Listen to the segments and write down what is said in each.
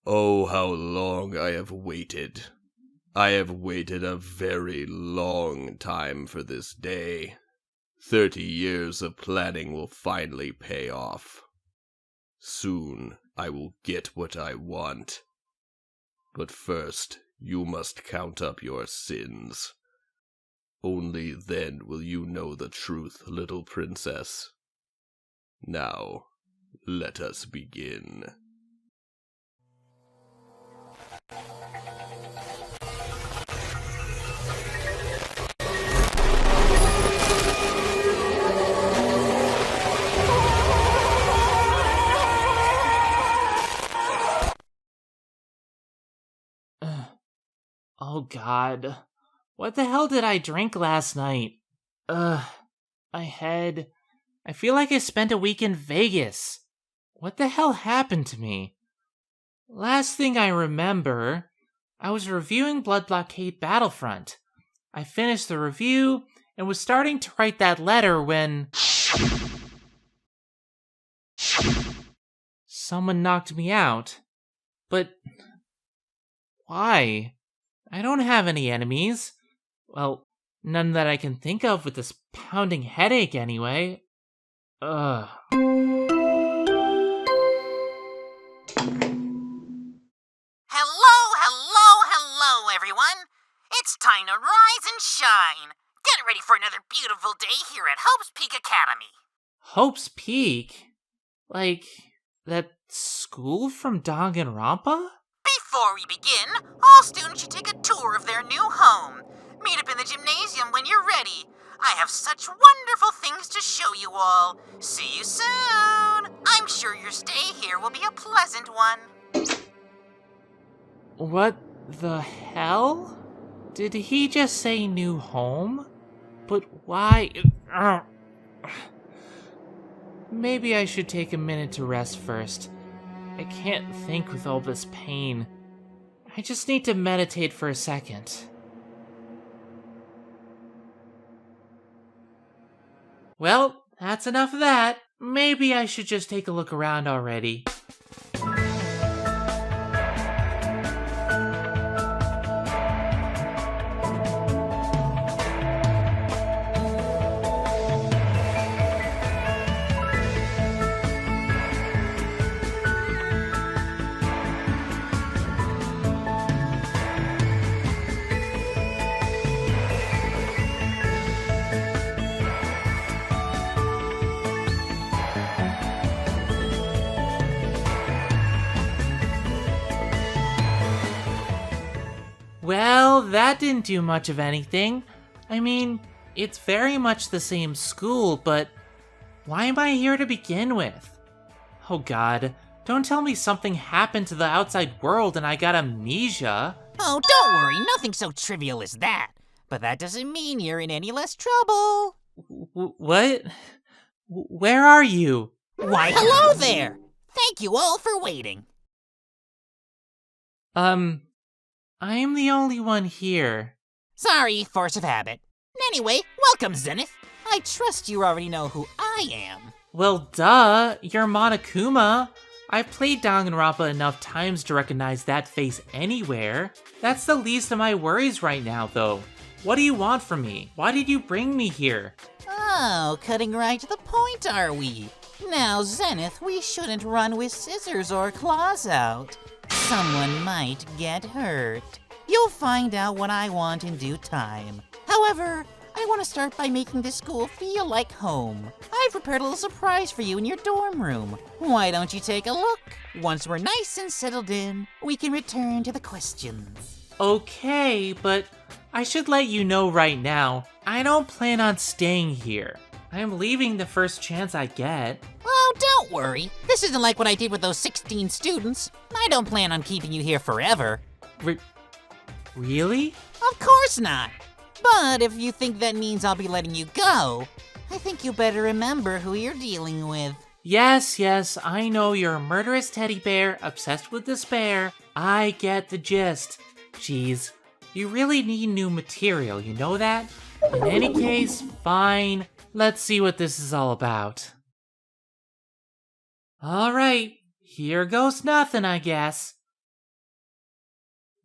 Oh, how long I have waited. I have waited a very long time for this day. 30 years of planning will finally pay off. Soon I will get what I want. But first, you must count up your sins. Only then will you know the truth, little princess. Now, let us begin. Oh god. What the hell did I drink last night? My head. I feel like I spent a week in Vegas. What the hell happened to me? Last thing I remember, I was reviewing Blood Blockade Battlefront. I finished the review and was starting to write that letter when someone knocked me out. But why? I don't have any enemies. Well, none that I can think of with this pounding headache anyway. Ugh. Hello, everyone. It's time to rise and shine. Get ready for another beautiful day here at Hope's Peak Academy. Hope's Peak? Like, that school from Danganronpa? Before we begin, all students should take a tour of their new home. Meet up in the gymnasium when you're ready. I have such wonderful things to show you all. See you soon. I'm sure your stay here will be a pleasant one. What the hell? Did he just say new home? But why? Maybe I should take a minute to rest first. I can't think with all this pain. I just need to meditate for a second. Well, that's enough of that. Maybe I should just take a look around already. Well, that didn't do much of anything. I mean, it's very much the same school, but why am I here to begin with? Oh god, don't tell me something happened to the outside world and I got amnesia. Oh, don't worry, nothing so trivial as that. But that doesn't mean you're in any less trouble. What? Where are you? Why, hello there! Thank you all for waiting. I am the only one here. Sorry, force of habit. Anyway, welcome, Zenith. I trust you already know who I am. Well, duh, you're Monokuma. I've played Danganronpa enough times to recognize that face anywhere. That's the least of my worries right now, though. What do you want from me? Why did you bring me here? Oh, cutting right to the point, are we? Now, Zenith, we shouldn't run with scissors or claws out. Someone might get hurt. You'll find out what I want in due time. However, I want to start by making this school feel like home. I've prepared a little surprise for you in your dorm room. Why don't you take a look? Once we're nice and settled in, we can return to the questions. Okay, but I should let you know right now, I don't plan on staying here. I'm leaving the first chance I get. Oh, don't worry. This isn't like what I did with those 16 students. I don't plan on keeping you here forever. Really? Of course not. But if you think that means I'll be letting you go, I think you better remember who you're dealing with. Yes, I know you're a murderous teddy bear obsessed with despair. I get the gist. Jeez, you really need new material, you know that? In any case, fine. Let's see what this is all about. Alright, here goes nothing, I guess.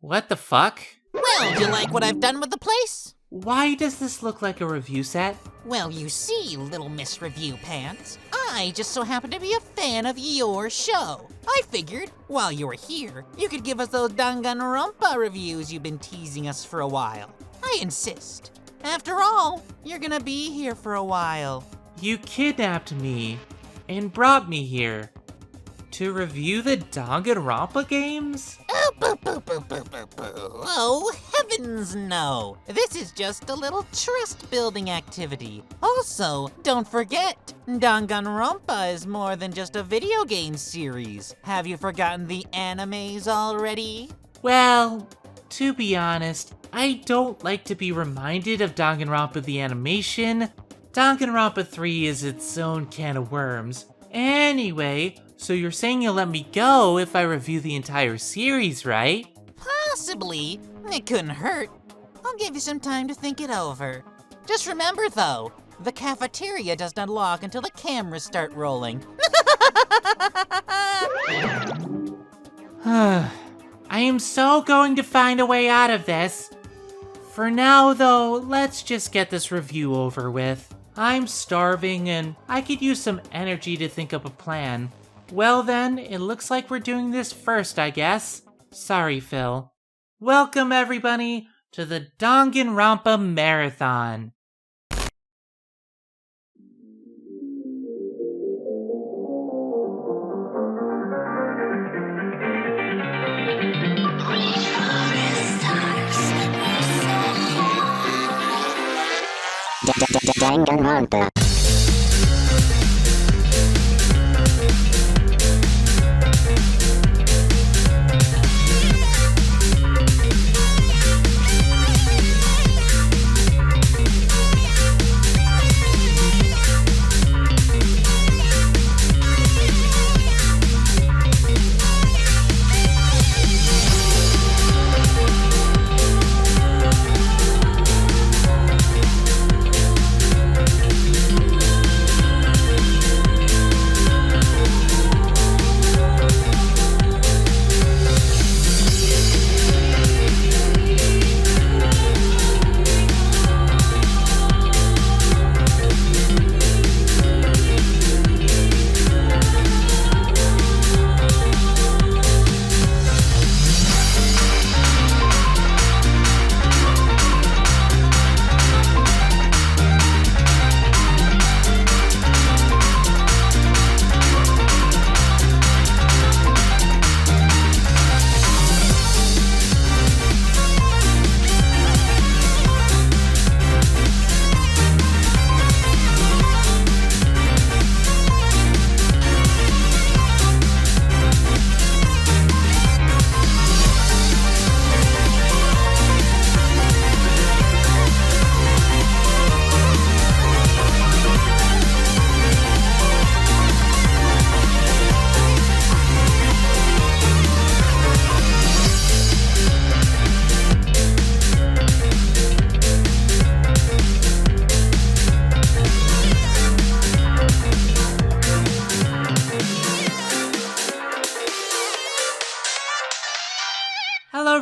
What the fuck? Well, do you like what I've done with the place? Why does this look like a review set? Well, you see, Little Miss Review Pants, I just so happen to be a fan of your show. I figured, while you were here, you could give us those Danganronpa reviews you've been teasing us for a while. I insist. After all, you're gonna be here for a while. You kidnapped me and brought me here to review the Danganronpa games? Oh, boo, boo, boo, boo, boo, boo. Oh, heavens no. This is just a little trust-building activity. Also, don't forget, Danganronpa is more than just a video game series. Have you forgotten the animes already? Well, to be honest, I don't like to be reminded of Danganronpa the animation. Danganronpa 3 is its own can of worms. Anyway, so you're saying you'll let me go if I review the entire series, right? Possibly. It couldn't hurt. I'll give you some time to think it over. Just remember, though, the cafeteria doesn't unlock until the cameras start rolling. I am so going to find a way out of this. For now, though, let's just get this review over with. I'm starving and I could use some energy to think up a plan. Well then, it looks like we're doing this first, I guess. Sorry, Phil. Welcome, everybody, to the Danganronpa Marathon. Danganronpa.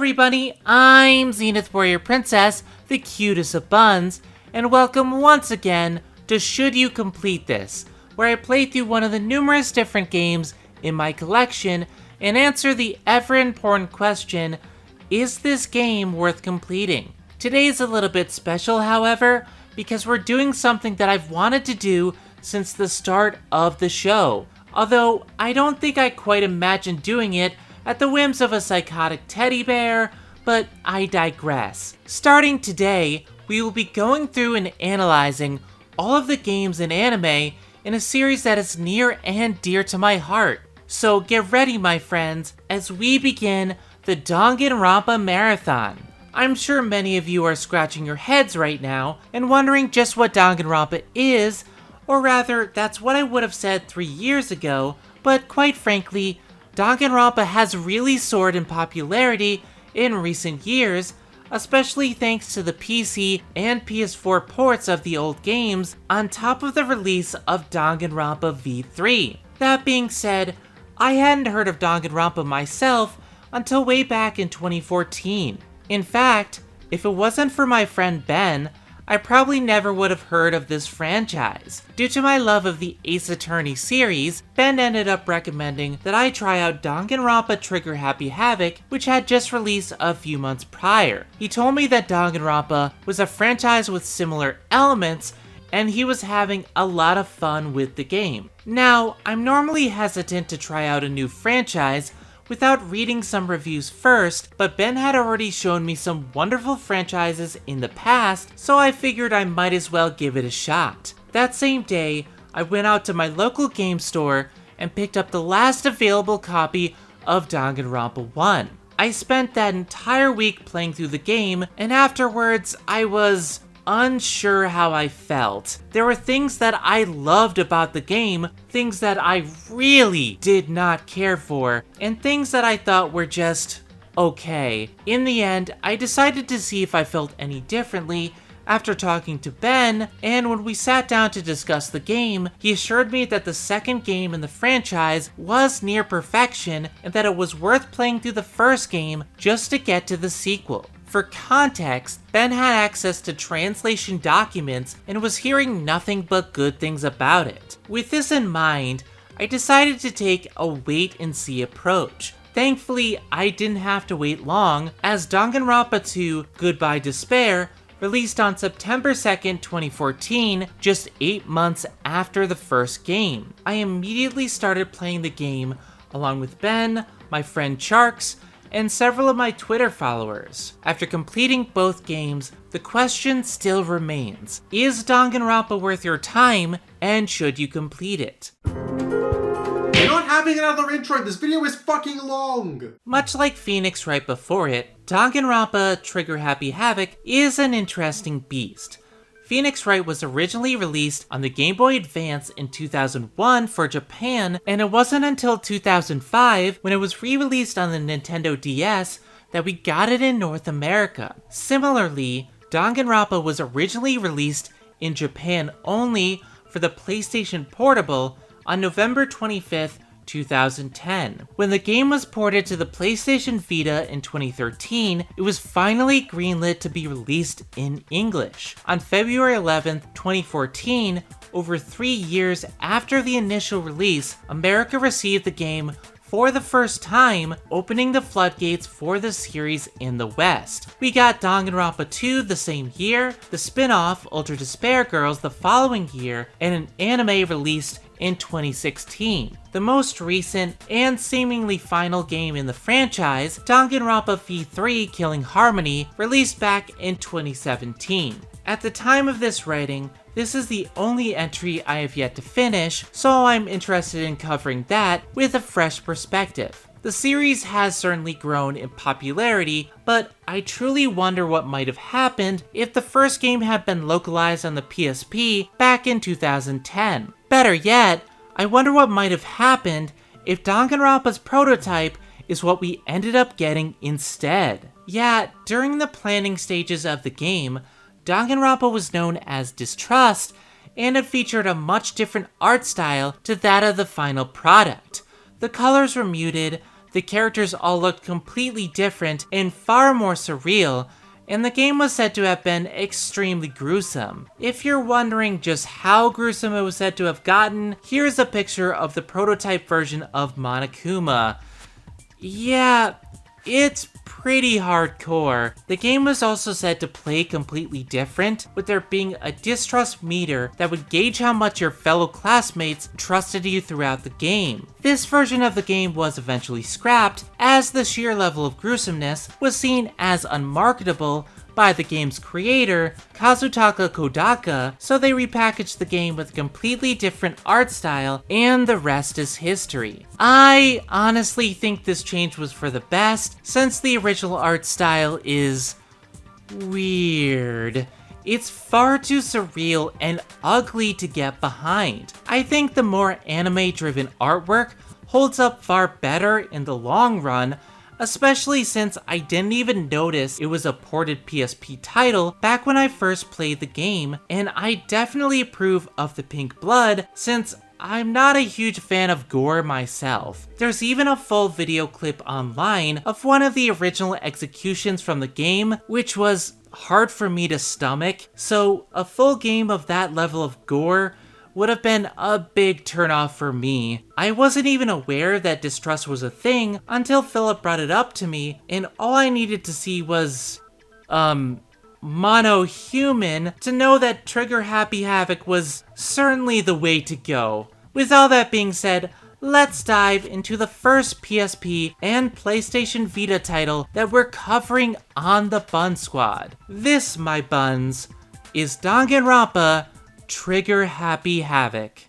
everybody, I'm Zenith Warrior Princess, the cutest of buns, and welcome once again to Should You Complete This, where I play through one of the numerous different games in my collection and answer the ever-important question, is this game worth completing? Today is a little bit special, however, because we're doing something that I've wanted to do since the start of the show, although I don't think I quite imagined doing it at the whims of a psychotic teddy bear, but I digress. Starting today, we will be going through and analyzing all of the games in anime in a series that is near and dear to my heart. So get ready, my friends, as we begin the Danganronpa Marathon. I'm sure many of you are scratching your heads right now and wondering just what Danganronpa is, or rather, that's what I would have said 3 years ago, but quite frankly, Danganronpa has really soared in popularity in recent years, especially thanks to the PC and PS4 ports of the old games on top of the release of Danganronpa V3. That being said, I hadn't heard of Danganronpa myself until way back in 2014. In fact, if it wasn't for my friend Ben, I probably never would have heard of this franchise. Due to my love of the Ace Attorney series, Ben ended up recommending that I try out Danganronpa Trigger Happy Havoc, which had just released a few months prior. He told me that Danganronpa was a franchise with similar elements, and he was having a lot of fun with the game. Now, I'm normally hesitant to try out a new franchise without reading some reviews first, but Ben had already shown me some wonderful franchises in the past, so I figured I might as well give it a shot. That same day, I went out to my local game store and picked up the last available copy of Danganronpa 1. I spent that entire week playing through the game, and afterwards, I was unsure how I felt. There were things that I loved about the game, things that I really did not care for, and things that I thought were just okay. In the end, I decided to see if I felt any differently after talking to Ben, and when we sat down to discuss the game, he assured me that the second game in the franchise was near perfection and that it was worth playing through the first game just to get to the sequel. For context, Ben had access to translation documents and was hearing nothing but good things about it. With this in mind, I decided to take a wait-and-see approach. Thankfully, I didn't have to wait long, as Danganronpa 2 Goodbye Despair released on September 2nd, 2014, just 8 months after the first game. I immediately started playing the game along with Ben, my friend Charks, and several of my Twitter followers. After completing both games, the question still remains: is Danganronpa worth your time, and should you complete it? We're not having another intro, this video is fucking long! Much like Phoenix right before it, Danganronpa Trigger Happy Havoc is an interesting beast. Phoenix Wright was originally released on the Game Boy Advance in 2001 for Japan, and it wasn't until 2005, when it was re-released on the Nintendo DS, that we got it in North America. Similarly, Danganronpa was originally released in Japan only for the PlayStation Portable on November 25th, 2010. When the game was ported to the PlayStation Vita in 2013, it was finally greenlit to be released in English. On February 11th, 2014, over 3 years after the initial release, America received the game for the first time, opening the floodgates for the series in the West. We got Danganronpa 2 the same year, the spin-off Ultra Despair Girls the following year, and an anime released in 2016. The most recent and seemingly final game in the franchise, Danganronpa V3 Killing Harmony, released back in 2017. At the time of this writing, this is the only entry I have yet to finish, so I'm interested in covering that with a fresh perspective. The series has certainly grown in popularity, but I truly wonder what might have happened if the first game had been localized on the PSP back in 2010. Better yet, I wonder what might have happened if Danganronpa's prototype is what we ended up getting instead. Yeah, during the planning stages of the game, Danganronpa was known as Distrust, and it featured a much different art style to that of the final product. The colors were muted, the characters all looked completely different and far more surreal, and the game was said to have been extremely gruesome. If you're wondering just how gruesome it was said to have gotten, here's a picture of the prototype version of Monokuma. Yeah, it's pretty hardcore. The game was also said to play completely different, with there being a distrust meter that would gauge how much your fellow classmates trusted you throughout the game. This version of the game was eventually scrapped, as the sheer level of gruesomeness was seen as unmarketable by the game's creator, Kazutaka Kodaka, so they repackaged the game with a completely different art style, and the rest is history. I honestly think this change was for the best, since the original art style is weird. It's far too surreal and ugly to get behind. I think the more anime-driven artwork holds up far better in the long run, especially since I didn't even notice it was a ported PSP title back when I first played the game, and I definitely approve of the pink blood since I'm not a huge fan of gore myself. There's even a full video clip online of one of the original executions from the game, which was hard for me to stomach, so a full game of that level of gore would have been a big turnoff for me. I wasn't even aware that distrust was a thing until Philip brought it up to me, and all I needed to see was, mono-human to know that Trigger Happy Havoc was certainly the way to go. With all that being said, let's dive into the first PSP and PlayStation Vita title that we're covering on the Bun Squad. This, my buns, is Danganronpa Trigger Happy Havoc.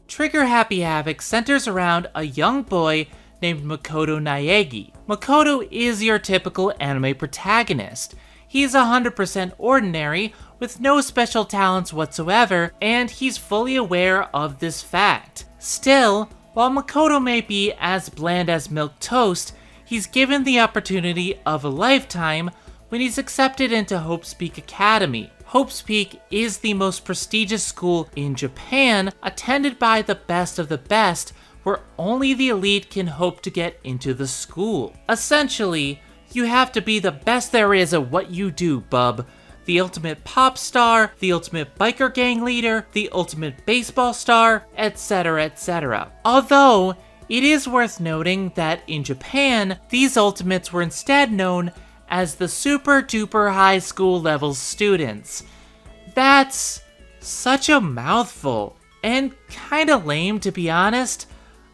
Trigger Happy Havoc centers around a young boy named Makoto Naegi. Makoto is your typical anime protagonist. He's 100% ordinary, with no special talents whatsoever, and he's fully aware of this fact. Still, while Makoto may be as bland as milk toast, he's given the opportunity of a lifetime when he's accepted into Hope's Peak Academy. Hope's Peak is the most prestigious school in Japan, attended by the best of the best, where only the elite can hope to get into the school. Essentially, you have to be the best there is at what you do, bub. The ultimate pop star, the ultimate biker gang leader, the ultimate baseball star, etc, etc. Although, it is worth noting that in Japan, these ultimates were instead known as the super duper high school level students. That's such a mouthful, and kinda lame to be honest.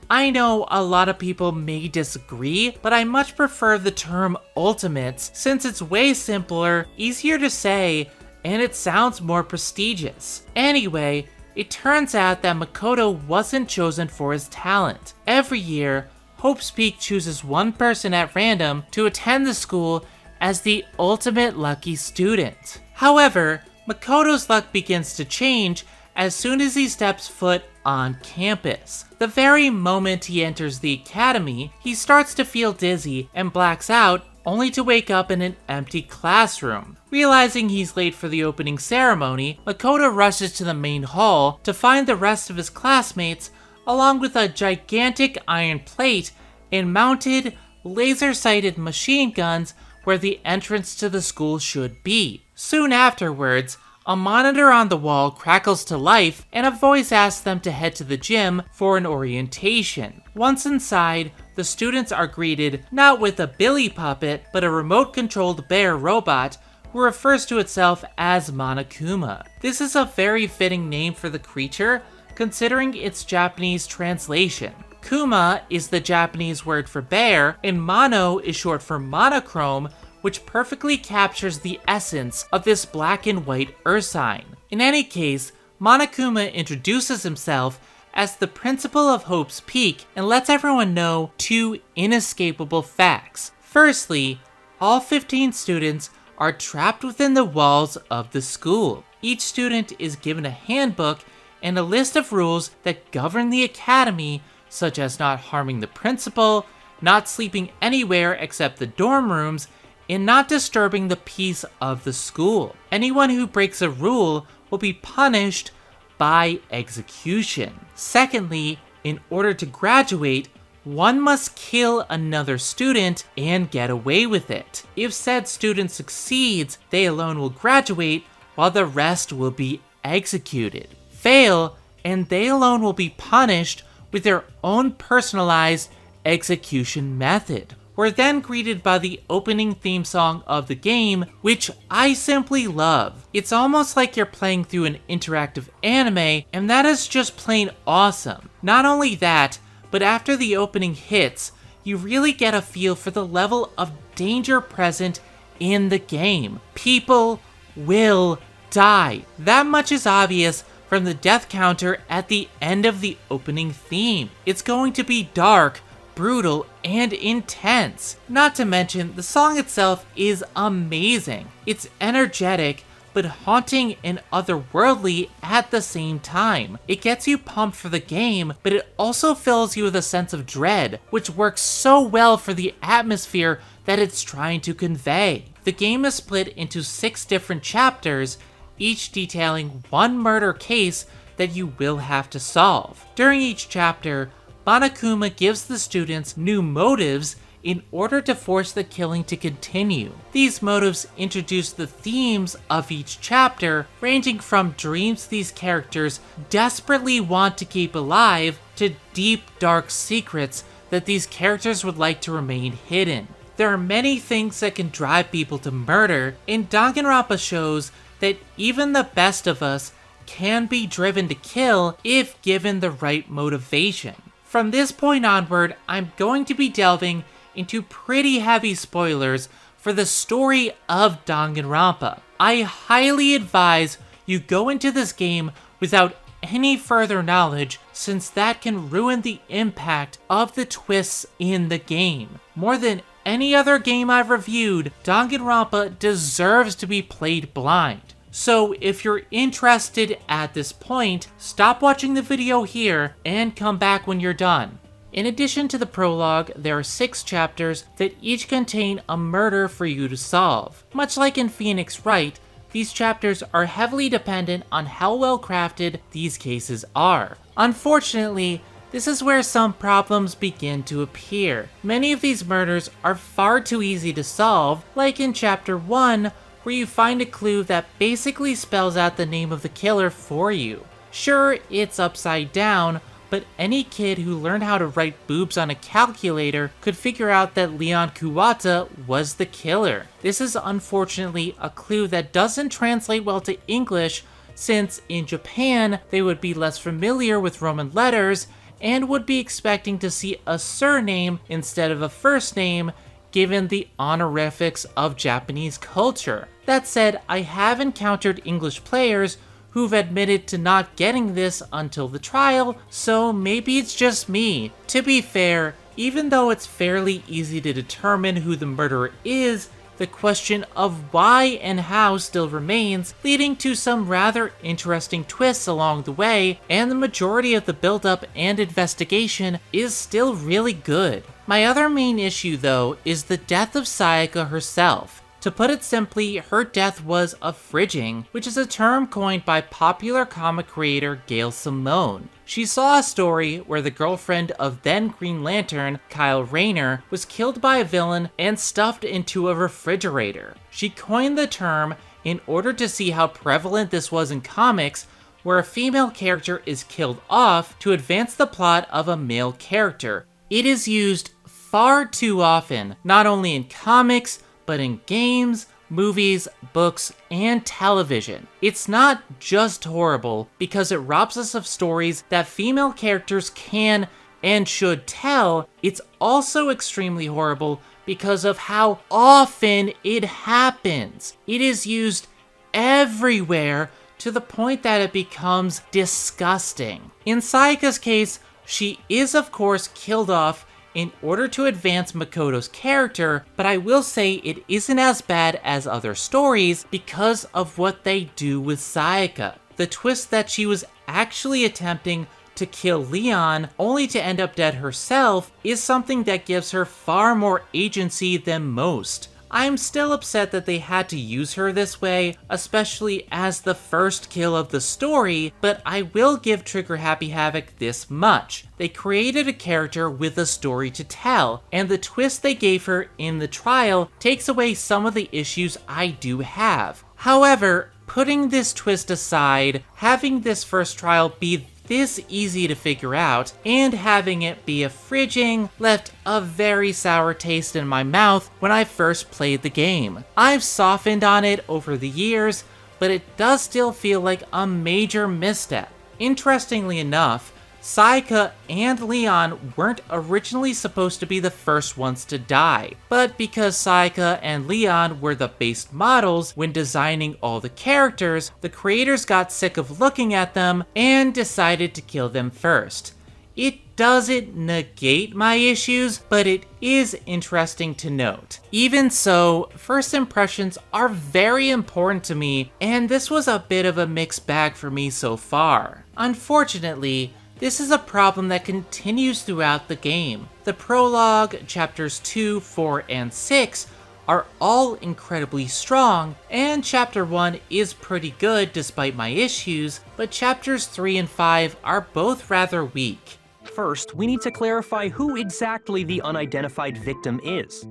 I know a lot of people may disagree, but I much prefer the term ultimates since it's way simpler, easier to say, and it sounds more prestigious. Anyway, it turns out that Makoto wasn't chosen for his talent. Every year, Hope's Peak chooses one person at random to attend the school as the ultimate lucky student. However, Makoto's luck begins to change as soon as he steps foot on campus. The very moment he enters the academy, he starts to feel dizzy and blacks out, only to wake up in an empty classroom. Realizing he's late for the opening ceremony, Makoto rushes to the main hall to find the rest of his classmates, along with a gigantic iron plate and mounted, laser-sighted machine guns where the entrance to the school should be. Soon afterwards, a monitor on the wall crackles to life, and a voice asks them to head to the gym for an orientation. Once inside, the students are greeted not with a Billy puppet, but a remote-controlled bear robot who refers to itself as Monokuma. This is a very fitting name for the creature, considering its Japanese translation. Kuma is the Japanese word for bear, and mono is short for monochrome, which perfectly captures the essence of this black and white ursine. In any case, Monokuma introduces himself as the principal of Hope's Peak and lets everyone know two inescapable facts. Firstly, all 15 students are trapped within the walls of the school. Each student is given a handbook and a list of rules that govern the academy, such as not harming the principal, not sleeping anywhere except the dorm rooms, and not disturbing the peace of the school. Anyone who breaks a rule will be punished by execution. Secondly, in order to graduate, one must kill another student and get away with it. If said student succeeds, they alone will graduate, while the rest will be executed. Fail, and they alone will be punished with their own personalized execution method. We're then greeted by the opening theme song of the game, which I simply love. It's almost like you're playing through an interactive anime, and that is just plain awesome. Not only that, but after the opening hits, you really get a feel for the level of danger present in the game. People will die. That much is obvious from the death counter at the end of the opening theme. It's going to be dark, brutal, and intense. Not to mention, the song itself is amazing. It's energetic, but haunting and otherworldly at the same time. It gets you pumped for the game, but it also fills you with a sense of dread, which works so well for the atmosphere that it's trying to convey. The game is split into 6 different chapters, each detailing one murder case that you will have to solve. During each chapter, Monokuma gives the students new motives in order to force the killing to continue. These motives introduce the themes of each chapter, ranging from dreams these characters desperately want to keep alive to deep, dark secrets that these characters would like to remain hidden. There are many things that can drive people to murder, and Danganronpa shows that even the best of us can be driven to kill if given the right motivation. From this point onward, I'm going to be delving into pretty heavy spoilers for the story of Danganronpa. I highly advise you go into this game without any further knowledge, since that can ruin the impact of the twists in the game. More than any other game I've reviewed, Danganronpa deserves to be played blind. So if you're interested at this point, stop watching the video here and come back when you're done. In addition to the prologue, there are 6 chapters that each contain a murder for you to solve. Much like in Phoenix Wright, these chapters are heavily dependent on how well crafted these cases are. Unfortunately, this is where some problems begin to appear. Many of these murders are far too easy to solve, like in chapter 1, where you find a clue that basically spells out the name of the killer for you. Sure, it's upside down, but any kid who learned how to write boobs on a calculator could figure out that Leon Kuwata was the killer. This is unfortunately a clue that doesn't translate well to English, since in Japan they would be less familiar with Roman letters and would be expecting to see a surname instead of a first name, given the honorifics of Japanese culture. That said, I have encountered English players who've admitted to not getting this until the trial, so maybe it's just me. To be fair, even though it's fairly easy to determine who the murderer is, the question of why and how still remains, leading to some rather interesting twists along the way, and the majority of the build-up and investigation is still really good. My other main issue though is the death of Sayaka herself. To put it simply, her death was a fridging, which is a term coined by popular comic creator Gail Simone. She saw a story where the girlfriend of then Green Lantern, Kyle Rayner, was killed by a villain and stuffed into a refrigerator. She coined the term in order to see how prevalent this was in comics, where a female character is killed off to advance the plot of a male character. It is used far too often, not only in comics, but in games, movies, books, and television. It's not just horrible because it robs us of stories that female characters can and should tell. It's also extremely horrible because of how often it happens. It is used everywhere to the point that it becomes disgusting. In Sayaka's case, she is of course killed off in order to advance Makoto's character, but I will say it isn't as bad as other stories because of what they do with Sayaka. The twist that she was actually attempting to kill Leon only to end up dead herself is something that gives her far more agency than most. I'm still upset that they had to use her this way, especially as the first kill of the story, but I will give Trigger Happy Havoc this much. They created a character with a story to tell, and the twist they gave her in the trial takes away some of the issues I do have. However, putting this twist aside, having this first trial be this easy to figure out, and having it be a fridging left a very sour taste in my mouth when I first played the game. I've softened on it over the years, but it does still feel like a major misstep. Interestingly enough, Sayaka and Leon weren't originally supposed to be the first ones to die, but because Sayaka and Leon were the base models when designing all the characters, the creators got sick of looking at them and decided to kill them first. It doesn't negate my issues, but it is interesting to note. Even so, first impressions are very important to me, and this was a bit of a mixed bag for me so far. Unfortunately, this is a problem that continues throughout the game. The prologue, chapters 2, 4, and 6 are all incredibly strong, and chapter 1 is pretty good despite my issues, but chapters 3 and 5 are both rather weak. First, we need to clarify who exactly the unidentified victim is.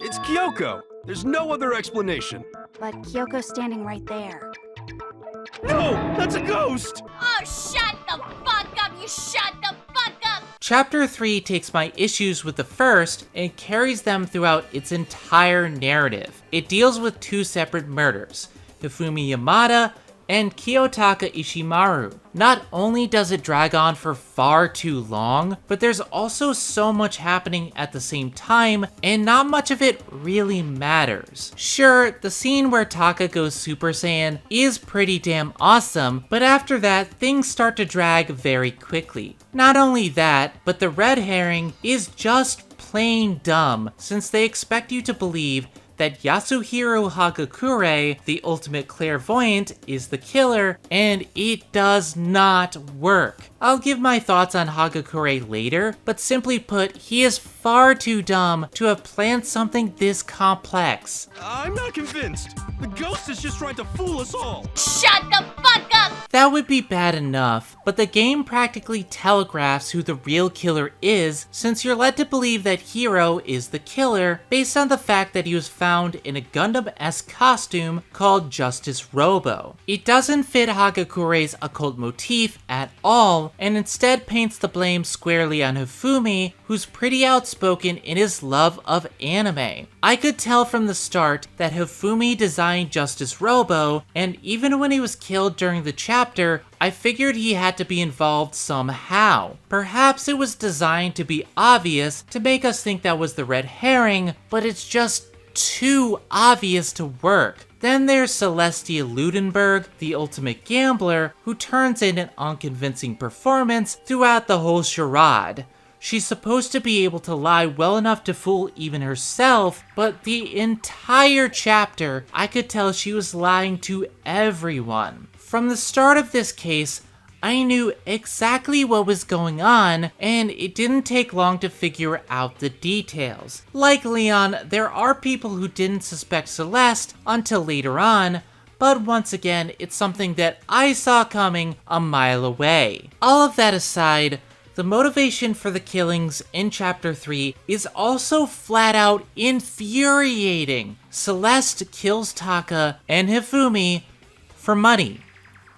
It's Kyoko! There's no other explanation. But Kyoko's standing right there. No! That's a ghost! Oh, shut the fuck up! You shut the fuck up! Chapter 3 takes my issues with the first and carries them throughout its entire narrative. It deals with two separate murders, Hifumi Yamada and Kiyotaka Ishimaru. Not only does it drag on for far too long, but there's also so much happening at the same time, and not much of it really matters. Sure, the scene where Taka goes Super Saiyan is pretty damn awesome, but after that, things start to drag very quickly. Not only that, but the red herring is just plain dumb, since they expect you to believe that Yasuhiro Hagakure, the ultimate clairvoyant, is the killer, and it does not work. I'll give my thoughts on Hagakure later, but simply put, he is far too dumb to have planned something this complex. I'm not convinced. The ghost is just trying to fool us all. Shut the fuck up! That would be bad enough, but the game practically telegraphs who the real killer is, since you're led to believe that Hiro is the killer based on the fact that he was found in a Gundam-esque costume called Justice Robo. It doesn't fit Hagakure's occult motif at all, and instead paints the blame squarely on Hifumi, who's pretty outspoken in his love of anime. I could tell from the start that Hifumi designed Justice Robo, and even when he was killed during the chapter, I figured he had to be involved somehow. Perhaps it was designed to be obvious to make us think that was the red herring, but it's just too obvious to work. Then there's Celestia Ludenberg, the ultimate gambler, who turns in an unconvincing performance throughout the whole charade. She's supposed to be able to lie well enough to fool even herself, but the entire chapter, I could tell she was lying to everyone. From the start of this case, I knew exactly what was going on, and it didn't take long to figure out the details. Like Leon, there are people who didn't suspect Celeste until later on, but once again, it's something that I saw coming a mile away. All of that aside, the motivation for the killings in Chapter 3 is also flat out infuriating. Celeste kills Taka and Hifumi for money.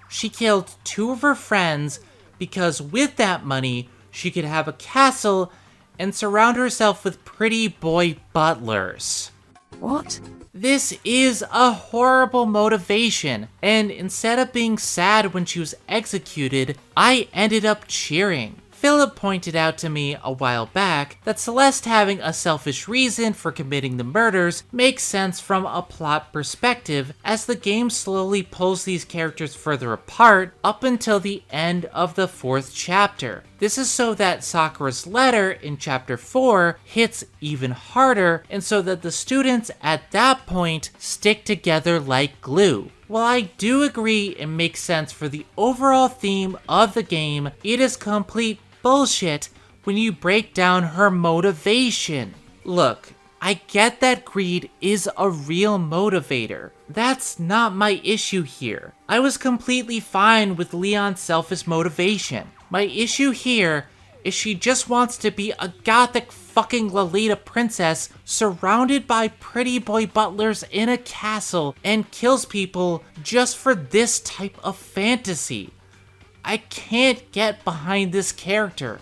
She killed two of her friends because with that money, she could have a castle and surround herself with pretty boy butlers. What? This is a horrible motivation, and instead of being sad when she was executed, I ended up cheering. Philip pointed out to me a while back that Celeste having a selfish reason for committing the murders makes sense from a plot perspective, as the game slowly pulls these characters further apart up until the end of the 4th chapter. This is so that Sakura's letter in chapter 4 hits even harder, and so that the students at that point stick together like glue. While I do agree it makes sense for the overall theme of the game, it is complete bullshit when you break down her motivation. Look, I get that greed is a real motivator. That's not my issue here. I was completely fine with Leon's selfish motivation. My issue here is she just wants to be a gothic fucking Lolita princess surrounded by pretty boy butlers in a castle and kills people just for this type of fantasy. I can't get behind this character,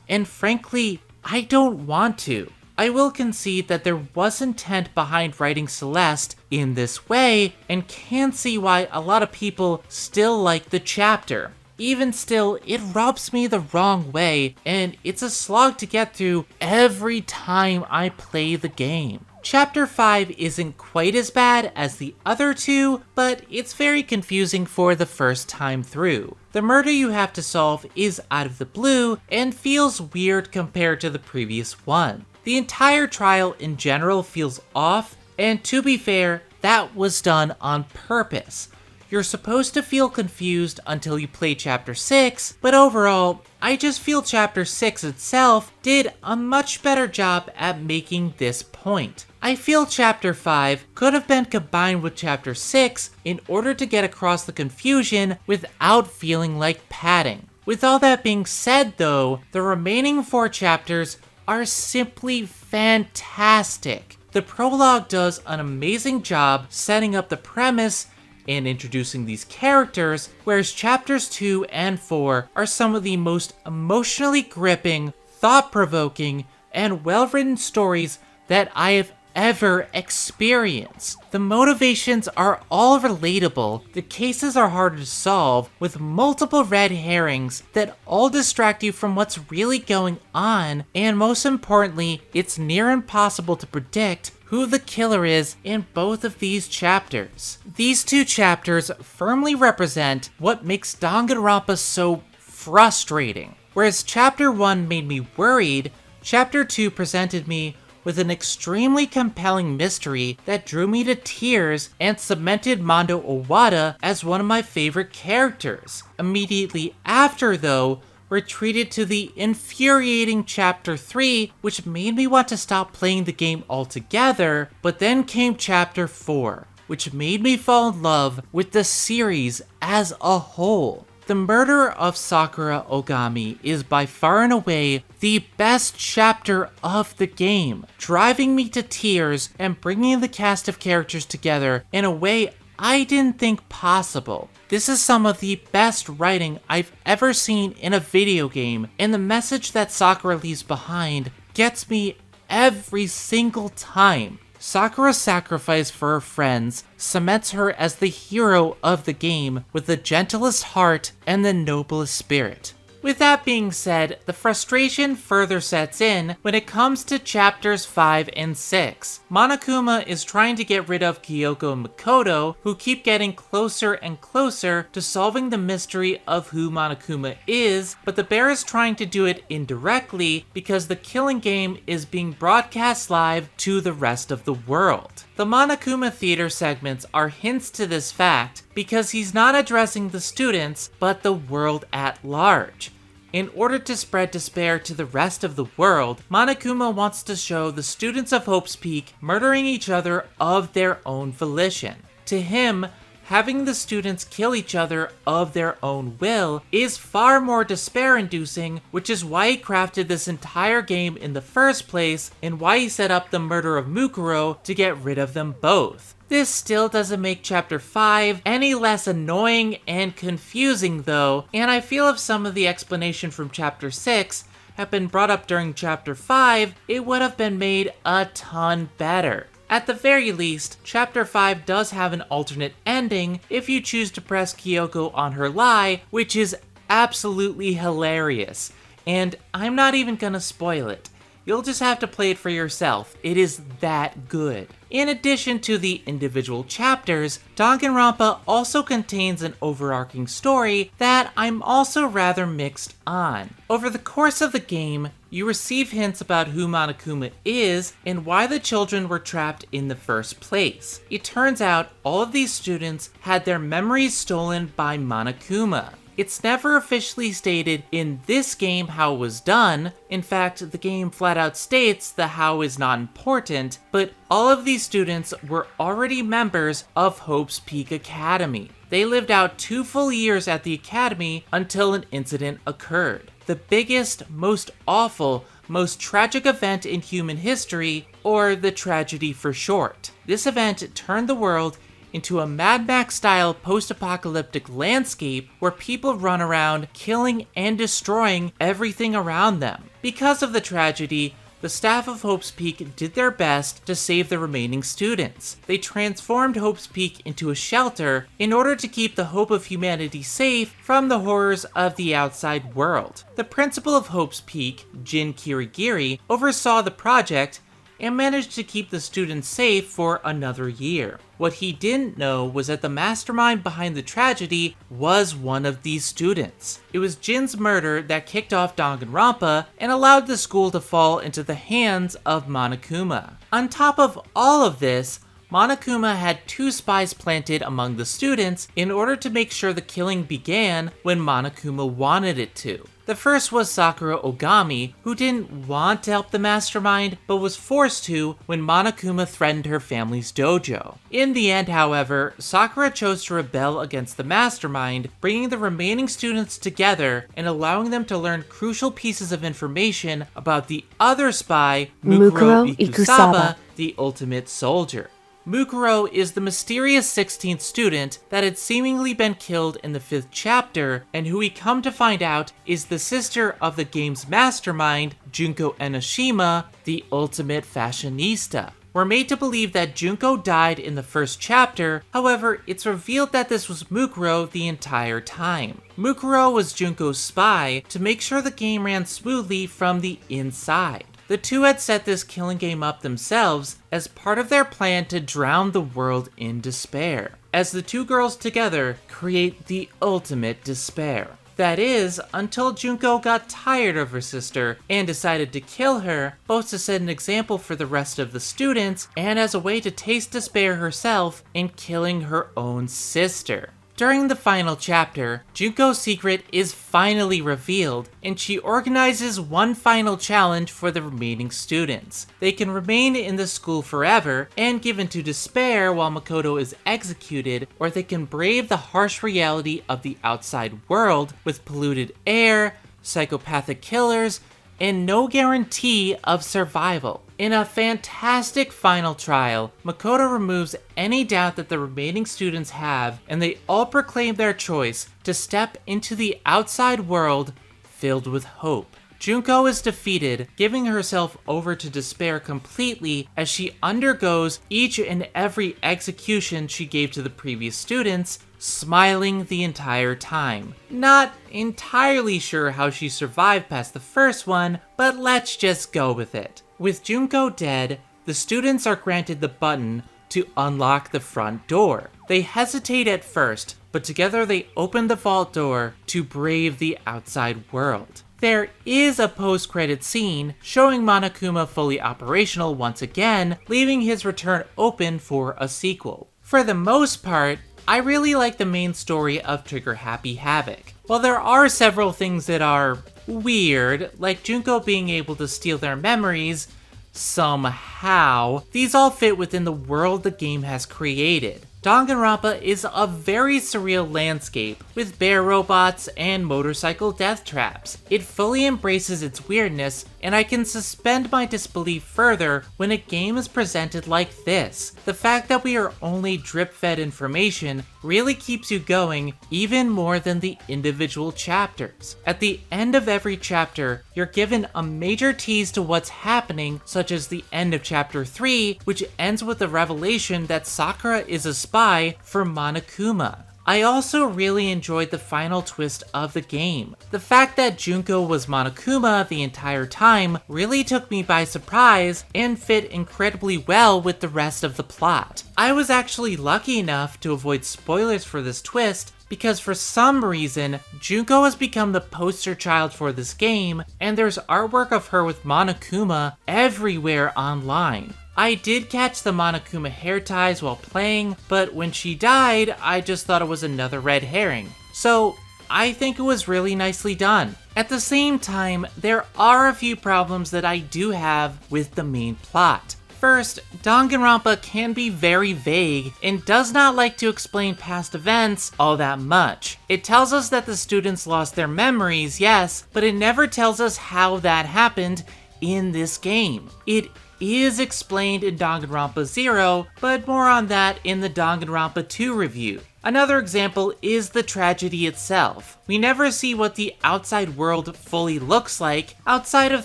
and frankly, I don't want to. I will concede that there was intent behind writing Celeste in this way, and can see why a lot of people still like the chapter. Even still, it rubs me the wrong way, and it's a slog to get through every time I play the game. Chapter 5 isn't quite as bad as the other two, but it's very confusing for the first time through. The murder you have to solve is out of the blue and feels weird compared to the previous one. The entire trial in general feels off, and to be fair, that was done on purpose. You're supposed to feel confused until you play Chapter 6, but overall, I just feel Chapter 6 itself did a much better job at making this point. I feel Chapter 5 could have been combined with Chapter 6 in order to get across the confusion without feeling like padding. With all that being said though, the remaining 4 chapters are simply fantastic. The prologue does an amazing job setting up the premise and introducing these characters, whereas chapters 2 and 4 are some of the most emotionally gripping, thought-provoking, and well-written stories that I have ever experienced. The motivations are all relatable, the cases are harder to solve, with multiple red herrings that all distract you from what's really going on, and most importantly, it's near impossible to predict who the killer is in both of these chapters. These 2 chapters firmly represent what makes Danganronpa so frustrating. Whereas Chapter 1 made me worried, Chapter 2 presented me with an extremely compelling mystery that drew me to tears and cemented Mondo Owada as one of my favorite characters. Immediately after, though, we're treated to the infuriating Chapter 3, which made me want to stop playing the game altogether, but then came Chapter 4, which made me fall in love with the series as a whole. The murder of Sakura Ogami is by far and away the best chapter of the game, driving me to tears and bringing the cast of characters together in a way I didn't think possible. This is some of the best writing I've ever seen in a video game, and the message that Sakura leaves behind gets me every single time. Sakura's sacrifice for her friends cements her as the hero of the game with the gentlest heart and the noblest spirit. With that being said, the frustration further sets in when it comes to chapters 5 and 6. Monokuma is trying to get rid of Kyoko and Makoto, who keep getting closer and closer to solving the mystery of who Monokuma is, but the bear is trying to do it indirectly because the killing game is being broadcast live to the rest of the world. The Monokuma theater segments are hints to this fact because he's not addressing the students, but the world at large. In order to spread despair to the rest of the world, Monokuma wants to show the students of Hope's Peak murdering each other of their own volition. To him, having the students kill each other of their own will is far more despair-inducing, which is why he crafted this entire game in the first place, and why he set up the murder of Mukuro to get rid of them both. This still doesn't make Chapter 5 any less annoying and confusing though, and I feel if some of the explanation from Chapter 6 had been brought up during Chapter 5, it would have been made a ton better. At the very least, Chapter 5 does have an alternate ending if you choose to press Kyoko on her lie, which is absolutely hilarious. And I'm not even gonna spoil it. You'll just have to play it for yourself. It is that good. In addition to the individual chapters, Danganronpa also contains an overarching story that I'm also rather mixed on. Over the course of the game, you receive hints about who Monokuma is and why the children were trapped in the first place. It turns out all of these students had their memories stolen by Monokuma. It's never officially stated in this game how it was done. In fact, the game flat out states the how is not important, but all of these students were already members of Hope's Peak Academy. They lived out 2 full years at the academy until an incident occurred. The biggest, most awful, most tragic event in human history, or the tragedy for short. This event turned the world into a Mad Max-style post-apocalyptic landscape where people run around killing and destroying everything around them. Because of the tragedy, the staff of Hope's Peak did their best to save the remaining students. They transformed Hope's Peak into a shelter in order to keep the hope of humanity safe from the horrors of the outside world. The principal of Hope's Peak, Jin Kirigiri, oversaw the project and managed to keep the students safe for another year. What he didn't know was that the mastermind behind the tragedy was one of these students. It was Jin's murder that kicked off Danganronpa and allowed the school to fall into the hands of Monokuma. On top of all of this, Monokuma had 2 spies planted among the students in order to make sure the killing began when Monokuma wanted it to. The first was Sakura Ogami, who didn't want to help the mastermind, but was forced to when Monokuma threatened her family's dojo. In the end, however, Sakura chose to rebel against the mastermind, bringing the remaining students together and allowing them to learn crucial pieces of information about the other spy, Mukuro Ikusaba, the ultimate soldier. Mukuro is the mysterious 16th student that had seemingly been killed in the 5th chapter, and who we come to find out is the sister of the game's mastermind, Junko Enoshima, the ultimate fashionista. We're made to believe that Junko died in the 1st chapter, however, it's revealed that this was Mukuro the entire time. Mukuro was Junko's spy to make sure the game ran smoothly from the inside. The two had set this killing game up themselves as part of their plan to drown the world in despair, as the 2 girls together create the ultimate despair. That is, until Junko got tired of her sister and decided to kill her, both to set an example for the rest of the students and as a way to taste despair herself in killing her own sister. During the final chapter, Junko's secret is finally revealed, and she organizes one final challenge for the remaining students. They can remain in the school forever and give into despair while Makoto is executed, or they can brave the harsh reality of the outside world with polluted air, psychopathic killers, and no guarantee of survival. In a fantastic final trial, Makoto removes any doubt that the remaining students have, and they all proclaim their choice to step into the outside world filled with hope. Junko is defeated, giving herself over to despair completely as she undergoes each and every execution she gave to the previous students, smiling the entire time. Not entirely sure how she survived past the first one, but let's just go with it. With Junko dead, the students are granted the button to unlock the front door. They hesitate at first, but together they open the vault door to brave the outside world. There is a post-credit scene showing Monokuma fully operational once again, leaving his return open for a sequel. For the most part, I really like the main story of Trigger Happy Havoc. While there are several things that are weird, like Junko being able to steal their memories, somehow, these all fit within the world the game has created. Danganronpa is a very surreal landscape, with bear robots and motorcycle death traps. It fully embraces its weirdness, and I can suspend my disbelief further when a game is presented like this. The fact that we are only drip-fed information really keeps you going even more than the individual chapters. At the end of every chapter, you're given a major tease to what's happening, such as the end of chapter 3, which ends with the revelation that Sakura is a spy for Monokuma. I also really enjoyed the final twist of the game. The fact that Junko was Monokuma the entire time really took me by surprise and fit incredibly well with the rest of the plot. I was actually lucky enough to avoid spoilers for this twist because for some reason, Junko has become the poster child for this game, and there's artwork of her with Monokuma everywhere online. I did catch the Monokuma hair ties while playing, but when she died, I just thought it was another red herring. So, I think it was really nicely done. At the same time, there are a few problems that I do have with the main plot. First, Danganronpa can be very vague and does not like to explain past events all that much. It tells us that the students lost their memories, yes, but it never tells us how that happened in this game. It is explained in Danganronpa 0, but more on that in the Danganronpa 2 review. Another example is the tragedy itself. We never see what the outside world fully looks like outside of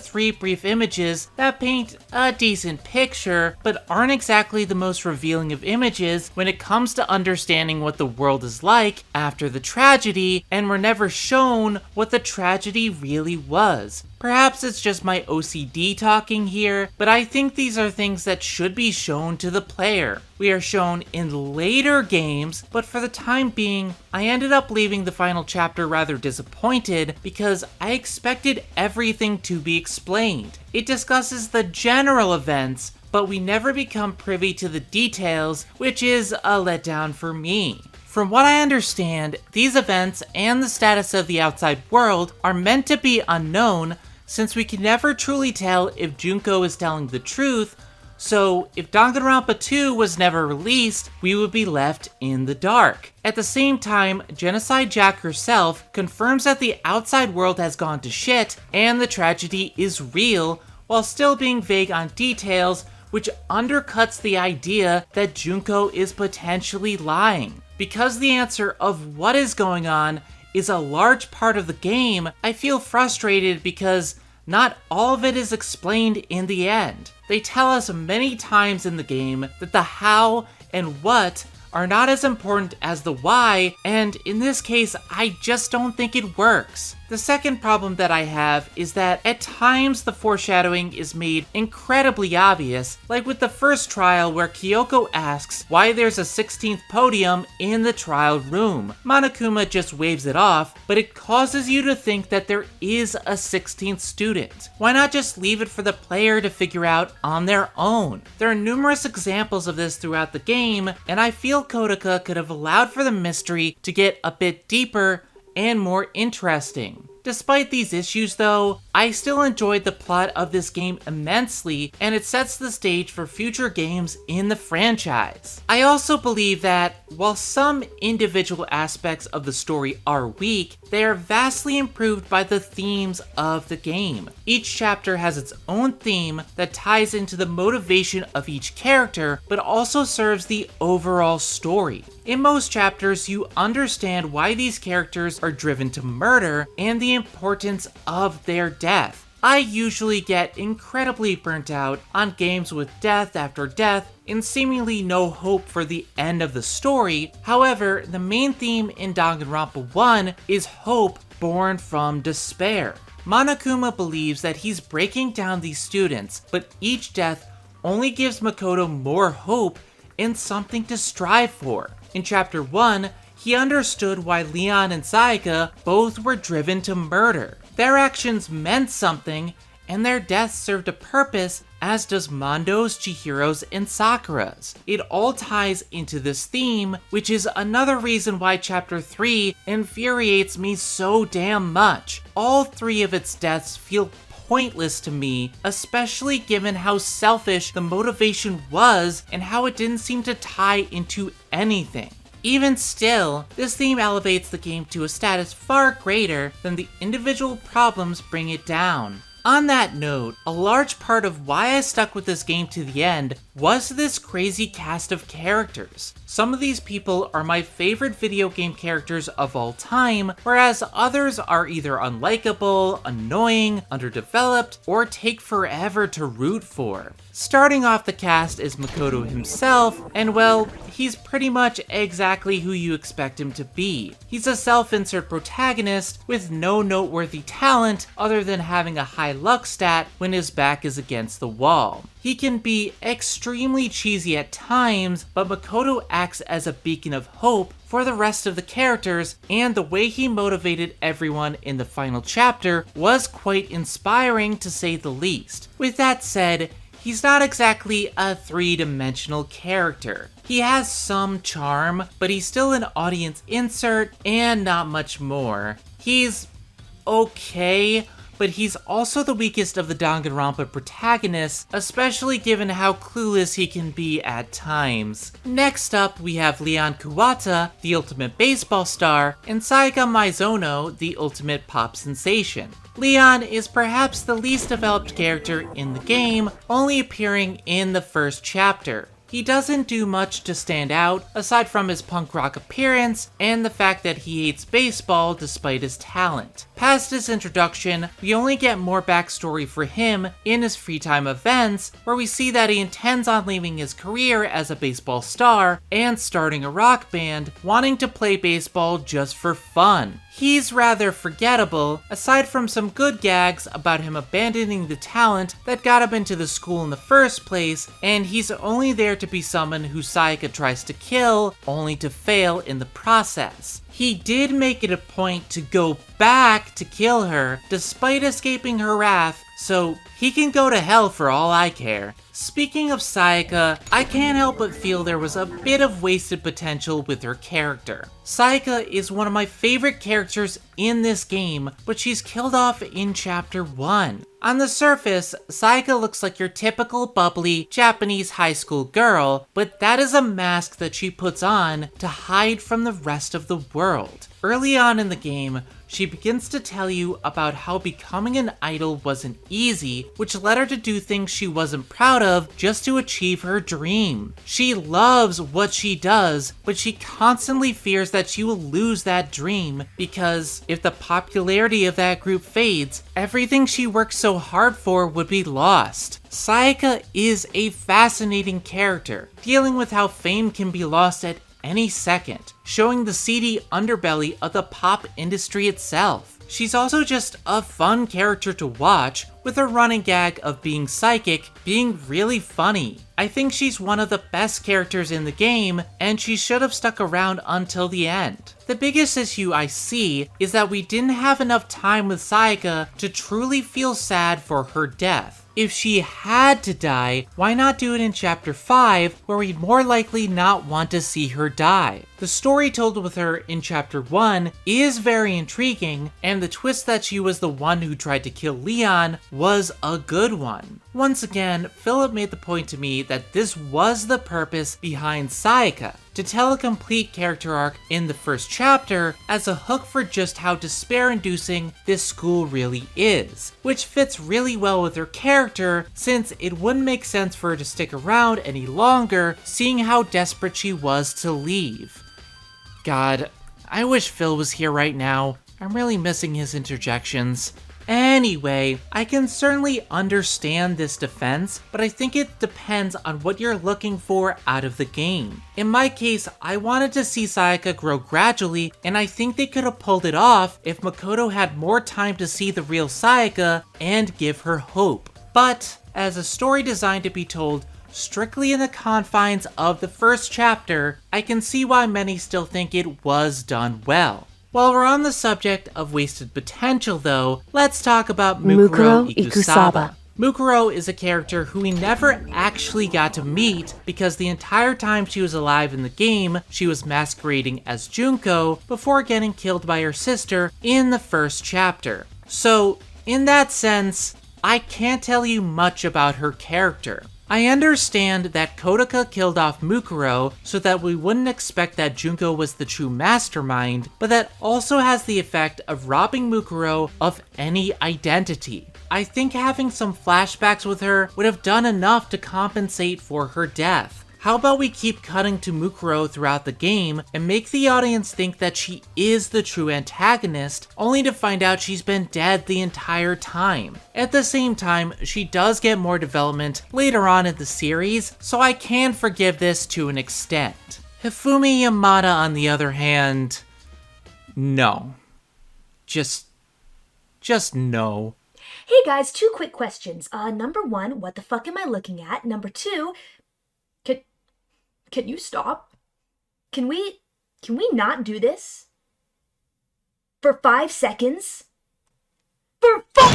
3 brief images that paint a decent picture, but aren't exactly the most revealing of images when it comes to understanding what the world is like after the tragedy, and we're never shown what the tragedy really was. Perhaps it's just my OCD talking here, but I think these are things that should be shown to the player. We are shown in later games, but for the time being, I ended up leaving the final chapter rather disappointed because I expected everything to be explained. It discusses the general events, but we never become privy to the details, which is a letdown for me. From what I understand, these events and the status of the outside world are meant to be unknown, since we can never truly tell if Junko is telling the truth, so if Danganronpa 2 was never released, we would be left in the dark. At the same time, Genocide Jack herself confirms that the outside world has gone to shit and the tragedy is real, while still being vague on details, which undercuts the idea that Junko is potentially lying. Because the answer of what is going on is a large part of the game, I feel frustrated because not all of it is explained in the end. They tell us many times in the game that the how and what are not as important as the why, and in this case, I just don't think it works. The second problem that I have is that at times the foreshadowing is made incredibly obvious, like with the first trial where Kyoko asks why there's a 16th podium in the trial room. Monokuma just waves it off, but it causes you to think that there is a 16th student. Why not just leave it for the player to figure out on their own? There are numerous examples of this throughout the game, and I feel Kotaka could have allowed for the mystery to get a bit deeper and more interesting. Despite these issues though, I still enjoyed the plot of this game immensely, and it sets the stage for future games in the franchise. I also believe that, while some individual aspects of the story are weak, they are vastly improved by the themes of the game. Each chapter has its own theme that ties into the motivation of each character, but also serves the overall story. In most chapters, you understand why these characters are driven to murder and the importance of their death. I usually get incredibly burnt out on games with death after death and seemingly no hope for the end of the story. However, the main theme in Danganronpa 1 is hope born from despair. Monokuma believes that he's breaking down these students, but each death only gives Makoto more hope and something to strive for. In Chapter 1, he understood why Leon and Sayaka both were driven to murder. Their actions meant something, and their deaths served a purpose, as does Mondo's, Chihiro's, and Sakura's. It all ties into this theme, which is another reason why Chapter 3 infuriates me so damn much. All 3 of its deaths feel pointless to me, especially given how selfish the motivation was and how it didn't seem to tie into anything. Even still, this theme elevates the game to a status far greater than the individual problems bring it down. On that note, a large part of why I stuck with this game to the end was this crazy cast of characters. Some of these people are my favorite video game characters of all time, whereas others are either unlikable, annoying, underdeveloped, or take forever to root for. Starting off the cast is Makoto himself, and well, he's pretty much exactly who you expect him to be. He's a self-insert protagonist with no noteworthy talent other than having a high luck stat when his back is against the wall. He can be extremely cheesy at times, but Makoto acts as a beacon of hope for the rest of the characters, and the way he motivated everyone in the final chapter was quite inspiring to say the least. With that said, he's not exactly a three-dimensional character. He has some charm, but he's still an audience insert and not much more. He's okay, but he's also the weakest of the Danganronpa protagonists, especially given how clueless he can be at times. Next up, we have Leon Kuwata, the ultimate baseball star, and Sayaka Maizono, the ultimate pop sensation. Leon is perhaps the least developed character in the game, only appearing in the first chapter. he doesn't do much to stand out aside from his punk rock appearance and the fact that he hates baseball despite his talent. Past his introduction, we only get more backstory for him in his free time events, where we see that he intends on leaving his career as a baseball star and starting a rock band, wanting to play baseball just for fun. He's rather forgettable, aside from some good gags about him abandoning the talent that got him into the school in the first place, and he's only there to be someone who Sayaka tries to kill, only to fail in the process. He did make it a point to go back to kill her, despite escaping her wrath, so he can go to hell for all I care. Speaking of Sayaka, I can't help but feel there was a bit of wasted potential with her character. Sayaka is one of my favorite characters in this game, but she's killed off in Chapter 1. On the surface, Sayaka looks like your typical bubbly Japanese high school girl, but that is a mask that she puts on to hide from the rest of the world. Early on in the game, she begins to tell you about how becoming an idol wasn't easy, which led her to do things she wasn't proud of just to achieve her dream. She loves what she does, but she constantly fears that she will lose that dream, because if the popularity of that group fades, everything she worked so hard for would be lost. Sayaka is a fascinating character, dealing with how fame can be lost at any second, showing the seedy underbelly of the pop industry itself. She's also just a fun character to watch, with her running gag of being psychic being really funny. I think she's one of the best characters in the game, and she should have stuck around until the end. The biggest issue I see is that we didn't have enough time with Sayaka to truly feel sad for her death. If she had to die, why not do it in Chapter 5, where we'd more likely not want to see her die? The story told with her in Chapter 1 is very intriguing, and the twist that she was the one who tried to kill Leon was a good one. Once again, Philip made the point to me that this was the purpose behind Sayaka, to tell a complete character arc in the first chapter as a hook for just how despair-inducing this school really is, which fits really well with her character since it wouldn't make sense for her to stick around any longer, seeing how desperate she was to leave. God, I wish Phil was here right now. I'm really missing his interjections. Anyway, I can certainly understand this defense, but I think it depends on what you're looking for out of the game. In my case, I wanted to see Sayaka grow gradually, and I think they could have pulled it off if Makoto had more time to see the real Sayaka and give her hope. But, as a story designed to be told strictly in the confines of the first chapter, I can see why many still think it was done well. While we're on the subject of wasted potential though, let's talk about Mukuro Ikusaba. Mukuro is a character who we never actually got to meet because the entire time she was alive in the game, she was masquerading as Junko before getting killed by her sister in the first chapter. So, in that sense, I can't tell you much about her character. I understand that Kotaka killed off Mukuro so that we wouldn't expect that Junko was the true mastermind, but that also has the effect of robbing Mukuro of any identity. I think having some flashbacks with her would have done enough to compensate for her death. How about we keep cutting to Mukuro throughout the game and make the audience think that she is the true antagonist, only to find out she's been dead the entire time. At the same time, she does get more development later on in the series, so I can forgive this to an extent. Hifumi Yamada, on the other hand, no. Just no. Hey guys, 2 quick questions. Number 1, what the fuck am I looking at? Number 2, Can you stop? Can we not do this? For 5 seconds? For 5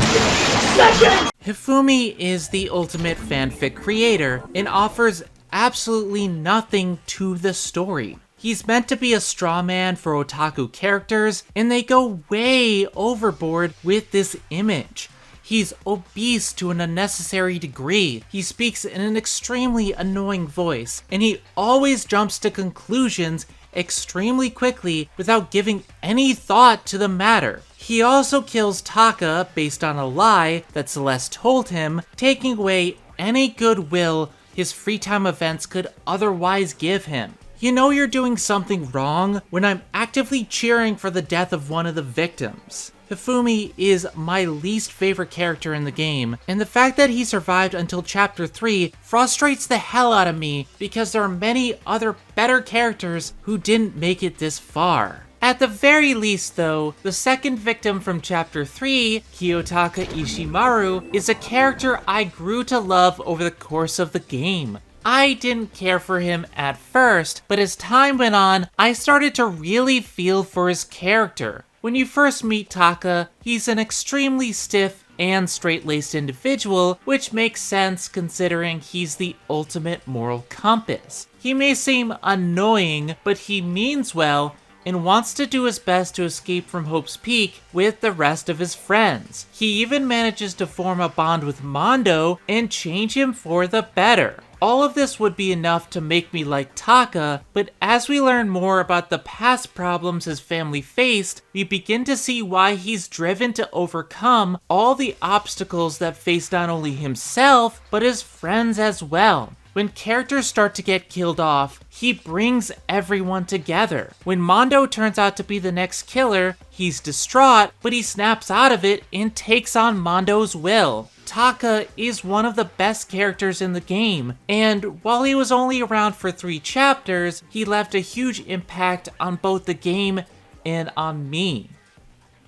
seconds! Hifumi is the ultimate fanfic creator and offers absolutely nothing to the story. He's meant to be a straw man for otaku characters, and they go way overboard with this image. He's obese to an unnecessary degree, he speaks in an extremely annoying voice, and he always jumps to conclusions extremely quickly without giving any thought to the matter. He also kills Taka based on a lie that Celeste told him, taking away any goodwill his free time events could otherwise give him. You know you're doing something wrong when I'm actively cheering for the death of one of the victims. Hifumi is my least favorite character in the game, and the fact that he survived until chapter 3 frustrates the hell out of me because there are many other better characters who didn't make it this far. At the very least though, the second victim from chapter 3, Kiyotaka Ishimaru, is a character I grew to love over the course of the game. I didn't care for him at first, but as time went on, I started to really feel for his character. When you first meet Taka, he's an extremely stiff and straight-laced individual, which makes sense considering he's the ultimate moral compass. He may seem annoying, but he means well and wants to do his best to escape from Hope's Peak with the rest of his friends. He even manages to form a bond with Mondo and change him for the better. All of this would be enough to make me like Taka, but as we learn more about the past problems his family faced, we begin to see why he's driven to overcome all the obstacles that face not only himself, but his friends as well. When characters start to get killed off, he brings everyone together. When Mondo turns out to be the next killer, he's distraught, but he snaps out of it and takes on Mondo's will. Taka is one of the best characters in the game, and while he was only around for 3 chapters, he left a huge impact on both the game and on me.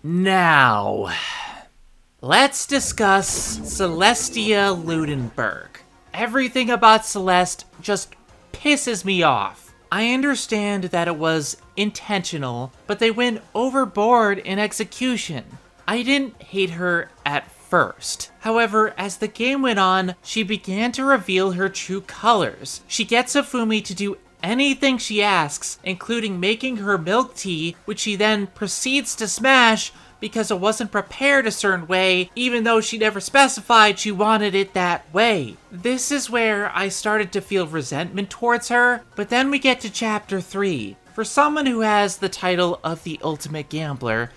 Now, let's discuss Celestia Ludenberg. Everything about Celeste just pisses me off. I understand that it was intentional, but they went overboard in execution. I didn't hate her at first. However, as the game went on, she began to reveal her true colors. She gets Hifumi to do anything she asks, including making her milk tea, which she then proceeds to smash because it wasn't prepared a certain way, even though she never specified she wanted it that way. This is where I started to feel resentment towards her, but then we get to chapter 3. For someone who has the title of the ultimate gambler,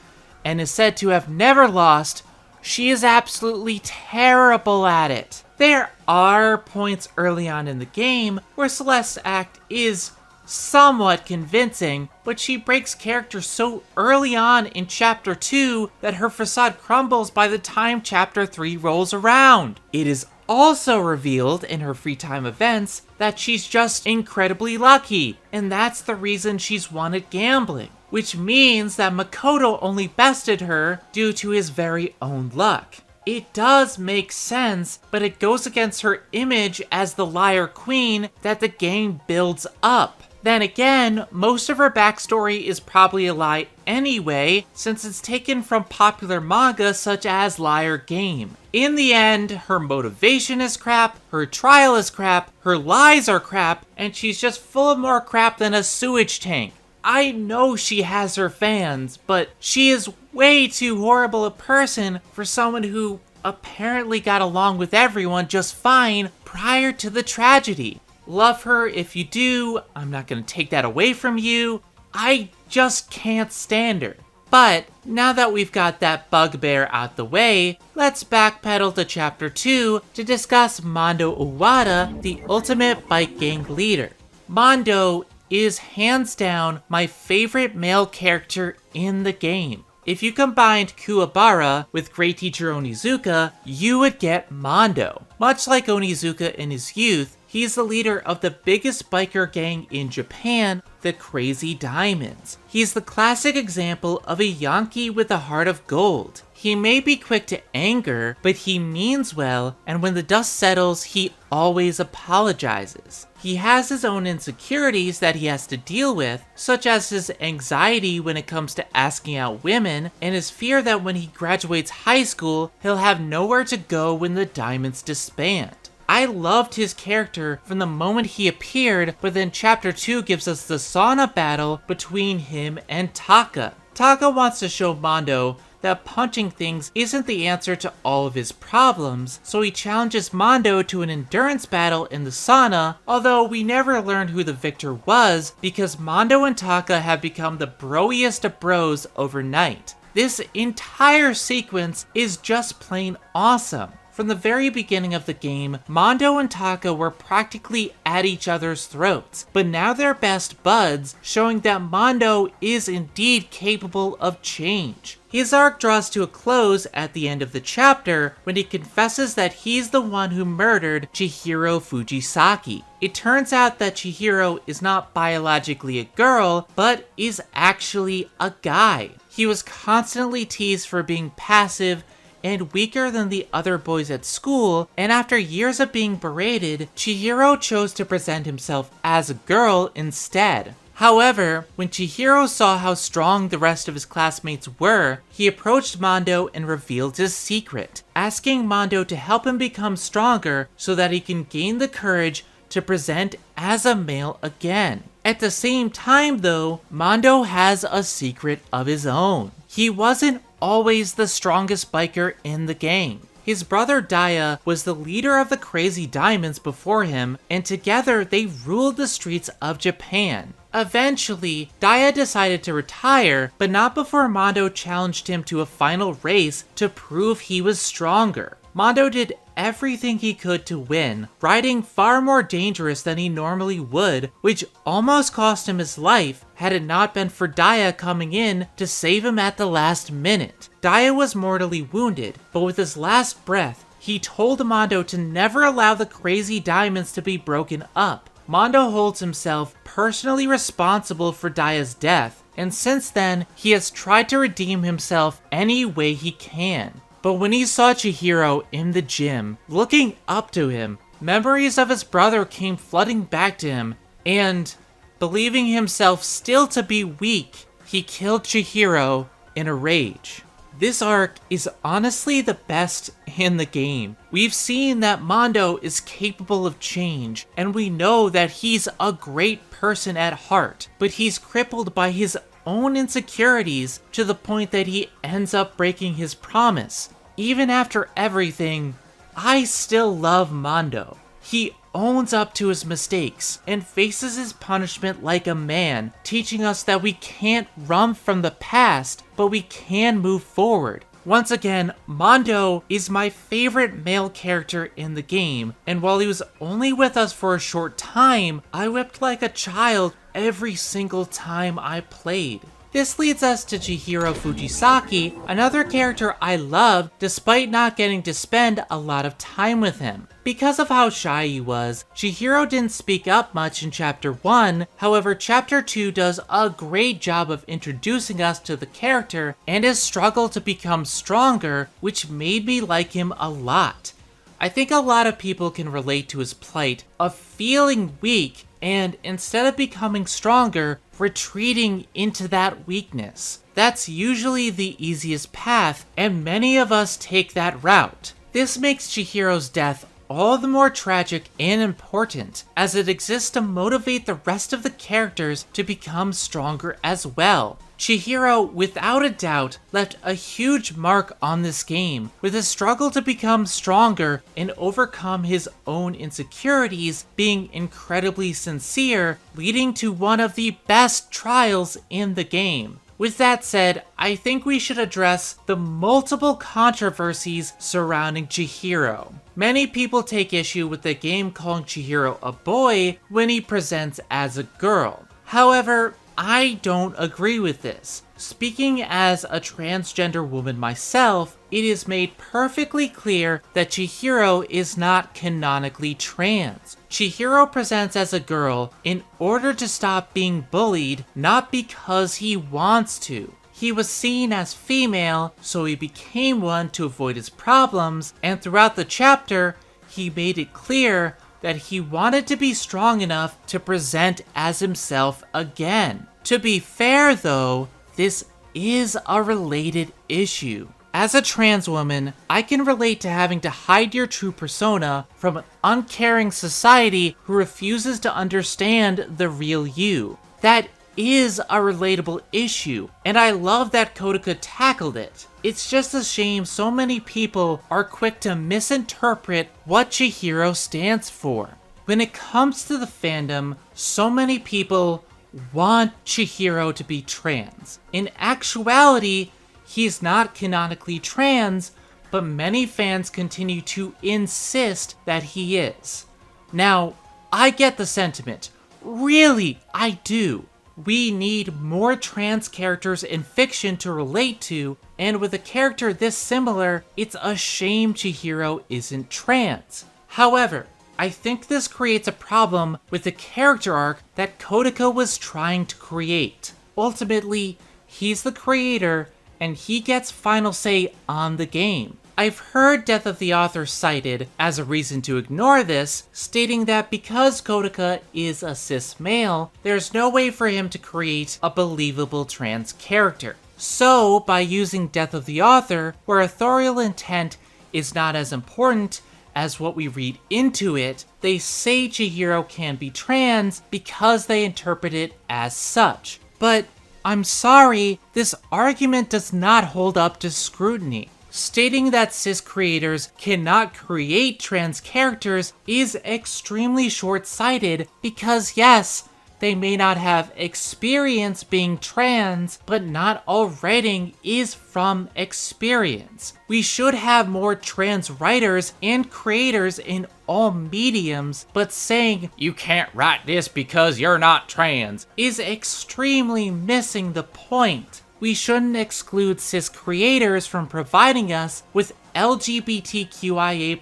and is said to have never lost, she is absolutely terrible at it. There are points early on in the game where Celeste's act is somewhat convincing, but she breaks character so early on in chapter 2 that her facade crumbles by the time chapter 3 rolls around. It is also revealed in her free time events that she's just incredibly lucky, and that's the reason she's won at gambling, which means that Makoto only bested her due to his very own luck. It does make sense, but it goes against her image as the liar queen that the game builds up. Then again, most of her backstory is probably a lie anyway, since it's taken from popular manga such as Liar Game. In the end, her motivation is crap, her trial is crap, her lies are crap, and she's just full of more crap than a sewage tank. I know she has her fans, but she is way too horrible a person for someone who apparently got along with everyone just fine prior to the tragedy. Love her if you do, I'm not going to take that away from you. I just can't stand her. But now that we've got that bugbear out the way, let's backpedal to chapter 2 to discuss Mondo Owada, the ultimate bike gang leader. Mondo is hands down my favorite male character in the game. If you combined Kuwabara with Great Teacher Onizuka, you would get Mondo. Much like Onizuka in his youth, he's the leader of the biggest biker gang in Japan, the Crazy Diamonds. He's the classic example of a Yankee with a heart of gold. He may be quick to anger, but he means well, and when the dust settles, he always apologizes. He has his own insecurities that he has to deal with, such as his anxiety when it comes to asking out women, and his fear that when he graduates high school, he'll have nowhere to go when the Diamonds disband. I loved his character from the moment he appeared, but then chapter 2 gives us the sauna battle between him and Taka. Taka wants to show Mondo that punching things isn't the answer to all of his problems, so he challenges Mondo to an endurance battle in the sauna, although we never learned who the victor was because Mondo and Taka have become the broiest of bros overnight. This entire sequence is just plain awesome. From the very beginning of the game, Mondo and Taka were practically at each other's throats, but now they're best buds, showing that Mondo is indeed capable of change. His arc draws to a close at the end of the chapter when he confesses that he's the one who murdered Chihiro Fujisaki. It turns out that Chihiro is not biologically a girl, but is actually a guy. He was constantly teased for being passive and weaker than the other boys at school, and after years of being berated, Chihiro chose to present himself as a girl instead. However, when Chihiro saw how strong the rest of his classmates were, he approached Mondo and revealed his secret, asking Mondo to help him become stronger so that he can gain the courage to present as a male again. At the same time though, Mondo has a secret of his own. He wasn't always the strongest biker in the gang. His brother Daya was the leader of the Crazy Diamonds before him, and together they ruled the streets of Japan. Eventually, Daya decided to retire, but not before Mondo challenged him to a final race to prove he was stronger. Mondo did everything he could to win, riding far more dangerous than he normally would, which almost cost him his life had it not been for Daya coming in to save him at the last minute. Daya was mortally wounded, but with his last breath, he told Mondo to never allow the Crazy Diamonds to be broken up. Mondo holds himself personally responsible for Daya's death, and since then, he has tried to redeem himself any way he can. But when he saw Chihiro in the gym, looking up to him, memories of his brother came flooding back to him, and, believing himself still to be weak, he killed Chihiro in a rage. This arc is honestly the best in the game. We've seen that Mondo is capable of change, and we know that he's a great person at heart, but he's crippled by his own insecurities to the point that he ends up breaking his promise. Even after everything, I still love Mondo. He owns up to his mistakes and faces his punishment like a man, teaching us that we can't run from the past, but we can move forward. Once again, Mondo is my favorite male character in the game, and while he was only with us for a short time, I wept like a child every single time I played. This leads us to Chihiro Fujisaki, another character I loved despite not getting to spend a lot of time with him. Because of how shy he was, Chihiro didn't speak up much in Chapter 1, however Chapter 2 does a great job of introducing us to the character and his struggle to become stronger, which made me like him a lot. I think a lot of people can relate to his plight of feeling weak and instead of becoming stronger, retreating into that weakness. That's usually the easiest path, and many of us take that route. This makes Chihiro's death all the more tragic and important, as it exists to motivate the rest of the characters to become stronger as well. Chihiro, without a doubt, left a huge mark on this game, with his struggle to become stronger and overcome his own insecurities being incredibly sincere, leading to one of the best trials in the game. With that said, I think we should address the multiple controversies surrounding Chihiro. Many people take issue with the game calling Chihiro a boy when he presents as a girl. However, I don't agree with this. Speaking as a transgender woman myself, it is made perfectly clear that Chihiro is not canonically trans. Chihiro presents as a girl in order to stop being bullied, not because he wants to. He was seen as female, so he became one to avoid his problems, and throughout the chapter, he made it clear that he wanted to be strong enough to present as himself again. To be fair though, this is a related issue. As a trans woman, I can relate to having to hide your true persona from an uncaring society who refuses to understand the real you. That is a relatable issue, and I love that Kotaka tackled it. It's just a shame so many people are quick to misinterpret what Chihiro stands for. When it comes to the fandom, so many people want Chihiro to be trans. In actuality, he's not canonically trans, but many fans continue to insist that he is. Now, I get the sentiment. Really, I do. We need more trans characters in fiction to relate to, and with a character this similar, it's a shame Chihiro isn't trans. However, I think this creates a problem with the character arc that Kotaka was trying to create. Ultimately, he's the creator, and he gets final say on the game. I've heard Death of the Author cited as a reason to ignore this, stating that because Kotaka is a cis male, there's no way for him to create a believable trans character. So, by using Death of the Author, where authorial intent is not as important as what we read into it, they say Chihiro can be trans because they interpret it as such. But I'm sorry, this argument does not hold up to scrutiny. Stating that cis creators cannot create trans characters is extremely short-sighted because yes, they may not have experience being trans, but not all writing is from experience. We should have more trans writers and creators in all mediums, but saying you can't write this because you're not trans is extremely missing the point. We shouldn't exclude cis creators from providing us with LGBTQIA+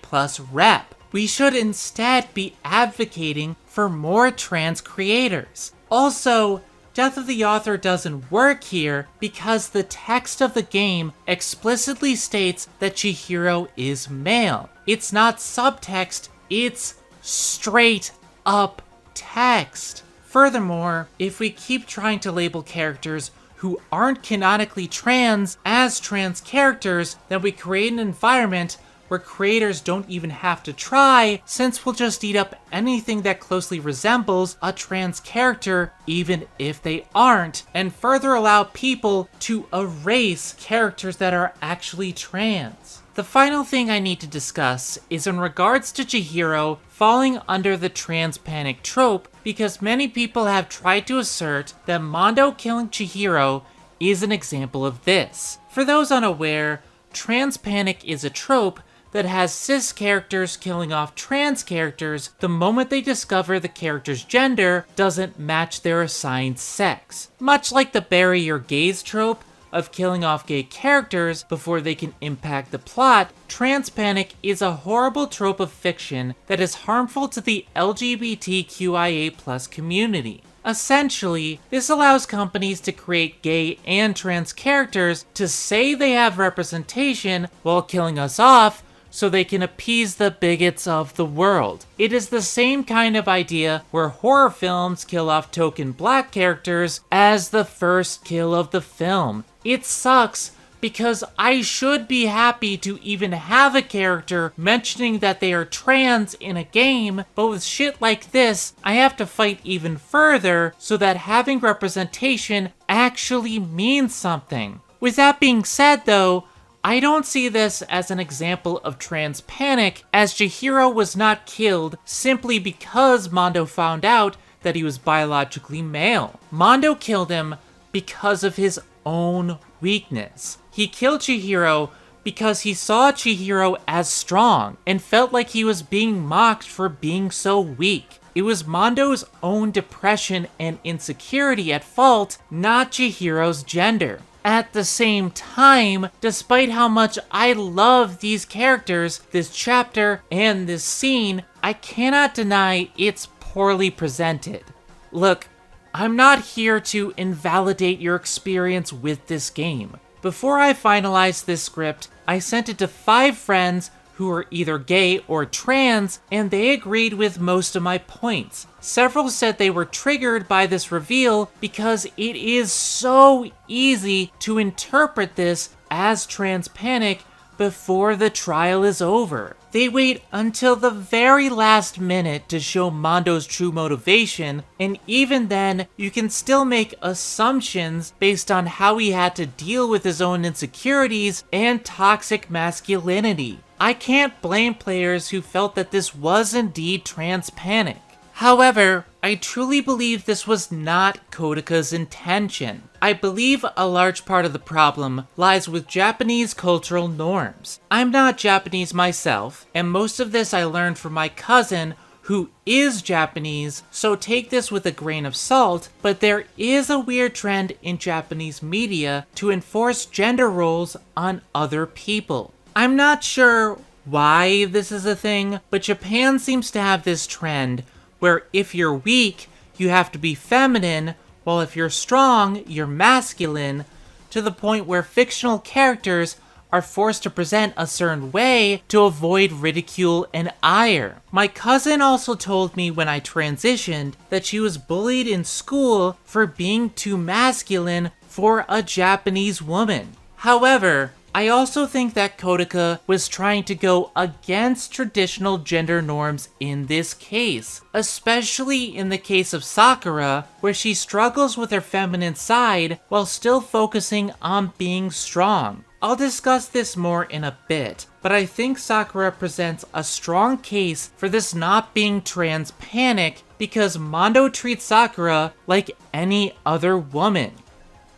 rep. We should instead be advocating for more trans creators. Also, Death of the Author doesn't work here because the text of the game explicitly states that Chihiro is male. It's not subtext, it's straight up text. Furthermore, if we keep trying to label characters who aren't canonically trans as trans characters, then we create an environment where creators don't even have to try, since we'll just eat up anything that closely resembles a trans character, even if they aren't, and further allow people to erase characters that are actually trans. The final thing I need to discuss is in regards to Chihiro falling under the trans panic trope, because many people have tried to assert that Mondo killing Chihiro is an example of this. For those unaware, trans panic is a trope that has cis characters killing off trans characters the moment they discover the character's gender doesn't match their assigned sex. Much like the bury your gays trope of killing off gay characters before they can impact the plot, trans panic is a horrible trope of fiction that is harmful to the LGBTQIA+ community. Essentially, this allows companies to create gay and trans characters to say they have representation while killing us off so they can appease the bigots of the world. It is the same kind of idea where horror films kill off token black characters as the first kill of the film. It sucks because I should be happy to even have a character mentioning that they are trans in a game, but with shit like this, I have to fight even further so that having representation actually means something. With that being said though, I don't see this as an example of trans panic, as Chihiro was not killed simply because Mondo found out that he was biologically male. Mondo killed him because of his own weakness. He killed Chihiro because he saw Chihiro as strong and felt like he was being mocked for being so weak. It was Mondo's own depression and insecurity at fault, not Chihiro's gender. At the same time, despite how much I love these characters, this chapter, and this scene, I cannot deny it's poorly presented. Look, I'm not here to invalidate your experience with this game. Before I finalized this script, I sent it to 5 friends who are either gay or trans, and they agreed with most of my points. Several said they were triggered by this reveal because it is so easy to interpret this as trans panic before the trial is over. They wait until the very last minute to show Mondo's true motivation, and even then, you can still make assumptions based on how he had to deal with his own insecurities and toxic masculinity. I can't blame players who felt that this was indeed trans panic. However, I truly believe this was not Kotaka's intention. I believe a large part of the problem lies with Japanese cultural norms. I'm not Japanese myself, and most of this I learned from my cousin who is Japanese, so take this with a grain of salt, but there is a weird trend in Japanese media to enforce gender roles on other people. I'm not sure why this is a thing, but Japan seems to have this trend where if you're weak, you have to be feminine, while if you're strong, you're masculine, to the point where fictional characters are forced to present a certain way to avoid ridicule and ire. My cousin also told me when I transitioned that she was bullied in school for being too masculine for a Japanese woman. However, I also think that Kotaka was trying to go against traditional gender norms in this case, especially in the case of Sakura, where she struggles with her feminine side while still focusing on being strong. I'll discuss this more in a bit, but I think Sakura presents a strong case for this not being trans panic because Mondo treats Sakura like any other woman.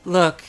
Look,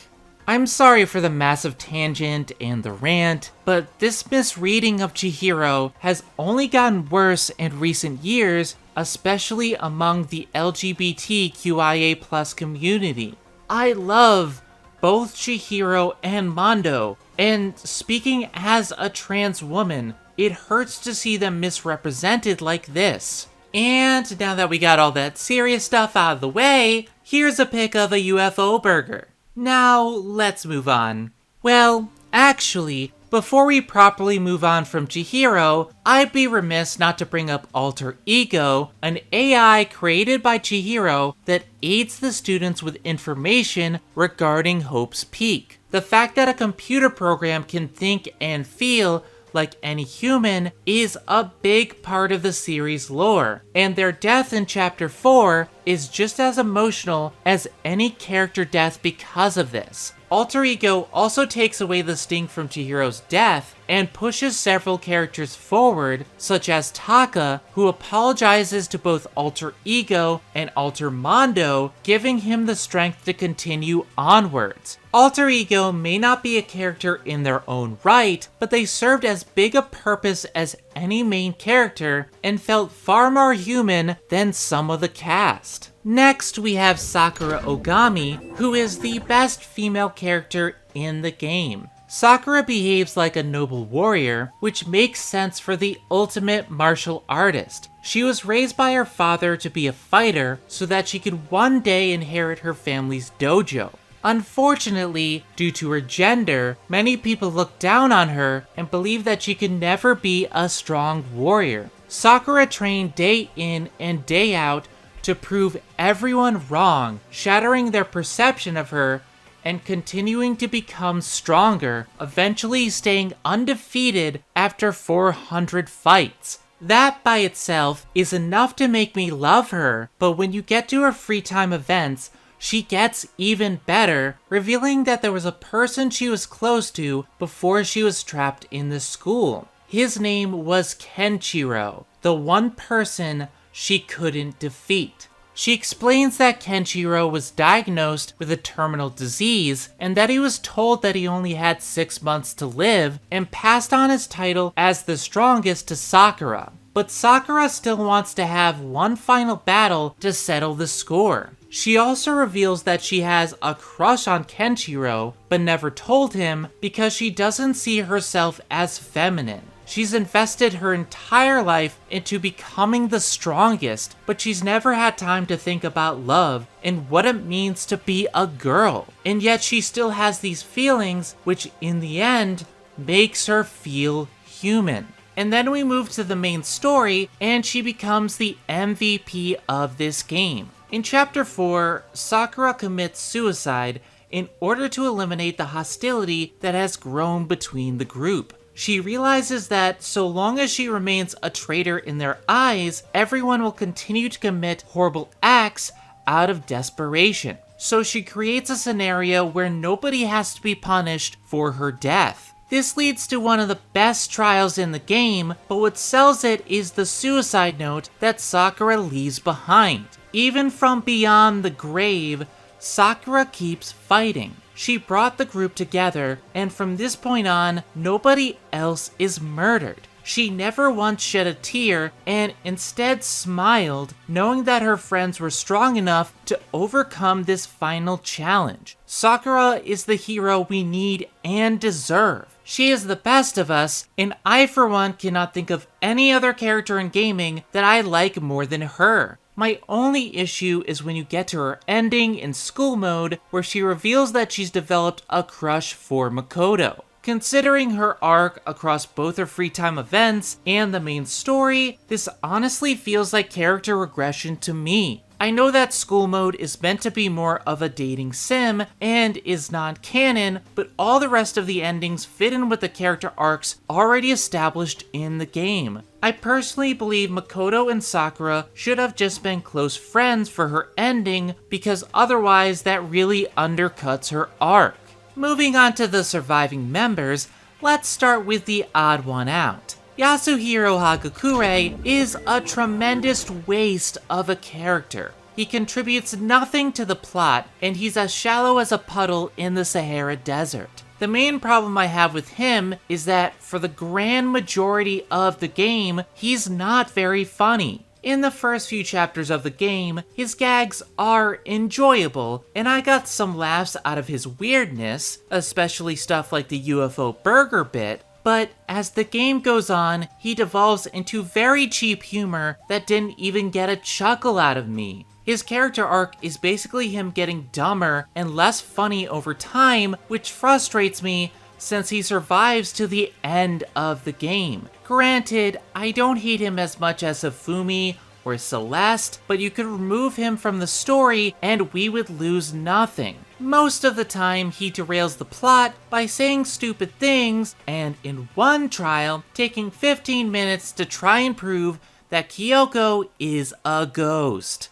I'm sorry for the massive tangent and the rant, but this misreading of Chihiro has only gotten worse in recent years, especially among the LGBTQIA+ community. I love both Chihiro and Mondo, and speaking as a trans woman, it hurts to see them misrepresented like this. And now that we got all that serious stuff out of the way, here's a pic of a UFO burger. Now, let's move on. Well, actually, before we properly move on from Chihiro, I'd be remiss not to bring up Alter Ego, an AI created by Chihiro that aids the students with information regarding Hope's Peak. The fact that a computer program can think and feel like any human is a big part of the series lore, and their death in Chapter 4 is just as emotional as any character death because of this. Alter Ego also takes away the sting from Chihiro's death and pushes several characters forward, such as Taka, who apologizes to both Alter Ego and Alter Mondo, giving him the strength to continue onwards. Alter Ego may not be a character in their own right, but they served as big a purpose as any main character and felt far more human than some of the cast. Next, we have Sakura Ogami, who is the best female character in the game. Sakura behaves like a noble warrior, which makes sense for the ultimate martial artist. She was raised by her father to be a fighter so that she could one day inherit her family's dojo. Unfortunately, due to her gender, many people look down on her and believe that she could never be a strong warrior. Sakura trained day in and day out to prove everyone wrong, shattering their perception of her and continuing to become stronger, eventually staying undefeated after 400 fights. That by itself is enough to make me love her, but when you get to her free time events, she gets even better, revealing that there was a person she was close to before she was trapped in the school. His name was Kenshiro, the one person she couldn't defeat. She explains that Kenshiro was diagnosed with a terminal disease and that he was told that he only had 6 months to live and passed on his title as the strongest to Sakura. But Sakura still wants to have one final battle to settle the score. She also reveals that she has a crush on Kenshiro, but never told him because she doesn't see herself as feminine. She's invested her entire life into becoming the strongest, but she's never had time to think about love and what it means to be a girl. And yet she still has these feelings, which in the end makes her feel human. And then we move to the main story, and she becomes the MVP of this game. In Chapter 4, Sakura commits suicide in order to eliminate the hostility that has grown between the group. She realizes that so long as she remains a traitor in their eyes, everyone will continue to commit horrible acts out of desperation. So she creates a scenario where nobody has to be punished for her death. This leads to one of the best trials in the game, but what sells it is the suicide note that Sakura leaves behind. Even from beyond the grave, Sakura keeps fighting. She brought the group together, and from this point on, nobody else is murdered. She never once shed a tear and instead smiled, knowing that her friends were strong enough to overcome this final challenge. Sakura is the hero we need and deserve. She is the best of us, and I for one cannot think of any other character in gaming that I like more than her. My only issue is when you get to her ending in school mode, where she reveals that she's developed a crush for Makoto. Considering her arc across both her free time events and the main story, this honestly feels like character regression to me. I know that school mode is meant to be more of a dating sim and is non-canon, but all the rest of the endings fit in with the character arcs already established in the game. I personally believe Makoto and Sakura should have just been close friends for her ending, because otherwise that really undercuts her arc. Moving on to the surviving members, let's start with the odd one out. Yasuhiro Hagakure is a tremendous waste of a character. He contributes nothing to the plot, and he's as shallow as a puddle in the Sahara Desert. The main problem I have with him is that for the grand majority of the game, he's not very funny. In the first few chapters of the game, his gags are enjoyable, and I got some laughs out of his weirdness, especially stuff like the UFO burger bit, but as the game goes on, he devolves into very cheap humor that didn't even get a chuckle out of me. His character arc is basically him getting dumber and less funny over time, which frustrates me since he survives to the end of the game. Granted, I don't hate him as much as Hifumi or Celeste, but you could remove him from the story and we would lose nothing. Most of the time, he derails the plot by saying stupid things, and in one trial, taking 15 minutes to try and prove that Kyoko is a ghost.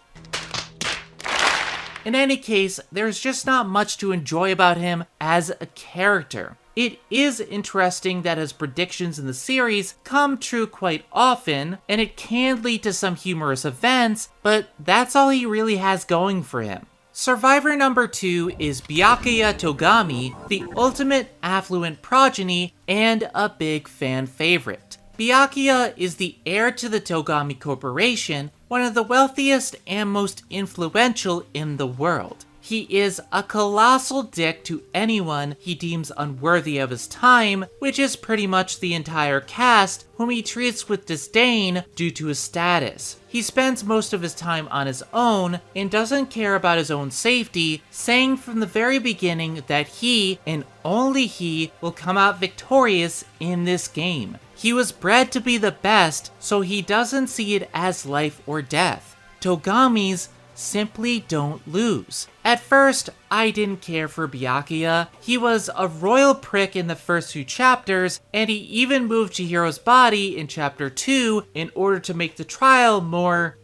In any case, there's just not much to enjoy about him as a character. It is interesting that his predictions in the series come true quite often, and it can lead to some humorous events, but that's all he really has going for him. Survivor number 2 is Byakuya Togami, the ultimate affluent progeny and a big fan favorite. Byakuya is the heir to the Togami Corporation, one of the wealthiest and most influential in the world. He is a colossal dick to anyone he deems unworthy of his time, which is pretty much the entire cast, whom he treats with disdain due to his status. He spends most of his time on his own and doesn't care about his own safety, saying from the very beginning that he, and only he, will come out victorious in this game. He was bred to be the best, so he doesn't see it as life or death. Togamis simply don't lose. At first, I didn't care for Byakuya. He was a royal prick in the first few chapters, and he even moved Chihiro's body in chapter 2 in order to make the trial more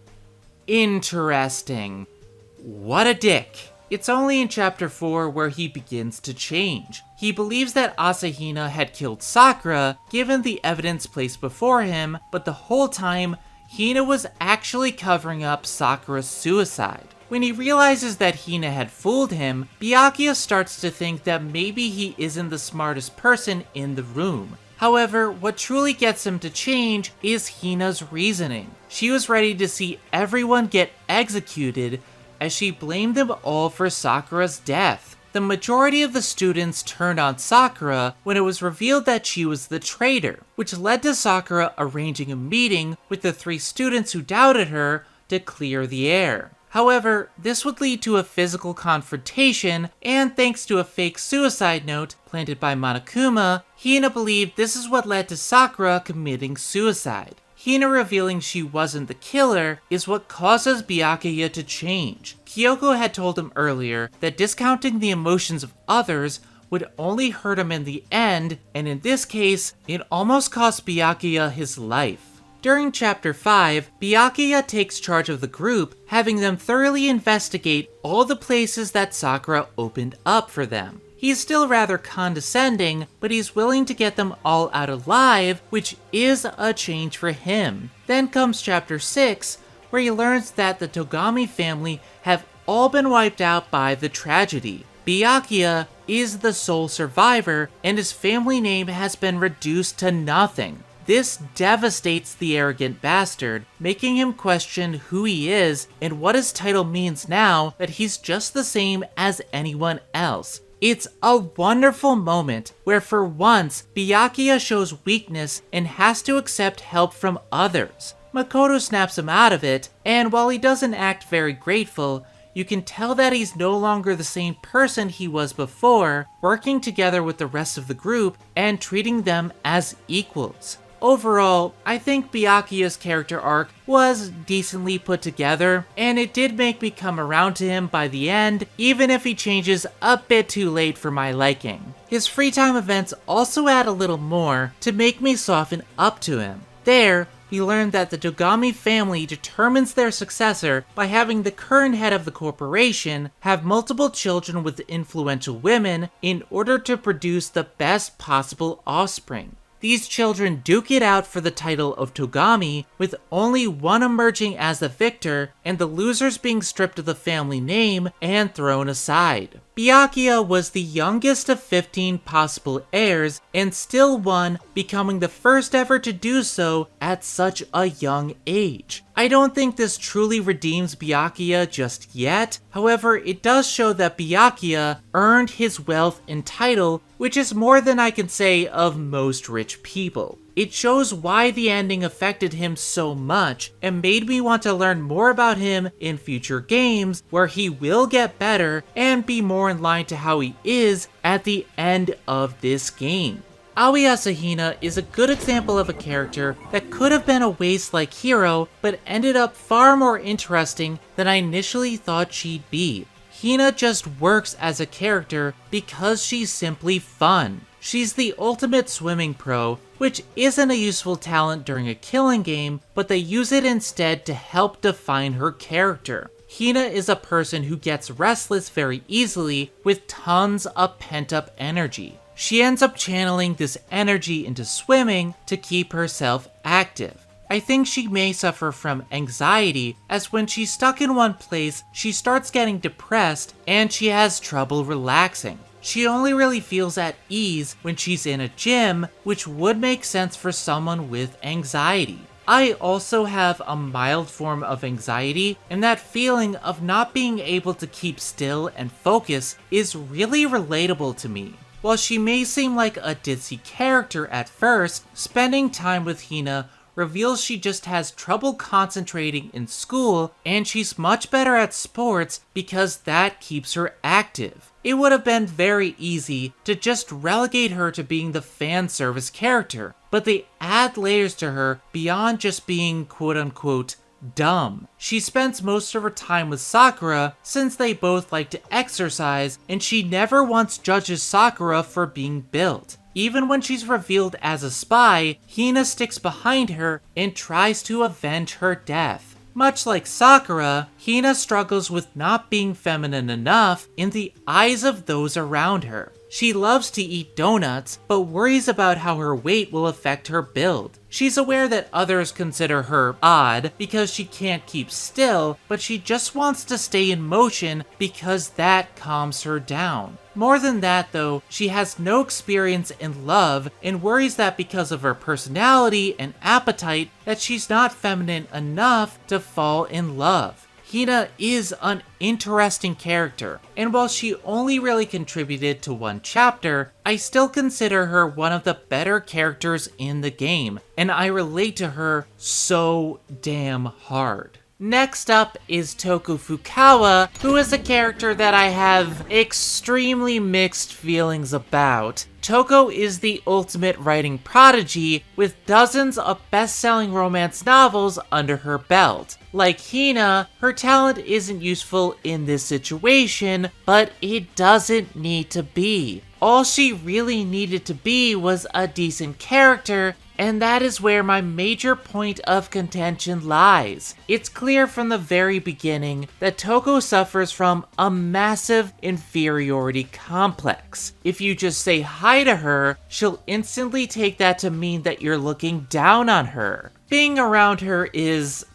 interesting. What a dick. It's only in chapter 4 where he begins to change. He believes that Asahina had killed Sakura, given the evidence placed before him, but the whole time, Hina was actually covering up Sakura's suicide. When he realizes that Hina had fooled him, Byakuya starts to think that maybe he isn't the smartest person in the room. However, what truly gets him to change is Hina's reasoning. She was ready to see everyone get executed, as she blamed them all for Sakura's death. The majority of the students turned on Sakura when it was revealed that she was the traitor, which led to Sakura arranging a meeting with the 3 students who doubted her to clear the air. However, this would lead to a physical confrontation, and thanks to a fake suicide note planted by Monokuma, Hina believed this is what led to Sakura committing suicide. Hina revealing she wasn't the killer is what causes Byakuya to change. Kyoko had told him earlier that discounting the emotions of others would only hurt him in the end, and in this case, it almost cost Byakuya his life. During chapter 5, Byakuya takes charge of the group, having them thoroughly investigate all the places that Sakura opened up for them. He's still rather condescending, but he's willing to get them all out alive, which is a change for him. Then comes chapter 6, where where he learns that the Togami family have all been wiped out by the tragedy. Byakuya is the sole survivor, and his family name has been reduced to nothing. This devastates the arrogant bastard, making him question who he is and what his title means now that he's just the same as anyone else. It's a wonderful moment where for once, Byakuya shows weakness and has to accept help from others. Makoto snaps him out of it, and while he doesn't act very grateful, you can tell that he's no longer the same person he was before, working together with the rest of the group and treating them as equals. Overall, I think Byakuya's character arc was decently put together, and it did make me come around to him by the end, even if he changes a bit too late for my liking. His free time events also add a little more to make me soften up to him. There, we learned that the Togami family determines their successor by having the current head of the corporation have multiple children with influential women in order to produce the best possible offspring. These children duke it out for the title of Togami, with only one emerging as the victor and the losers being stripped of the family name and thrown aside. Byakuya was the youngest of 15 possible heirs and still won, becoming the first ever to do so at such a young age. I don't think this truly redeems Byakuya just yet, however it does show that Byakuya earned his wealth and title, which is more than I can say of most rich people. It shows why the ending affected him so much and made me want to learn more about him in future games where he will get better and be more in line to how he is at the end of this game. Aoi Asahina is a good example of a character that could have been a waste like Hiro, but ended up far more interesting than I initially thought she'd be. Hina just works as a character because she's simply fun. She's the ultimate swimming pro, which isn't a useful talent during a killing game, but they use it instead to help define her character. Hina is a person who gets restless very easily with tons of pent-up energy. She ends up channeling this energy into swimming to keep herself active. I think she may suffer from anxiety, as when she's stuck in one place, she starts getting depressed and she has trouble relaxing. She only really feels at ease when she's in a gym, which would make sense for someone with anxiety. I also have a mild form of anxiety, and that feeling of not being able to keep still and focus is really relatable to me. While she may seem like a ditzy character at first, spending time with Hina reveals she just has trouble concentrating in school, and she's much better at sports because that keeps her active. It would have been very easy to just relegate her to being the fan service character, but they add layers to her beyond just being quote-unquote dumb. She spends most of her time with Sakura since they both like to exercise, and she never once judges Sakura for being built. Even when she's revealed as a spy, Hina sticks behind her and tries to avenge her death. Much like Sakura, Hina struggles with not being feminine enough in the eyes of those around her. She loves to eat donuts, but worries about how her weight will affect her build. She's aware that others consider her odd because she can't keep still, but she just wants to stay in motion because that calms her down. More than that though, she has no experience in love and worries that because of her personality and appetite that she's not feminine enough to fall in love. Hina is an interesting character, and while she only really contributed to one chapter, I still consider her one of the better characters in the game, and I relate to her so damn hard. Next up is Toko Fukawa, who is a character that I have extremely mixed feelings about. Toko is the ultimate writing prodigy, with dozens of best-selling romance novels under her belt. Like Hina, her talent isn't useful in this situation, but it doesn't need to be. All she really needed to be was a decent character, and that is where my major point of contention lies. It's clear from the very beginning that Toko suffers from a massive inferiority complex. If you just say hi to her, she'll instantly take that to mean that you're looking down on her. Being around her is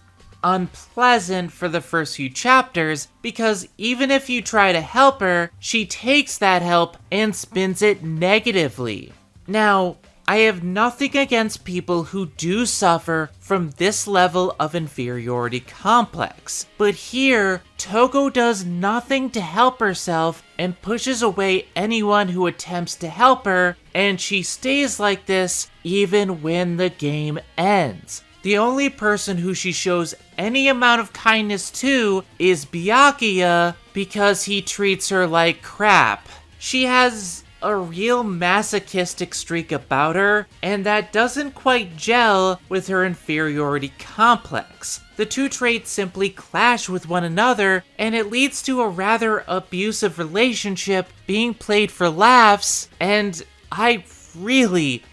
unpleasant for the first few chapters because even if you try to help her, she takes that help and spins it negatively. Now, I have nothing against people who do suffer from this level of inferiority complex, but here, Toko does nothing to help herself and pushes away anyone who attempts to help her, and she stays like this even when the game ends. The only person who she shows any amount of kindness to is Byakuya because he treats her like crap. She has a real masochistic streak about her, and that doesn't quite gel with her inferiority complex. The two traits simply clash with one another, and it leads to a rather abusive relationship being played for laughs, and I really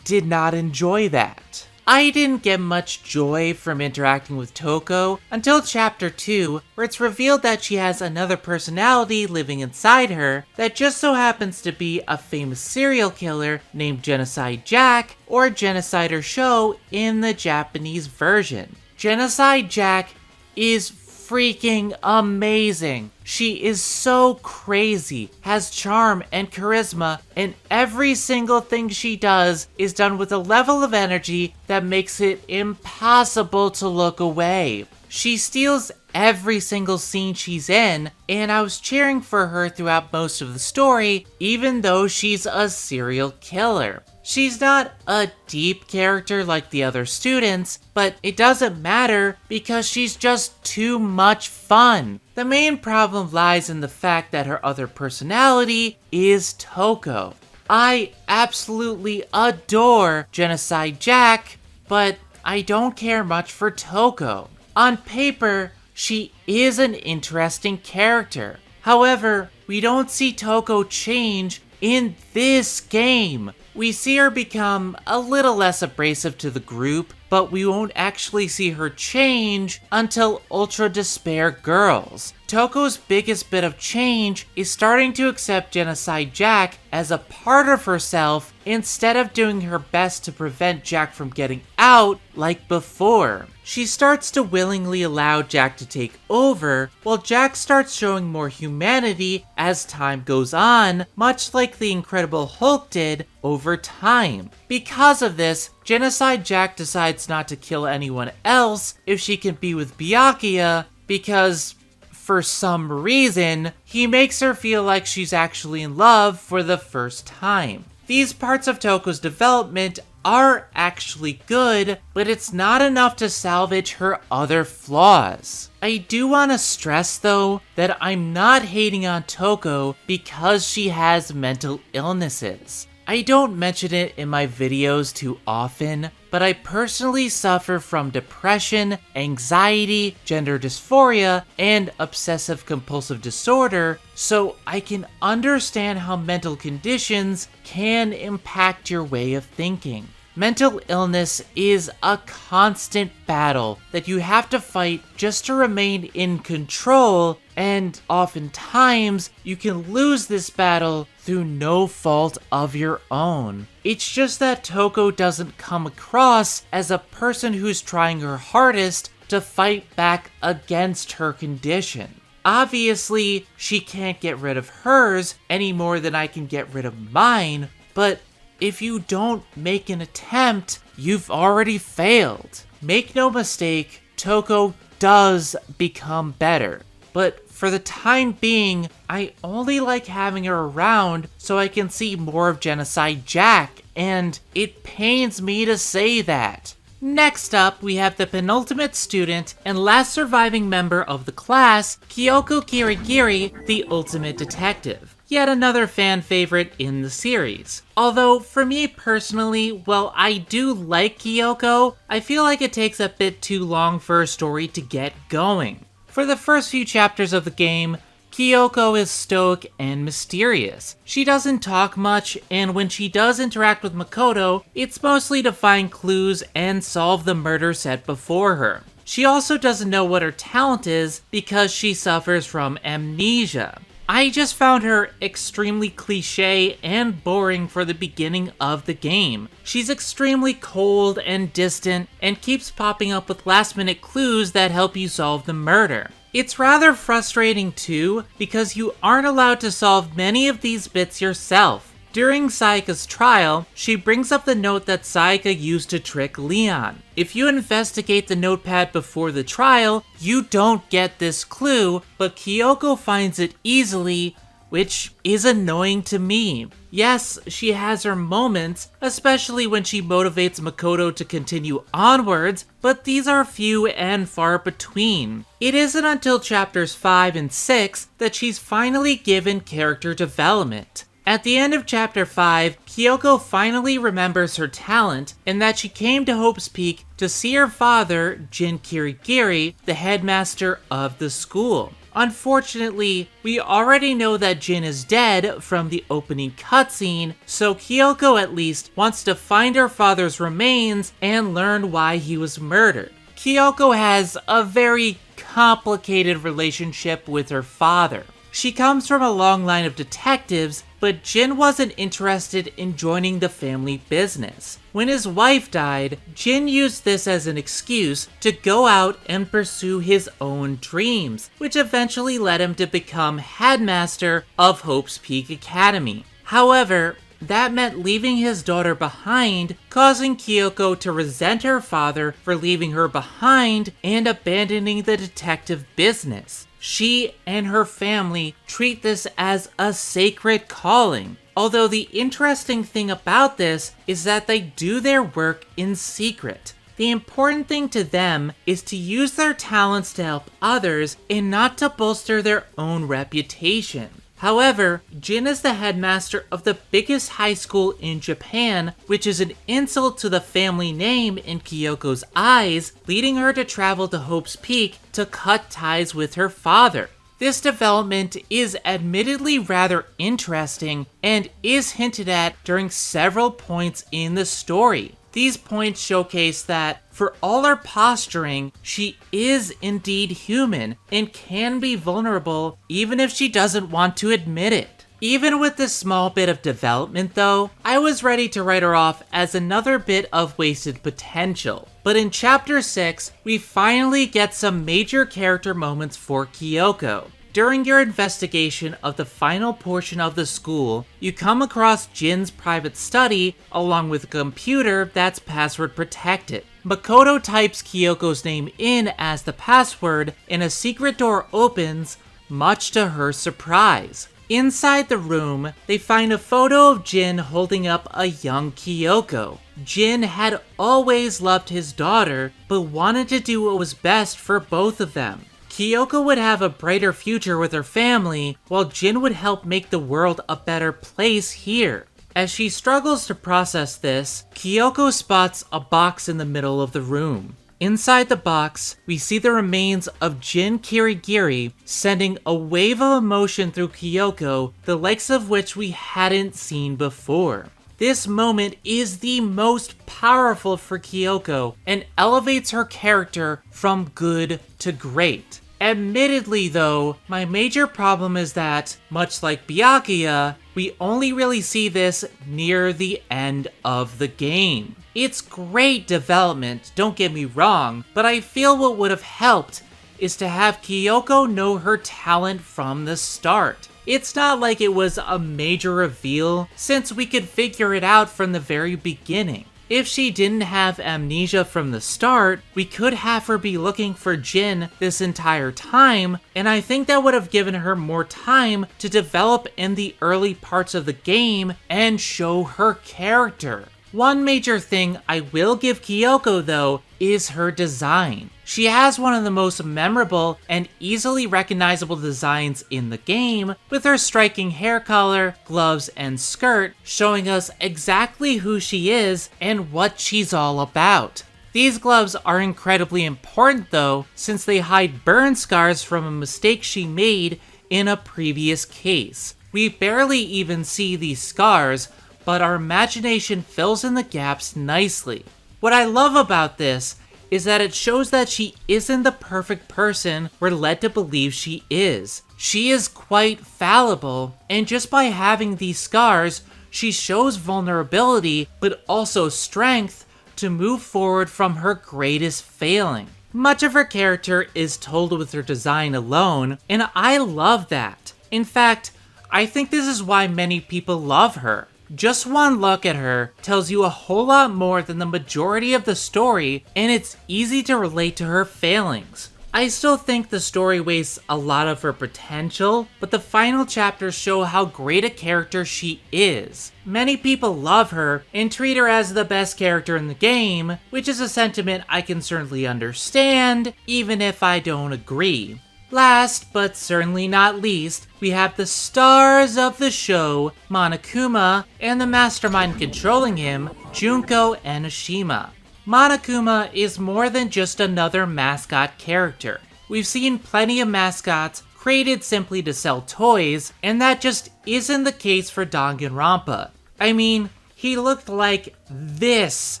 did not enjoy that. I didn't get much joy from interacting with Toko until chapter 2, where it's revealed that she has another personality living inside her that just so happens to be a famous serial killer named Genocide Jack, or Genocider Show in the Japanese version. Genocide Jack is freaking amazing. She is so crazy, has charm and charisma, and every single thing she does is done with a level of energy that makes it impossible to look away. She steals every single scene she's in, and I was cheering for her throughout most of the story, even though she's a serial killer. She's not a deep character like the other students, but it doesn't matter because she's just too much fun. The main problem lies in the fact that her other personality is Toko. I absolutely adore Genocide Jack, but I don't care much for Toko. On paper, she is an interesting character. However, we don't see Toko change in this game. We see her become a little less abrasive to the group, but we won't actually see her change until Ultra Despair Girls. Toko's biggest bit of change is starting to accept Genocide Jack as a part of herself instead of doing her best to prevent Jack from getting out like before. She starts to willingly allow Jack to take over, while Jack starts showing more humanity as time goes on, much like the Incredible Hulk did over time. Because of this, Genocide Jack decides not to kill anyone else if she can be with Byakuya, because for some reason, he makes her feel like she's actually in love for the first time. These parts of Toko's development are actually good, but it's not enough to salvage her other flaws. I do want to stress though that I'm not hating on Toko because she has mental illnesses. I don't mention it in my videos too often, but I personally suffer from depression, anxiety, gender dysphoria, and obsessive compulsive disorder, so I can understand how mental conditions can impact your way of thinking. Mental illness is a constant battle that you have to fight just to remain in control, and oftentimes you can lose this battle through no fault of your own. It's just that Toko doesn't come across as a person who's trying her hardest to fight back against her condition. Obviously, she can't get rid of hers any more than I can get rid of mine, but if you don't make an attempt, you've already failed. Make no mistake, Toko does become better. But for the time being, I only like having her around so I can see more of Genocide Jack, and it pains me to say that. Next up, we have the penultimate student and last surviving member of the class, Kyoko Kirigiri, the ultimate detective. Yet another fan favorite in the series. Although, for me personally, while I do like Kyoko, I feel like it takes a bit too long for her story to get going. For the first few chapters of the game, Kyoko is stoic and mysterious. She doesn't talk much, and when she does interact with Makoto, it's mostly to find clues and solve the murder set before her. She also doesn't know what her talent is because she suffers from amnesia. I just found her extremely cliche and boring for the beginning of the game. She's extremely cold and distant and keeps popping up with last-minute clues that help you solve the murder. It's rather frustrating too, because you aren't allowed to solve many of these bits yourself. During Sayaka's trial, she brings up the note that Sayaka used to trick Leon. If you investigate the notepad before the trial, you don't get this clue, but Kyoko finds it easily, which is annoying to me. Yes, she has her moments, especially when she motivates Makoto to continue onwards, but these are few and far between. It isn't until chapters 5 and 6 that she's finally given character development. At the end of chapter 5, Kyoko finally remembers her talent and that she came to Hope's Peak to see her father, Jin Kirigiri, the headmaster of the school. Unfortunately, we already know that Jin is dead from the opening cutscene, so Kyoko at least wants to find her father's remains and learn why he was murdered. Kyoko has a very complicated relationship with her father. She comes from a long line of detectives, but Jin wasn't interested in joining the family business. When his wife died, Jin used this as an excuse to go out and pursue his own dreams, which eventually led him to become headmaster of Hope's Peak Academy. However, that meant leaving his daughter behind, causing Kyoko to resent her father for leaving her behind and abandoning the detective business. She and her family treat this as a sacred calling. Although the interesting thing about this is that they do their work in secret. The important thing to them is to use their talents to help others and not to bolster their own reputation. However, Jin is the headmaster of the biggest high school in Japan, which is an insult to the family name in Kyoko's eyes, leading her to travel to Hope's Peak to cut ties with her father. This development is admittedly rather interesting and is hinted at during several points in the story. These points showcase that, for all her posturing, she is indeed human and can be vulnerable even if she doesn't want to admit it. Even with this small bit of development though, I was ready to write her off as another bit of wasted potential. But in chapter 6, we finally get some major character moments for Kyoko. During your investigation of the final portion of the school, you come across Jin's private study along with a computer that's password protected. Makoto types Kyoko's name in as the password and a secret door opens, much to her surprise. Inside the room, they find a photo of Jin holding up a young Kyoko. Jin had always loved his daughter, but wanted to do what was best for both of them. Kyoko would have a brighter future with her family, while Jin would help make the world a better place here. As she struggles to process this, Kyoko spots a box in the middle of the room. Inside the box, we see the remains of Jin Kirigiri, sending a wave of emotion through Kyoko, the likes of which we hadn't seen before. This moment is the most powerful for Kyoko and elevates her character from good to great. Admittedly though, my major problem is that, much like Byakuya, we only really see this near the end of the game. It's great development, don't get me wrong, but I feel what would have helped is to have Kyoko know her talent from the start. It's not like it was a major reveal, since we could figure it out from the very beginning. If she didn't have amnesia from the start, we could have her be looking for Jin this entire time, and I think that would have given her more time to develop in the early parts of the game and show her character. One major thing I will give Kyoko though is her design. She has one of the most memorable and easily recognizable designs in the game, with her striking hair color, gloves, and skirt showing us exactly who she is and what she's all about. These gloves are incredibly important though, since they hide burn scars from a mistake she made in a previous case. We barely even see these scars, but our imagination fills in the gaps nicely. What I love about this is that it shows that she isn't the perfect person we're led to believe she is. She is quite fallible, and just by having these scars, she shows vulnerability but also strength to move forward from her greatest failing. Much of her character is told with her design alone, and I love that. In fact, I think this is why many people love her. Just one look at her tells you a whole lot more than the majority of the story, and it's easy to relate to her failings. I still think the story wastes a lot of her potential, but the final chapters show how great a character she is. Many people love her and treat her as the best character in the game, which is a sentiment I can certainly understand, even if I don't agree. Last, but certainly not least, we have the stars of the show, Monokuma, and the mastermind controlling him, Junko Enoshima. Monokuma is more than just another mascot character. We've seen plenty of mascots created simply to sell toys, and that just isn't the case for Danganronpa. I mean, he looked like this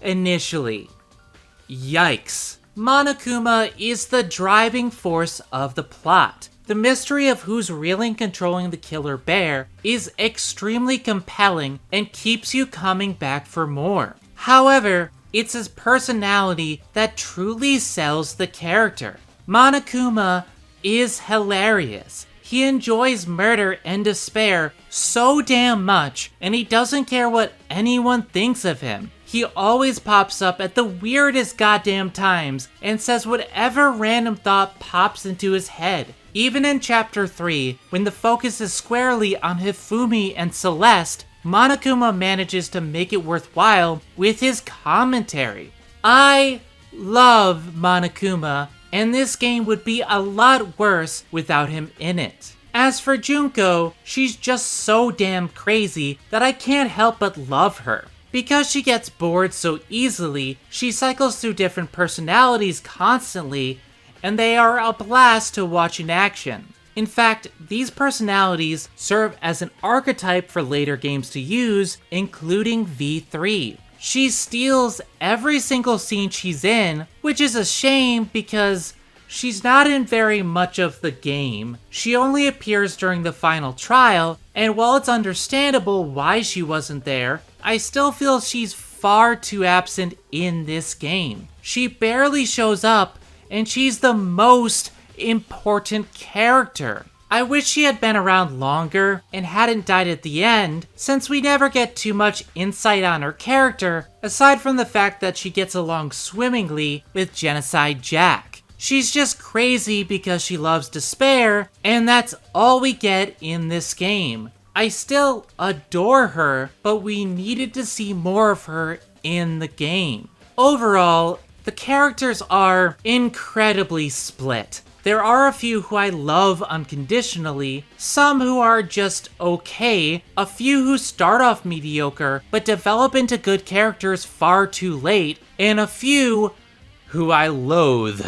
initially. Yikes. Monokuma is the driving force of the plot. The mystery of who's really controlling the killer bear is extremely compelling and keeps you coming back for more. However, it's his personality that truly sells the character. Monokuma is hilarious. He enjoys murder and despair so damn much, and he doesn't care what anyone thinks of him. He always pops up at the weirdest goddamn times and says whatever random thought pops into his head. Even in chapter 3, when the focus is squarely on Hifumi and Celeste, Monokuma manages to make it worthwhile with his commentary. I love Monokuma, and this game would be a lot worse without him in it. As for Junko, she's just so damn crazy that I can't help but love her. Because she gets bored so easily, she cycles through different personalities constantly, and they are a blast to watch in action. In fact, these personalities serve as an archetype for later games to use, including V3. She steals every single scene she's in, which is a shame because she's not in very much of the game. She only appears during the final trial, and while it's understandable why she wasn't there, I still feel she's far too absent in this game. She barely shows up, and she's the most important character. I wish she had been around longer and hadn't died at the end, since we never get too much insight on her character, aside from the fact that she gets along swimmingly with Genocide Jack. She's just crazy because she loves despair, and that's all we get in this game. I still adore her, but we needed to see more of her in the game. Overall, the characters are incredibly split. There are a few who I love unconditionally, some who are just okay, a few who start off mediocre but develop into good characters far too late, and a few who I loathe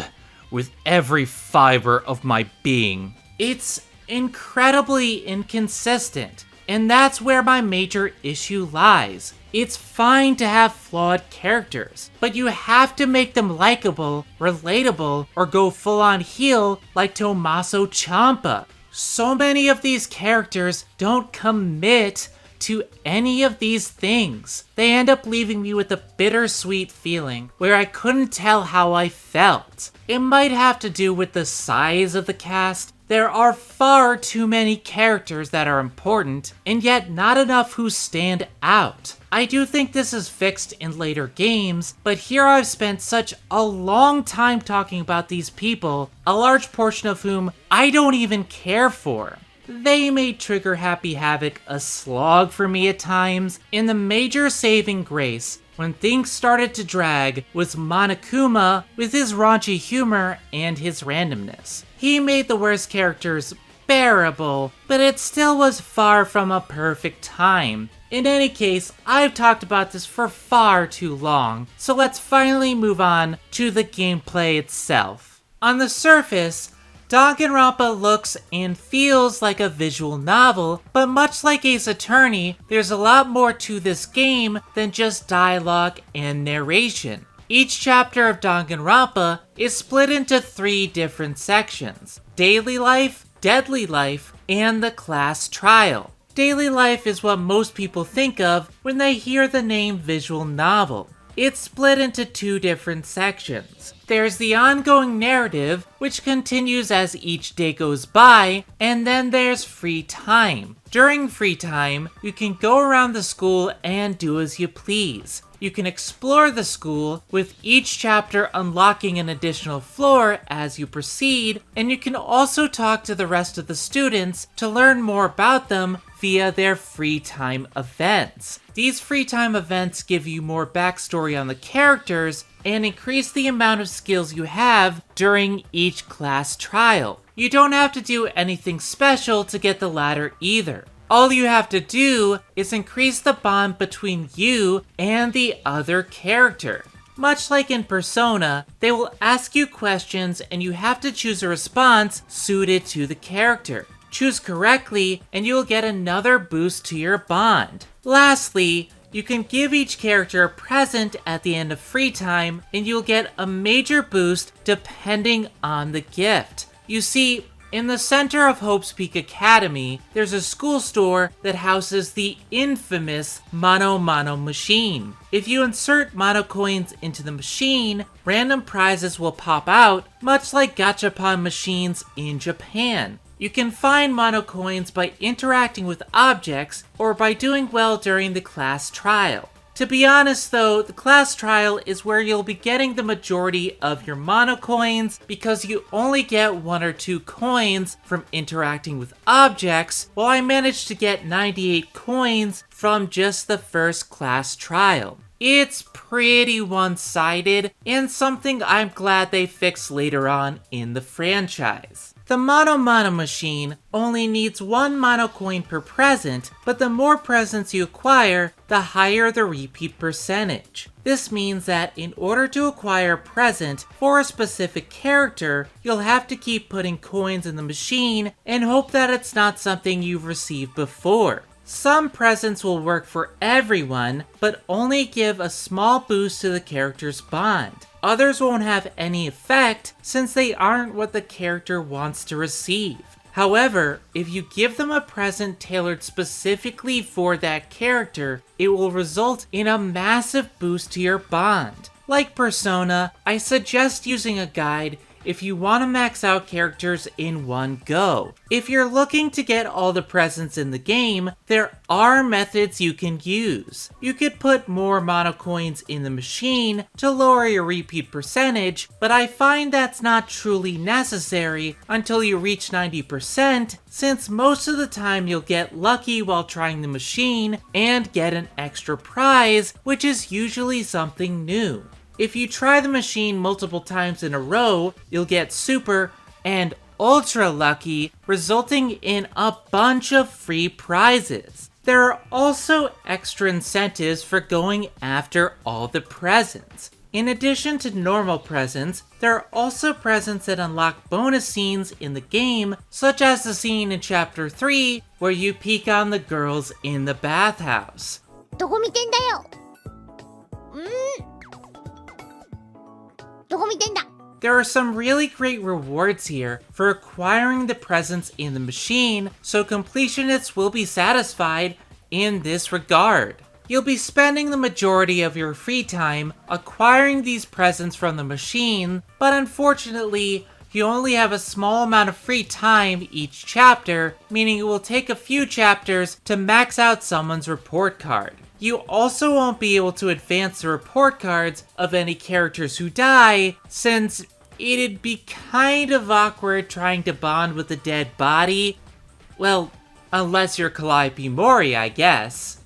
with every fiber of my being. It's incredibly inconsistent, and that's where my major issue lies. It's fine to have flawed characters, but you have to make them likable, relatable, or go full on heel like Tommaso Ciampa. So many of these characters don't commit to any of these things. They end up leaving me with a bittersweet feeling where I couldn't tell how I felt. It might have to do with the size of the cast. There are far too many characters that are important, and yet not enough who stand out. I do think this is fixed in later games, but here I've spent such a long time talking about these people, a large portion of whom I don't even care for. They made Trigger Happy Havoc a slog for me at times, and the major saving grace when things started to drag was Monokuma with his raunchy humor and his randomness. He made the worst characters bearable, but it still was far from a perfect time. In any case, I've talked about this for far too long, so let's finally move on to the gameplay itself. On the surface, Danganronpa looks and feels like a visual novel, but much like Ace Attorney, there's a lot more to this game than just dialogue and narration. Each chapter of Danganronpa is split into 3 different sections: Daily Life, Deadly Life, and the Class Trial. Daily Life is what most people think of when they hear the name visual novel. It's split into 2 different sections. There's the ongoing narrative, which continues as each day goes by, and then there's free time. During free time, you can go around the school and do as you please. You can explore the school, with each chapter unlocking an additional floor as you proceed, and you can also talk to the rest of the students to learn more about them via their free time events. These free time events give you more backstory on the characters and increase the amount of skills you have during each class trial. You don't have to do anything special to get the ladder either. All you have to do is increase the bond between you and the other character. Much like in Persona, they will ask you questions and you have to choose a response suited to the character. Choose correctly and you will get another boost to your bond. Lastly, you can give each character a present at the end of free time and you'll get a major boost depending on the gift. You see, in the center of Hope's Peak Academy, there's a school store that houses the infamous Mono machine. If you insert mono coins into the machine, random prizes will pop out, much like gachapon machines in Japan. You can find mono coins by interacting with objects or by doing well during the class trial. To be honest though, the class trial is where you'll be getting the majority of your mono coins because you only get 1 or 2 coins from interacting with objects, while I managed to get 98 coins from just the first class trial. It's pretty one-sided and something I'm glad they fixed later on in the franchise. The Mono machine only needs 1 mono coin per present, but the more presents you acquire, the higher the repeat percentage. This means that in order to acquire a present for a specific character, you'll have to keep putting coins in the machine and hope that it's not something you've received before. Some presents will work for everyone, but only give a small boost to the character's bond. Others won't have any effect since they aren't what the character wants to receive. However, if you give them a present tailored specifically for that character, it will result in a massive boost to your bond. Like Persona, I suggest using a guide if you want to max out characters in one go. If you're looking to get all the presents in the game, there are methods you can use. You could put more mono coins in the machine to lower your repeat percentage, but I find that's not truly necessary until you reach 90%, since most of the time you'll get lucky while trying the machine and get an extra prize, which is usually something new. If you try the machine multiple times in a row, you'll get super and ultra lucky, resulting in a bunch of free prizes. There are also extra incentives for going after all the presents. In addition to normal presents, there are also presents that unlock bonus scenes in the game, such as the scene in Chapter 3 where you peek on the girls in the bathhouse. どこ見てんだよ。どこ見てんだ。 There are some really great rewards here for acquiring the presents in the machine, so completionists will be satisfied in this regard. You'll be spending the majority of your free time acquiring these presents from the machine, but unfortunately, you only have a small amount of free time each chapter, meaning it will take a few chapters to max out someone's report card. You also won't be able to advance the report cards of any characters who die, since it'd be kind of awkward trying to bond with a dead body. Well, unless you're Calliope Mori, I guess.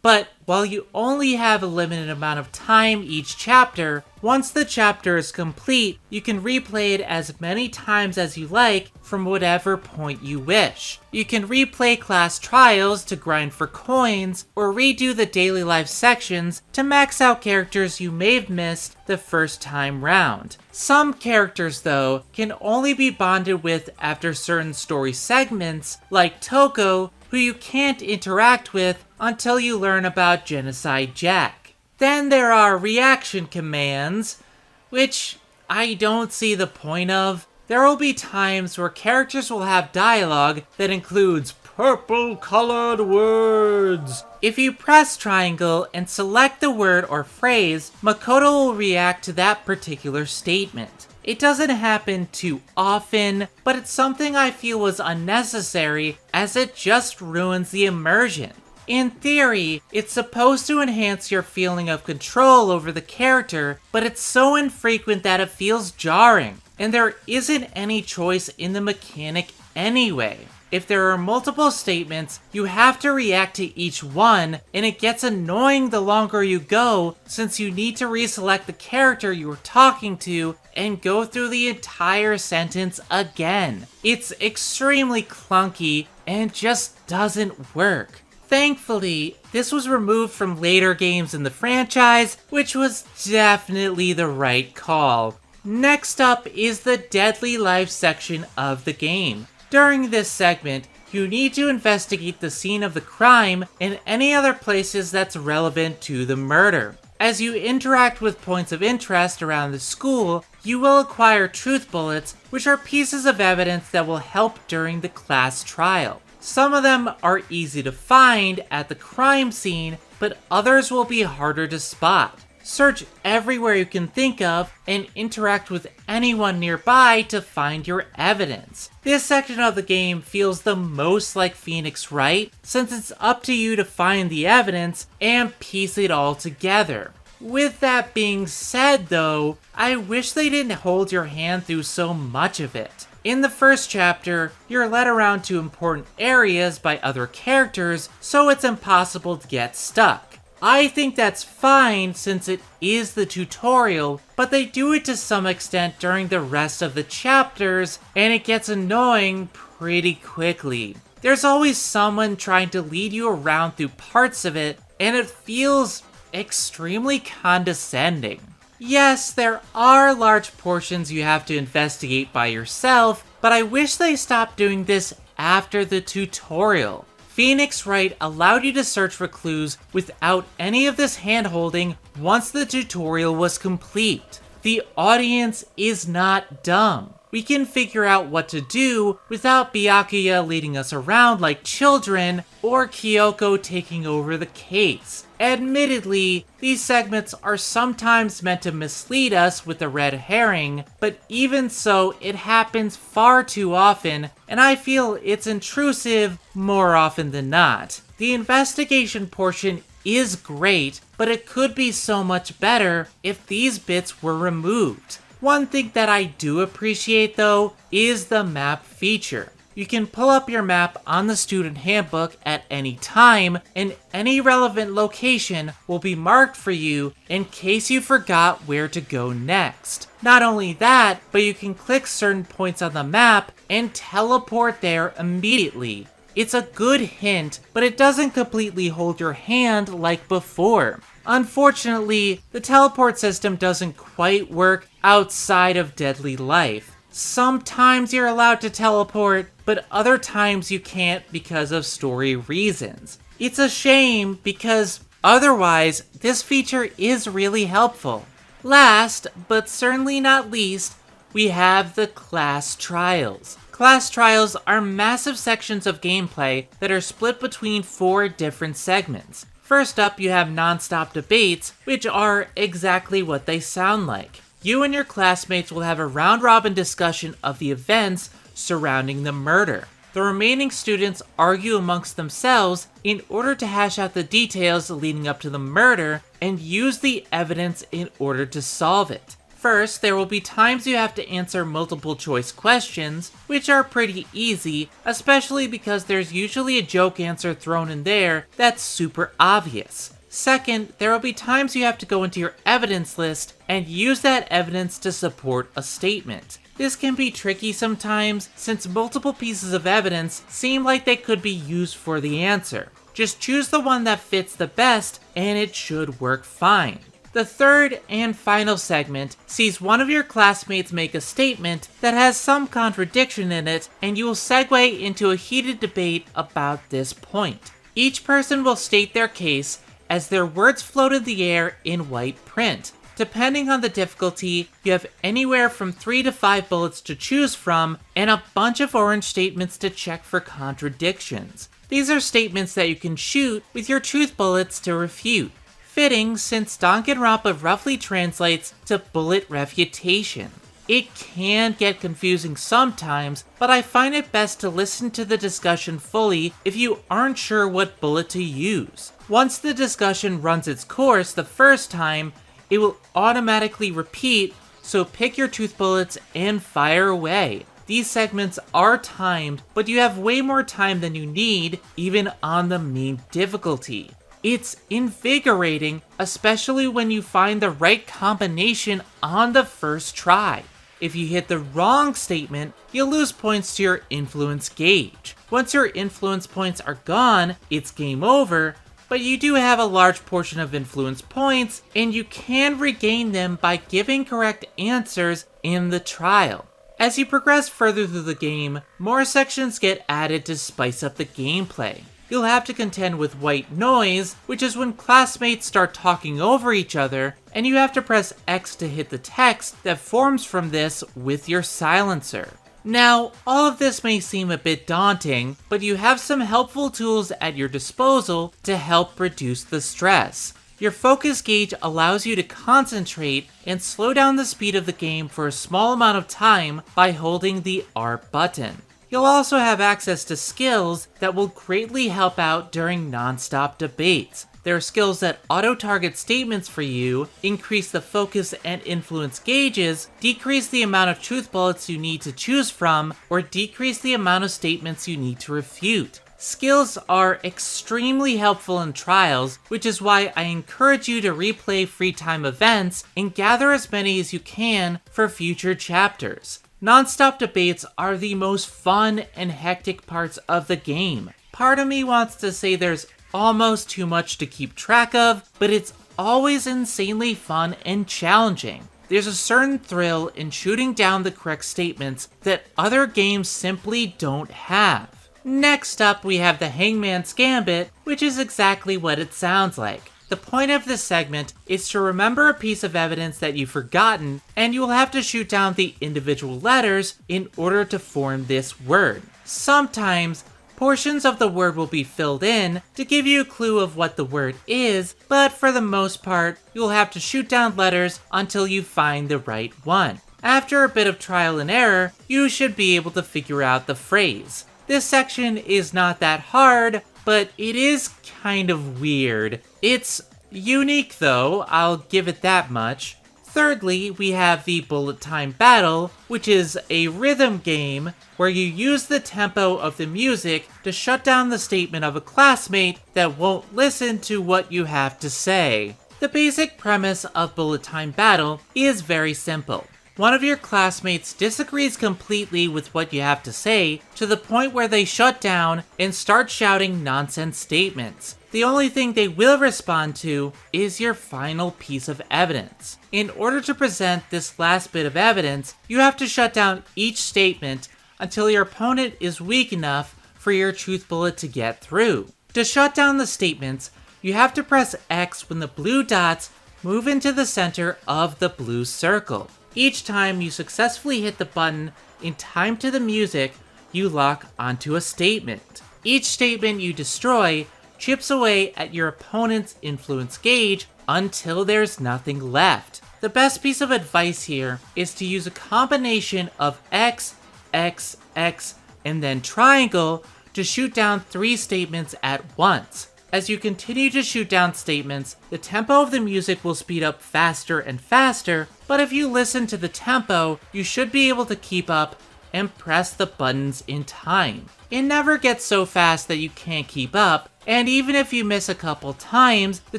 But while you only have a limited amount of time each chapter, once the chapter is complete, you can replay it as many times as you like from whatever point you wish. You can replay class trials to grind for coins, or redo the daily life sections to max out characters you may have missed the first time round. Some characters, though, can only be bonded with after certain story segments, like Toko, who you can't interact with until you learn about Genocide Jack. Then there are reaction commands, which I don't see the point of. There will be times where characters will have dialogue that includes purple-colored words. If you press triangle and select the word or phrase, Makoto will react to that particular statement. It doesn't happen too often, but it's something I feel was unnecessary as it just ruins the immersion. In theory, it's supposed to enhance your feeling of control over the character, but it's so infrequent that it feels jarring, and there isn't any choice in the mechanic anyway. If there are multiple statements, you have to react to each one, and it gets annoying the longer you go, since you need to reselect the character you were talking to and go through the entire sentence again. It's extremely clunky and just doesn't work. Thankfully, this was removed from later games in the franchise, which was definitely the right call. Next up is the Deadly Life section of the game. During this segment, you need to investigate the scene of the crime and any other places that's relevant to the murder. As you interact with points of interest around the school, you will acquire truth bullets, which are pieces of evidence that will help during the class trial. Some of them are easy to find at the crime scene, but others will be harder to spot. Search everywhere you can think of and interact with anyone nearby to find your evidence. This section of the game feels the most like Phoenix Wright, since it's up to you to find the evidence and piece it all together. With that being said though, I wish they didn't hold your hand through so much of it. In the first chapter, you're led around to important areas by other characters, so it's impossible to get stuck. I think that's fine since it is the tutorial, but they do it to some extent during the rest of the chapters, and it gets annoying pretty quickly. There's always someone trying to lead you around through parts of it, and it feels extremely condescending. Yes, there are large portions you have to investigate by yourself, but I wish they stopped doing this after the tutorial. Phoenix Wright allowed you to search for clues without any of this hand-holding once the tutorial was complete. The audience is not dumb. We can figure out what to do without Byakuya leading us around like children or Kyoko taking over the case. Admittedly, these segments are sometimes meant to mislead us with a red herring, but even so, it happens far too often, and I feel it's intrusive more often than not. The investigation portion is great, but it could be so much better if these bits were removed. One thing that I do appreciate though is the map feature. You can pull up your map on the student handbook at any time, and any relevant location will be marked for you in case you forgot where to go next. Not only that, but you can click certain points on the map and teleport there immediately. It's a good hint, but it doesn't completely hold your hand like before. Unfortunately, the teleport system doesn't quite work outside of Deadly Life. Sometimes you're allowed to teleport, but other times you can't because of story reasons. It's a shame because otherwise, this feature is really helpful. Last, but certainly not least, we have the class trials. Class trials are massive sections of gameplay that are split between 4 different segments. First up, you have non-stop debates, which are exactly what they sound like. You and your classmates will have a round-robin discussion of the events surrounding the murder. The remaining students argue amongst themselves in order to hash out the details leading up to the murder and use the evidence in order to solve it. First, there will be times you have to answer multiple choice questions, which are pretty easy, especially because there's usually a joke answer thrown in there that's super obvious. Second, there will be times you have to go into your evidence list and use that evidence to support a statement. This can be tricky sometimes, since multiple pieces of evidence seem like they could be used for the answer. Just choose the one that fits the best, and it should work fine. The third and final segment sees one of your classmates make a statement that has some contradiction in it, and you will segue into a heated debate about this point. Each person will state their case, as their words float in the air in white print. Depending on the difficulty, you have anywhere from 3 to 5 bullets to choose from, and a bunch of orange statements to check for contradictions. These are statements that you can shoot with your truth bullets to refute. Fitting, since Danganronpa roughly translates to bullet refutation. It can get confusing sometimes, but I find it best to listen to the discussion fully if you aren't sure what bullet to use. Once the discussion runs its course the first time, it will automatically repeat, so pick your truth bullets and fire away. These segments are timed, but you have way more time than you need, even on the main difficulty. It's invigorating, especially when you find the right combination on the first try. If you hit the wrong statement, you'll lose points to your influence gauge. Once your influence points are gone, it's game over, but you do have a large portion of influence points, and you can regain them by giving correct answers in the trial. As you progress further through the game, more sections get added to spice up the gameplay. You'll have to contend with white noise, which is when classmates start talking over each other, and you have to press X to hit the text that forms from this with your silencer. Now, all of this may seem a bit daunting, but you have some helpful tools at your disposal to help reduce the stress. Your focus gauge allows you to concentrate and slow down the speed of the game for a small amount of time by holding the R button. You'll also have access to skills that will greatly help out during non-stop debates. There are skills that auto-target statements for you, increase the focus and influence gauges, decrease the amount of truth bullets you need to choose from, or decrease the amount of statements you need to refute. Skills are extremely helpful in trials, which is why I encourage you to replay free time events and gather as many as you can for future chapters. Non-stop debates are the most fun and hectic parts of the game. Part of me wants to say there's almost too much to keep track of, but it's always insanely fun and challenging. There's a certain thrill in shooting down the correct statements that other games simply don't have. Next up, we have the Hangman's Gambit, which is exactly what it sounds like. The point of this segment is to remember a piece of evidence that you've forgotten, and you will have to shoot down the individual letters in order to form this word. Sometimes, portions of the word will be filled in to give you a clue of what the word is, but for the most part, you'll have to shoot down letters until you find the right one. After a bit of trial and error, you should be able to figure out the phrase. This section is not that hard, but it is kind of weird. It's unique though, I'll give it that much. Thirdly, we have the Bullet Time Battle, which is a rhythm game where you use the tempo of the music to shut down the statement of a classmate that won't listen to what you have to say. The basic premise of Bullet Time Battle is very simple. One of your classmates disagrees completely with what you have to say to the point where they shut down and start shouting nonsense statements. The only thing they will respond to is your final piece of evidence. In order to present this last bit of evidence, you have to shut down each statement until your opponent is weak enough for your truth bullet to get through. To shut down the statements, you have to press X when the blue dots move into the center of the blue circle. Each time you successfully hit the button in time to the music, you lock onto a statement. Each statement you destroy chips away at your opponent's influence gauge until there's nothing left. The best piece of advice here is to use a combination of X, X, X, and then triangle to shoot down 3 statements at once. As you continue to shoot down statements, the tempo of the music will speed up faster and faster, but if you listen to the tempo, you should be able to keep up and press the buttons in time. It never gets so fast that you can't keep up, and even if you miss a couple times, the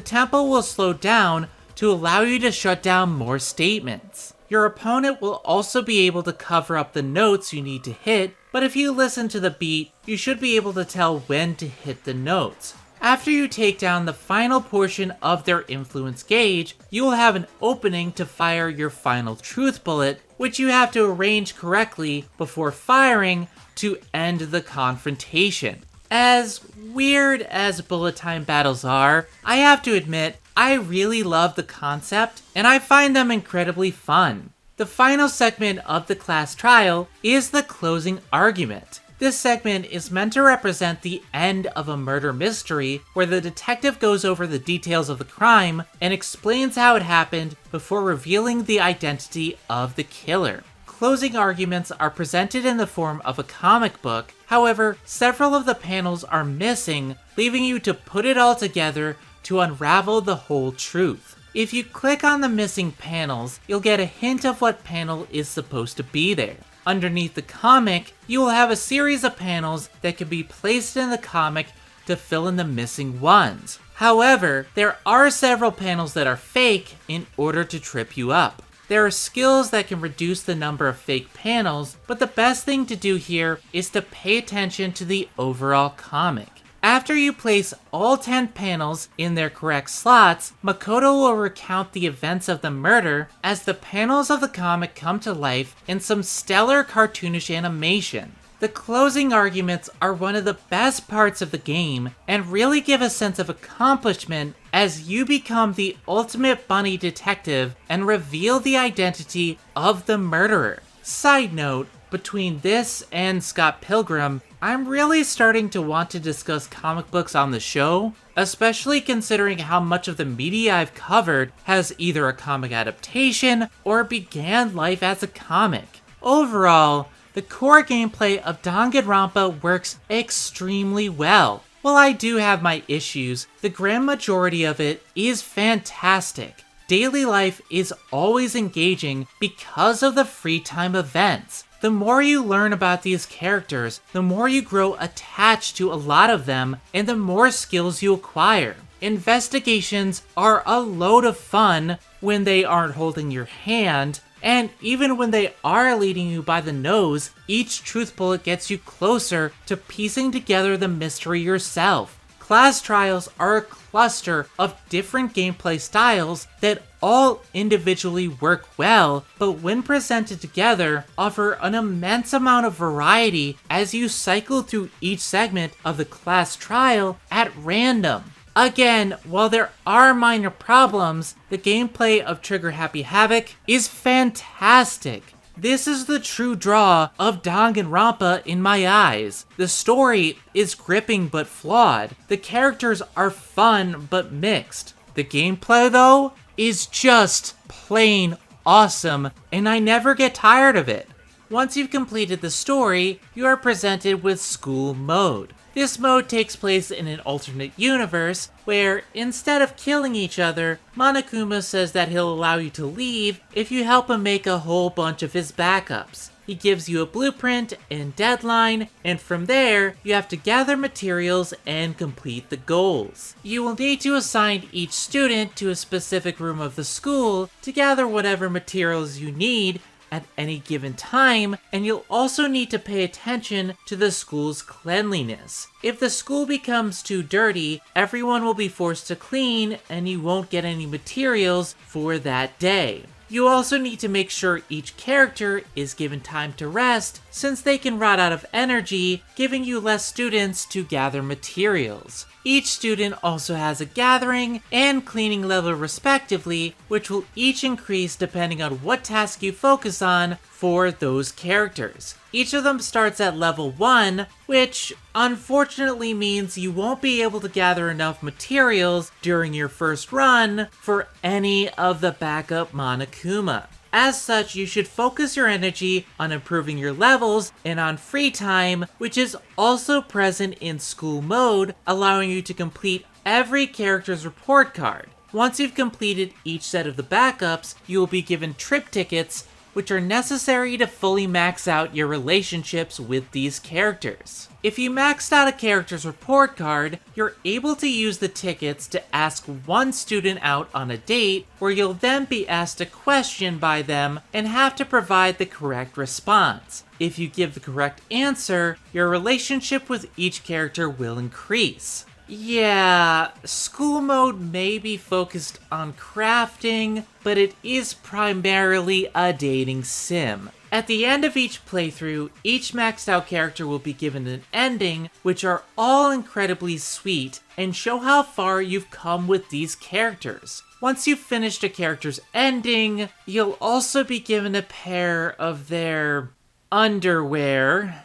tempo will slow down to allow you to shut down more statements. Your opponent will also be able to cover up the notes you need to hit, but if you listen to the beat, you should be able to tell when to hit the notes. After you take down the final portion of their influence gauge, you will have an opening to fire your final truth bullet, which you have to arrange correctly before firing to end the confrontation. As weird as bullet time battles are, I have to admit, I really love the concept, and I find them incredibly fun. The final segment of the class trial is the closing argument. This segment is meant to represent the end of a murder mystery where the detective goes over the details of the crime and explains how it happened before revealing the identity of the killer. Closing arguments are presented in the form of a comic book, however, several of the panels are missing, leaving you to put it all together to unravel the whole truth. If you click on the missing panels, you'll get a hint of what panel is supposed to be there. Underneath the comic, you will have a series of panels that can be placed in the comic to fill in the missing ones. However, there are several panels that are fake in order to trip you up. There are skills that can reduce the number of fake panels, but the best thing to do here is to pay attention to the overall comic. After you place all 10 panels in their correct slots, Makoto will recount the events of the murder as the panels of the comic come to life in some stellar cartoonish animation. The closing arguments are one of the best parts of the game and really give a sense of accomplishment as you become the ultimate bunny detective and reveal the identity of the murderer. Side note, between this and Scott Pilgrim, I'm really starting to want to discuss comic books on the show, especially considering how much of the media I've covered has either a comic adaptation or began life as a comic. Overall, the core gameplay of Danganronpa works extremely well. While I do have my issues, the grand majority of it is fantastic. Daily life is always engaging because of the free time events. The more you learn about these characters, the more you grow attached to a lot of them, and the more skills you acquire. Investigations are a load of fun when they aren't holding your hand, and even when they are leading you by the nose, each truth bullet gets you closer to piecing together the mystery yourself. Class trials are a cluster of different gameplay styles that all individually work well, but when presented together, offer an immense amount of variety as you cycle through each segment of the class trial at random. Again, while there are minor problems, the gameplay of Trigger Happy Havoc is fantastic. This is the true draw of Danganronpa in my eyes. The story is gripping but flawed. The characters are fun but mixed. The gameplay, though, is just plain awesome, and I never get tired of it. Once you've completed the story, you are presented with School Mode. This mode takes place in an alternate universe where, instead of killing each other, Monokuma says that he'll allow you to leave if you help him make a whole bunch of his backups. He gives you a blueprint and deadline, and from there, you have to gather materials and complete the goals. You will need to assign each student to a specific room of the school to gather whatever materials you need at any given time, and you'll also need to pay attention to the school's cleanliness. If the school becomes too dirty, everyone will be forced to clean and you won't get any materials for that day. You also need to make sure each character is given time to rest, since they can rot out of energy, giving you less students to gather materials. Each student also has a gathering and cleaning level respectively, which will each increase depending on what task you focus on for those characters. Each of them starts at level 1, which unfortunately means you won't be able to gather enough materials during your first run for any of the backup Monokuma. As such, you should focus your energy on improving your levels and on free time, which is also present in School Mode, allowing you to complete every character's report card. Once you've completed each set of the backups, you will be given trip tickets, which are necessary to fully max out your relationships with these characters. If you maxed out a character's report card, you're able to use the tickets to ask one student out on a date, where you'll then be asked a question by them and have to provide the correct response. If you give the correct answer, your relationship with each character will increase. Yeah, School Mode may be focused on crafting, but it is primarily a dating sim. At the end of each playthrough, each maxed out character will be given an ending, which are all incredibly sweet and show how far you've come with these characters. Once you've finished a character's ending, you'll also be given a pair of their underwear.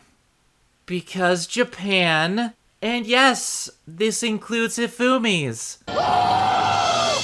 Because Japan. And yes, this includes Hifumi's.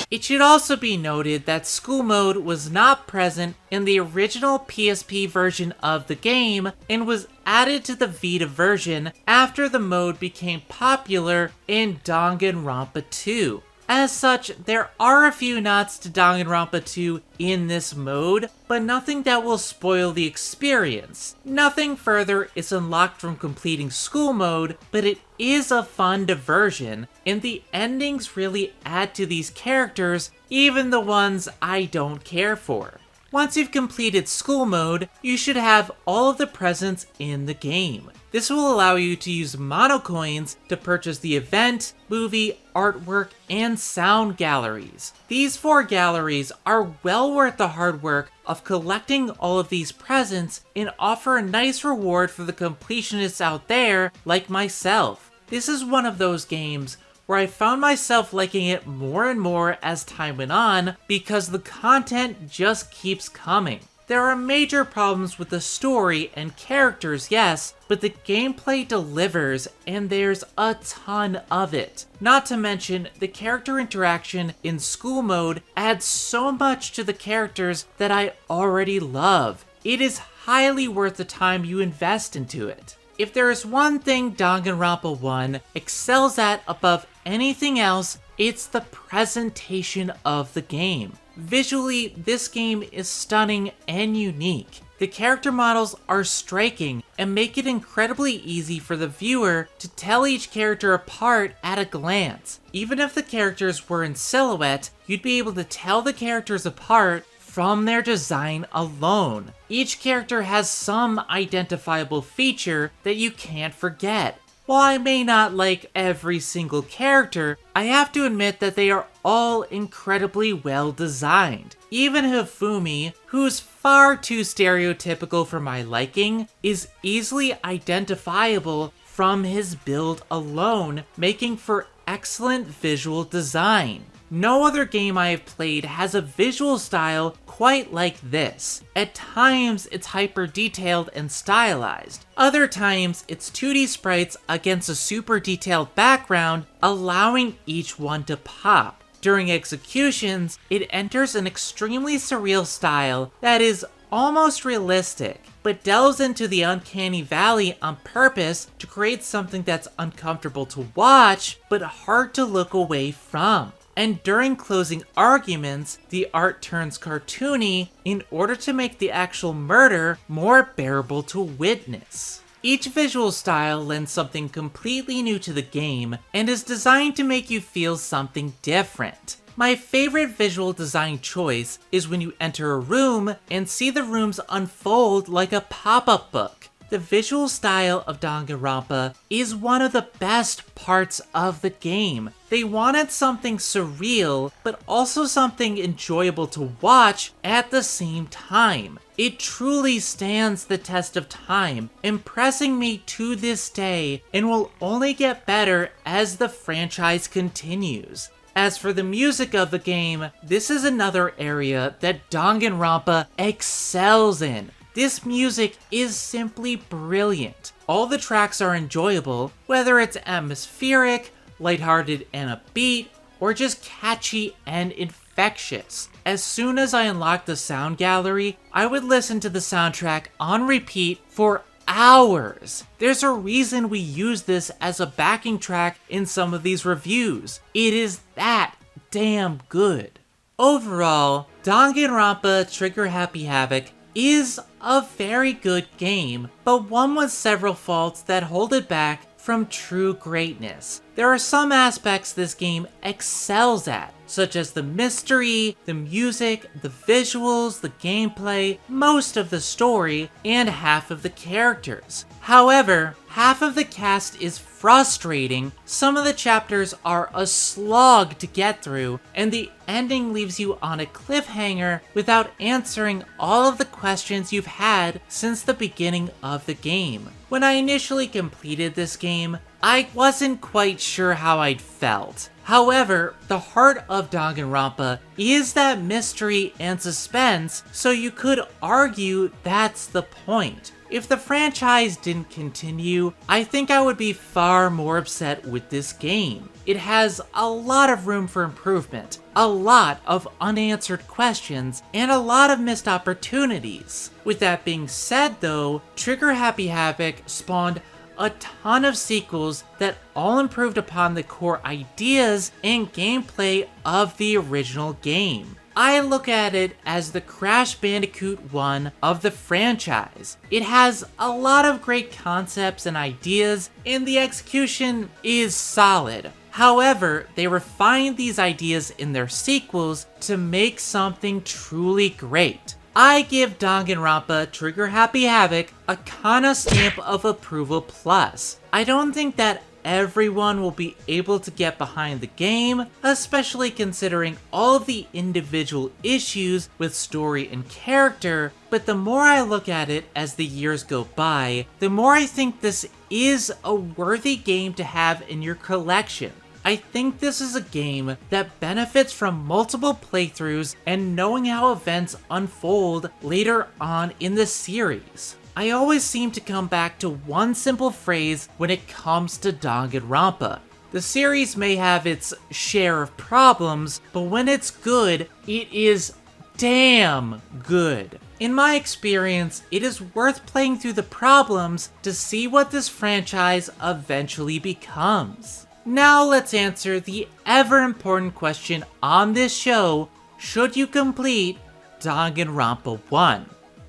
It should also be noted that school mode was not present in the original PSP version of the game and was added to the Vita version after the mode became popular in Danganronpa 2. As such, there are a few nods to Danganronpa 2 in this mode, but nothing that will spoil the experience. Nothing further is unlocked from completing school mode, but it is a fun diversion, and the endings really add to these characters, even the ones I don't care for. Once you've completed school mode, you should have all of the presents in the game. This will allow you to use mono coins to purchase the event, movie, artwork, and sound galleries. These 4 galleries are well worth the hard work of collecting all of these presents and offer a nice reward for the completionists out there like myself. This is one of those games where I found myself liking it more and more as time went on because the content just keeps coming. There are major problems with the story and characters, yes, but the gameplay delivers and there's a ton of it. Not to mention, the character interaction in school mode adds so much to the characters that I already love. It is highly worth the time you invest into it. If there is one thing Danganronpa 1 excels at above anything else, it's the presentation of the game. Visually, this game is stunning and unique. The character models are striking and make it incredibly easy for the viewer to tell each character apart at a glance. Even if the characters were in silhouette, you'd be able to tell the characters apart from their design alone. Each character has some identifiable feature that you can't forget. While I may not like every single character, I have to admit that they are all incredibly well designed. Even Hifumi, who's far too stereotypical for my liking, is easily identifiable from his build alone, making for excellent visual design. No other game I have played has a visual style quite like this. At times, it's hyper detailed and stylized. Other times, it's 2D sprites against a super detailed background, allowing each one to pop. During executions, it enters an extremely surreal style that is almost realistic, but delves into the uncanny valley on purpose to create something that's uncomfortable to watch, but hard to look away from. And during closing arguments, the art turns cartoony in order to make the actual murder more bearable to witness. Each visual style lends something completely new to the game and is designed to make you feel something different. My favorite visual design choice is when you enter a room and see the rooms unfold like a pop-up book. The visual style of Danganronpa is one of the best parts of the game. They wanted something surreal, but also something enjoyable to watch at the same time. It truly stands the test of time, impressing me to this day, and will only get better as the franchise continues. As for the music of the game, this is another area that Danganronpa excels in. This music is simply brilliant. All the tracks are enjoyable, whether it's atmospheric, lighthearted and upbeat, or just catchy and infectious. As soon as I unlocked the sound gallery, I would listen to the soundtrack on repeat for hours. There's a reason we use this as a backing track in some of these reviews. It is that damn good. Overall, Danganronpa Trigger Happy Havoc is a very good game, but one with several faults that hold it back from true greatness. There are some aspects this game excels at, such as the mystery, the music, the visuals, the gameplay, most of the story, and half of the characters. However, half of the cast is frustrating, some of the chapters are a slog to get through, and the ending leaves you on a cliffhanger without answering all of the questions you've had since the beginning of the game. When I initially completed this game, I wasn't quite sure how I'd felt. However, the heart of Danganronpa is that mystery and suspense, so you could argue that's the point. If the franchise didn't continue, I think I would be far more upset with this game. It has a lot of room for improvement, a lot of unanswered questions, and a lot of missed opportunities. With that being said though, Trigger Happy Havoc spawned a ton of sequels that all improved upon the core ideas and gameplay of the original game. I look at it as the Crash Bandicoot 1 of the franchise. It has a lot of great concepts and ideas, and the execution is solid. However, they refined these ideas in their sequels to make something truly great. I give Danganronpa Trigger Happy Havoc a Kana stamp of approval plus. I don't think that everyone will be able to get behind the game, especially considering all of the individual issues with story and character, but the more I look at it as the years go by, the more I think this is a worthy game to have in your collection. I think this is a game that benefits from multiple playthroughs and knowing how events unfold later on in the series. I always seem to come back to one simple phrase when it comes to Danganronpa. The series may have its share of problems, but when it's good, it is damn good. In my experience, it is worth playing through the problems to see what this franchise eventually becomes. Now let's answer the ever-important question on this show: should you complete Danganronpa 1?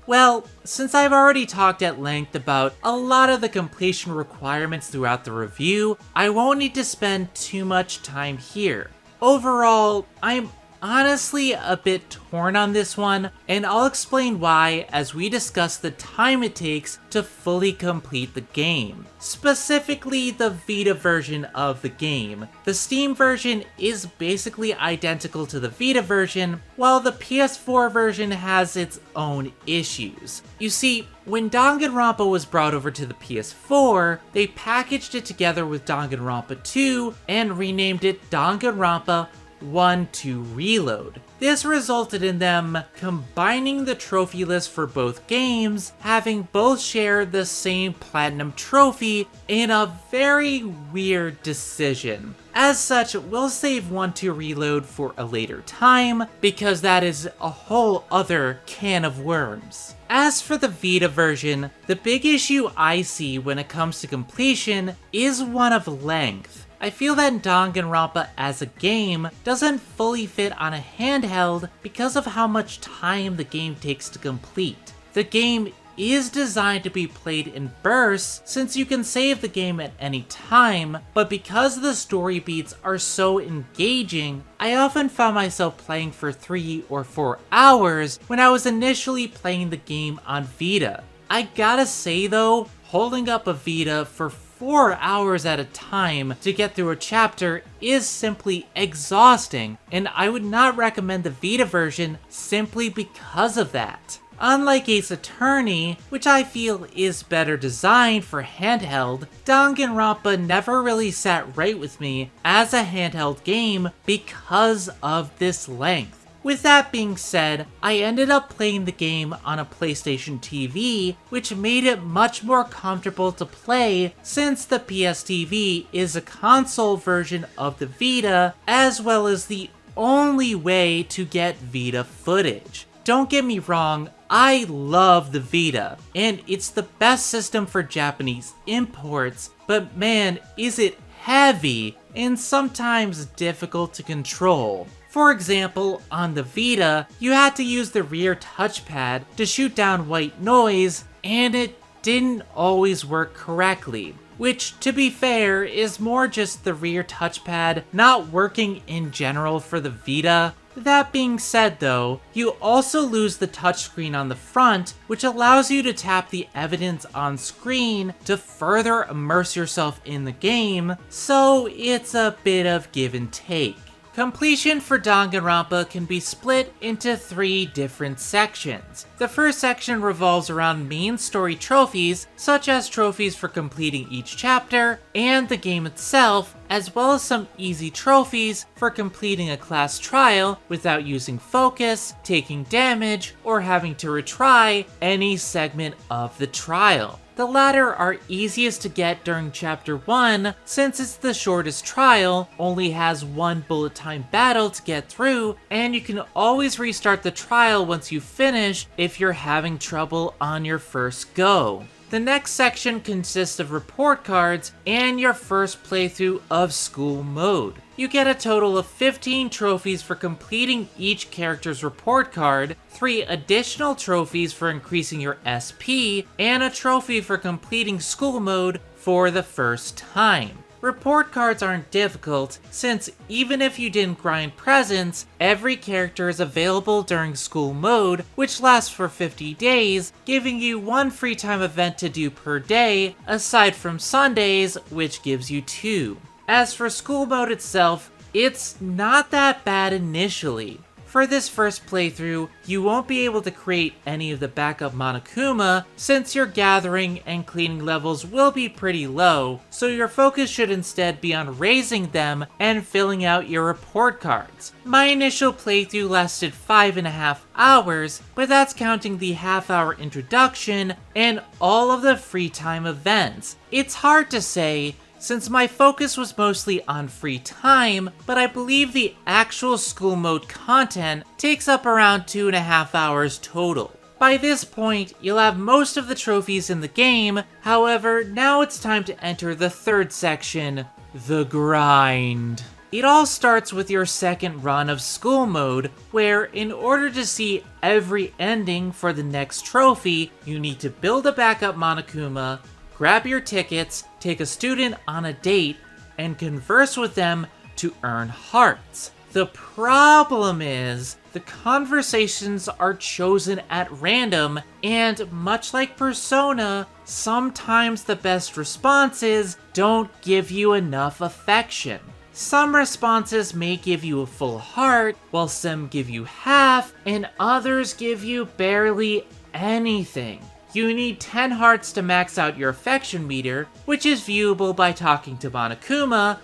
Well, since I've already talked at length about a lot of the completion requirements throughout the review, I won't need to spend too much time here. Overall, I'm honestly a bit torn on this one, and I'll explain why as we discuss the time it takes to fully complete the game. Specifically, the Vita version of the game. The Steam version is basically identical to the Vita version, while the PS4 version has its own issues. You see, when Danganronpa was brought over to the PS4, they packaged it together with Danganronpa 2 and renamed it Danganronpa 1-2 Reload. This resulted in them combining the trophy list for both games, having both share the same platinum trophy in a very weird decision. As such, we'll save 1-2 Reload for a later time, because that is a whole other can of worms. As for the Vita version, the big issue I see when it comes to completion is one of length. I feel that Danganronpa as a game doesn't fully fit on a handheld because of how much time the game takes to complete. The game is designed to be played in bursts since you can save the game at any time, but because the story beats are so engaging, I often found myself playing for 3 or 4 hours when I was initially playing the game on Vita. I gotta say though, holding up a Vita for 4 hours at a time to get through a chapter is simply exhausting, and I would not recommend the Vita version simply because of that. Unlike Ace Attorney, which I feel is better designed for handheld, Danganronpa never really sat right with me as a handheld game because of this length. With that being said, I ended up playing the game on a PlayStation TV, which made it much more comfortable to play since the PS TV is a console version of the Vita, as well as the only way to get Vita footage. Don't get me wrong, I love the Vita, and it's the best system for Japanese imports, but man, is it heavy and sometimes difficult to control. For example, on the Vita, you had to use the rear touchpad to shoot down white noise, and it didn't always work correctly. Which, to be fair, is more just the rear touchpad not working in general for the Vita. That being said though, you also lose the touchscreen on the front, which allows you to tap the evidence on screen to further immerse yourself in the game, so it's a bit of give and take. Completion for Danganronpa can be split into 3 different sections. The first section revolves around main story trophies, such as trophies for completing each chapter and the game itself, as well as some easy trophies for completing a class trial without using focus, taking damage, or having to retry any segment of the trial. The latter are easiest to get during Chapter 1, since it's the shortest trial, only has 1 bullet time battle to get through, and you can always restart the trial once you finish if you're having trouble on your first go. The next section consists of report cards and your first playthrough of School Mode. You get a total of 15 trophies for completing each character's report card, 3 additional trophies for increasing your SP, and a trophy for completing School Mode for the first time. Report cards aren't difficult, since even if you didn't grind presents, every character is available during School Mode, which lasts for 50 days, giving you 1 free time event to do per day, aside from Sundays, which gives you 2. As for School Mode itself, it's not that bad initially. For this first playthrough, you won't be able to create any of the backup Monokuma, since your gathering and cleaning levels will be pretty low, so your focus should instead be on raising them and filling out your report cards. My initial playthrough lasted 5.5 hours, but that's counting the half-hour introduction and all of the free time events. It's hard to say, since my focus was mostly on free time, but I believe the actual School Mode content takes up around 2.5 hours total. By this point, you'll have most of the trophies in the game, however, now it's time to enter the third section, the grind. It all starts with your second run of School Mode, where in order to see every ending for the next trophy, you need to build a backup Monokuma, grab your tickets, take a student on a date, and converse with them to earn hearts. The problem is, the conversations are chosen at random, and much like Persona, sometimes the best responses don't give you enough affection. Some responses may give you a full heart, while some give you half, and others give you barely anything. You need 10 hearts to max out your affection meter, which is viewable by talking to Monokuma,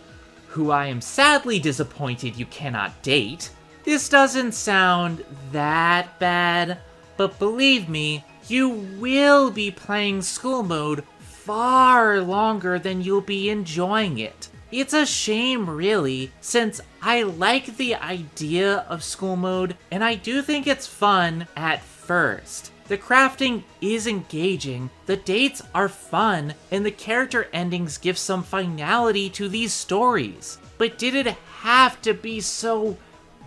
who I am sadly disappointed you cannot date. This doesn't sound that bad, but believe me, you will be playing School Mode far longer than you'll be enjoying it. It's a shame really, since I like the idea of School Mode, and I do think it's fun at first. The crafting is engaging, the dates are fun, and the character endings give some finality to these stories. But did it have to be so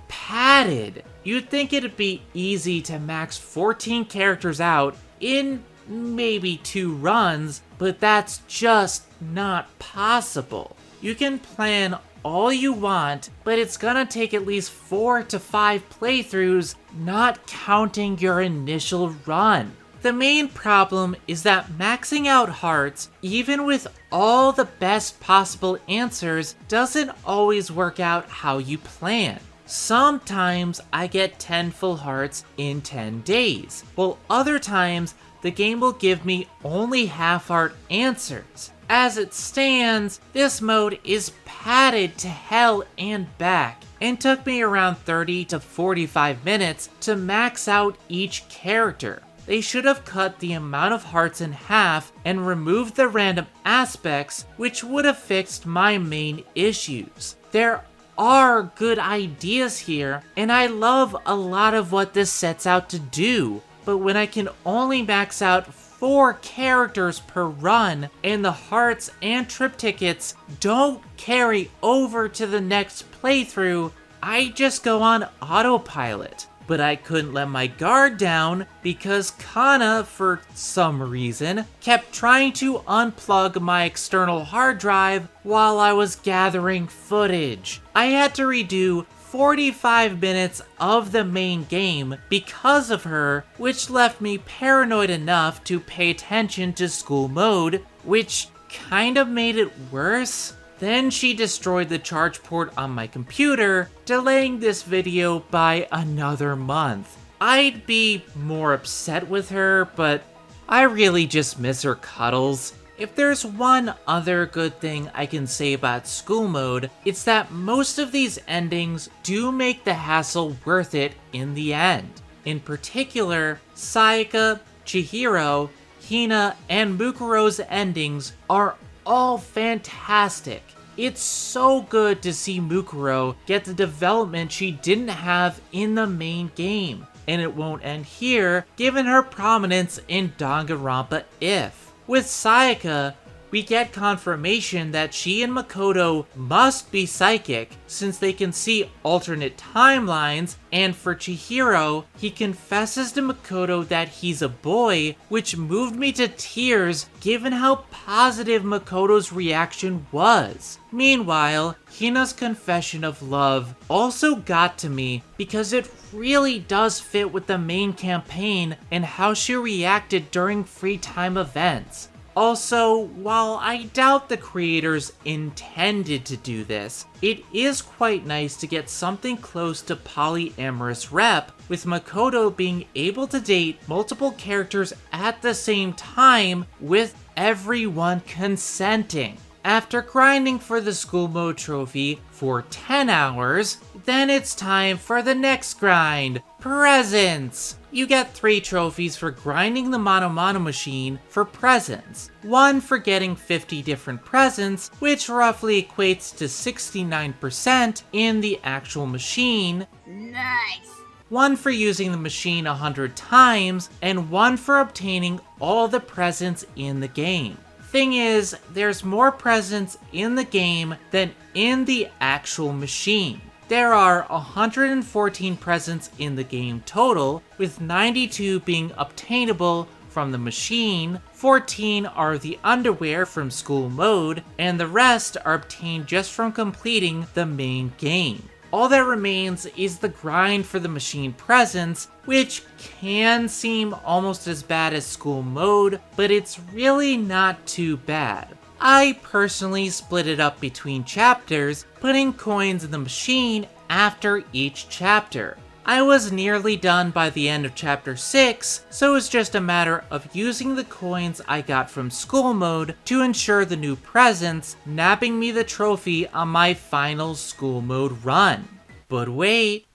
padded? You'd think it'd be easy to max 14 characters out in maybe 2 runs, but that's just not possible. You can plan all you want, but it's gonna take at least 4 to 5 playthroughs, not counting your initial run. The main problem is that maxing out hearts, even with all the best possible answers, doesn't always work out how you plan. Sometimes I get 10 full hearts in 10 days, while other times the game will give me only half-heart answers. As it stands, this mode is padded to hell and back, and took me around 30 to 45 minutes to max out each character. They should have cut the amount of hearts in half and removed the random aspects, which would have fixed my main issues. There are good ideas here, and I love a lot of what this sets out to do, but when I can only max out 4 characters per run, and the hearts and trip tickets don't carry over to the next playthrough, I just go on autopilot. But I couldn't let my guard down because Kana, for some reason, kept trying to unplug my external hard drive while I was gathering footage. I had to redo 45 minutes of the main game because of her, which left me paranoid enough to pay attention to school mode, which kind of made it worse. Then she destroyed the charge port on my computer, delaying this video by another month. I'd be more upset with her, but I really just miss her cuddles. If there's one other good thing I can say about school mode, it's that most of these endings do make the hassle worth it in the end. In particular, Sayaka, Chihiro, Hina, and Mukuro's endings are all fantastic. It's so good to see Mukuro get the development she didn't have in the main game. And it won't end here, given her prominence in Danganronpa If. With Sayaka, we get confirmation that she and Makoto must be psychic since they can see alternate timelines, and for Chihiro, he confesses to Makoto that he's a boy, which moved me to tears given how positive Makoto's reaction was. Meanwhile, Hina's confession of love also got to me because it really does fit with the main campaign and how she reacted during free time events. Also, while I doubt the creators intended to do this, it is quite nice to get something close to polyamorous rep, with Makoto being able to date multiple characters at the same time with everyone consenting. After grinding for the school mode trophy for 10 hours, then it's time for the next grind, presents. You get 3 trophies for grinding the Mono machine for presents. 1 for getting 50 different presents, which roughly equates to 69% in the actual machine. Nice. 1 for using the machine 100 times, and 1 for obtaining all the presents in the game. Thing is, there's more presents in the game than in the actual machine. There are 114 presents in the game total, with 92 being obtainable from the machine, 14 are the underwear from school mode, and the rest are obtained just from completing the main game. All that remains is the grind for the machine presents, which can seem almost as bad as school mode, but it's really not too bad. I personally split it up between chapters, putting coins in the machine after each chapter. I was nearly done by the end of chapter 6, so it's just a matter of using the coins I got from school mode to ensure the new presents, nabbing me the trophy on my final school mode run. But wait,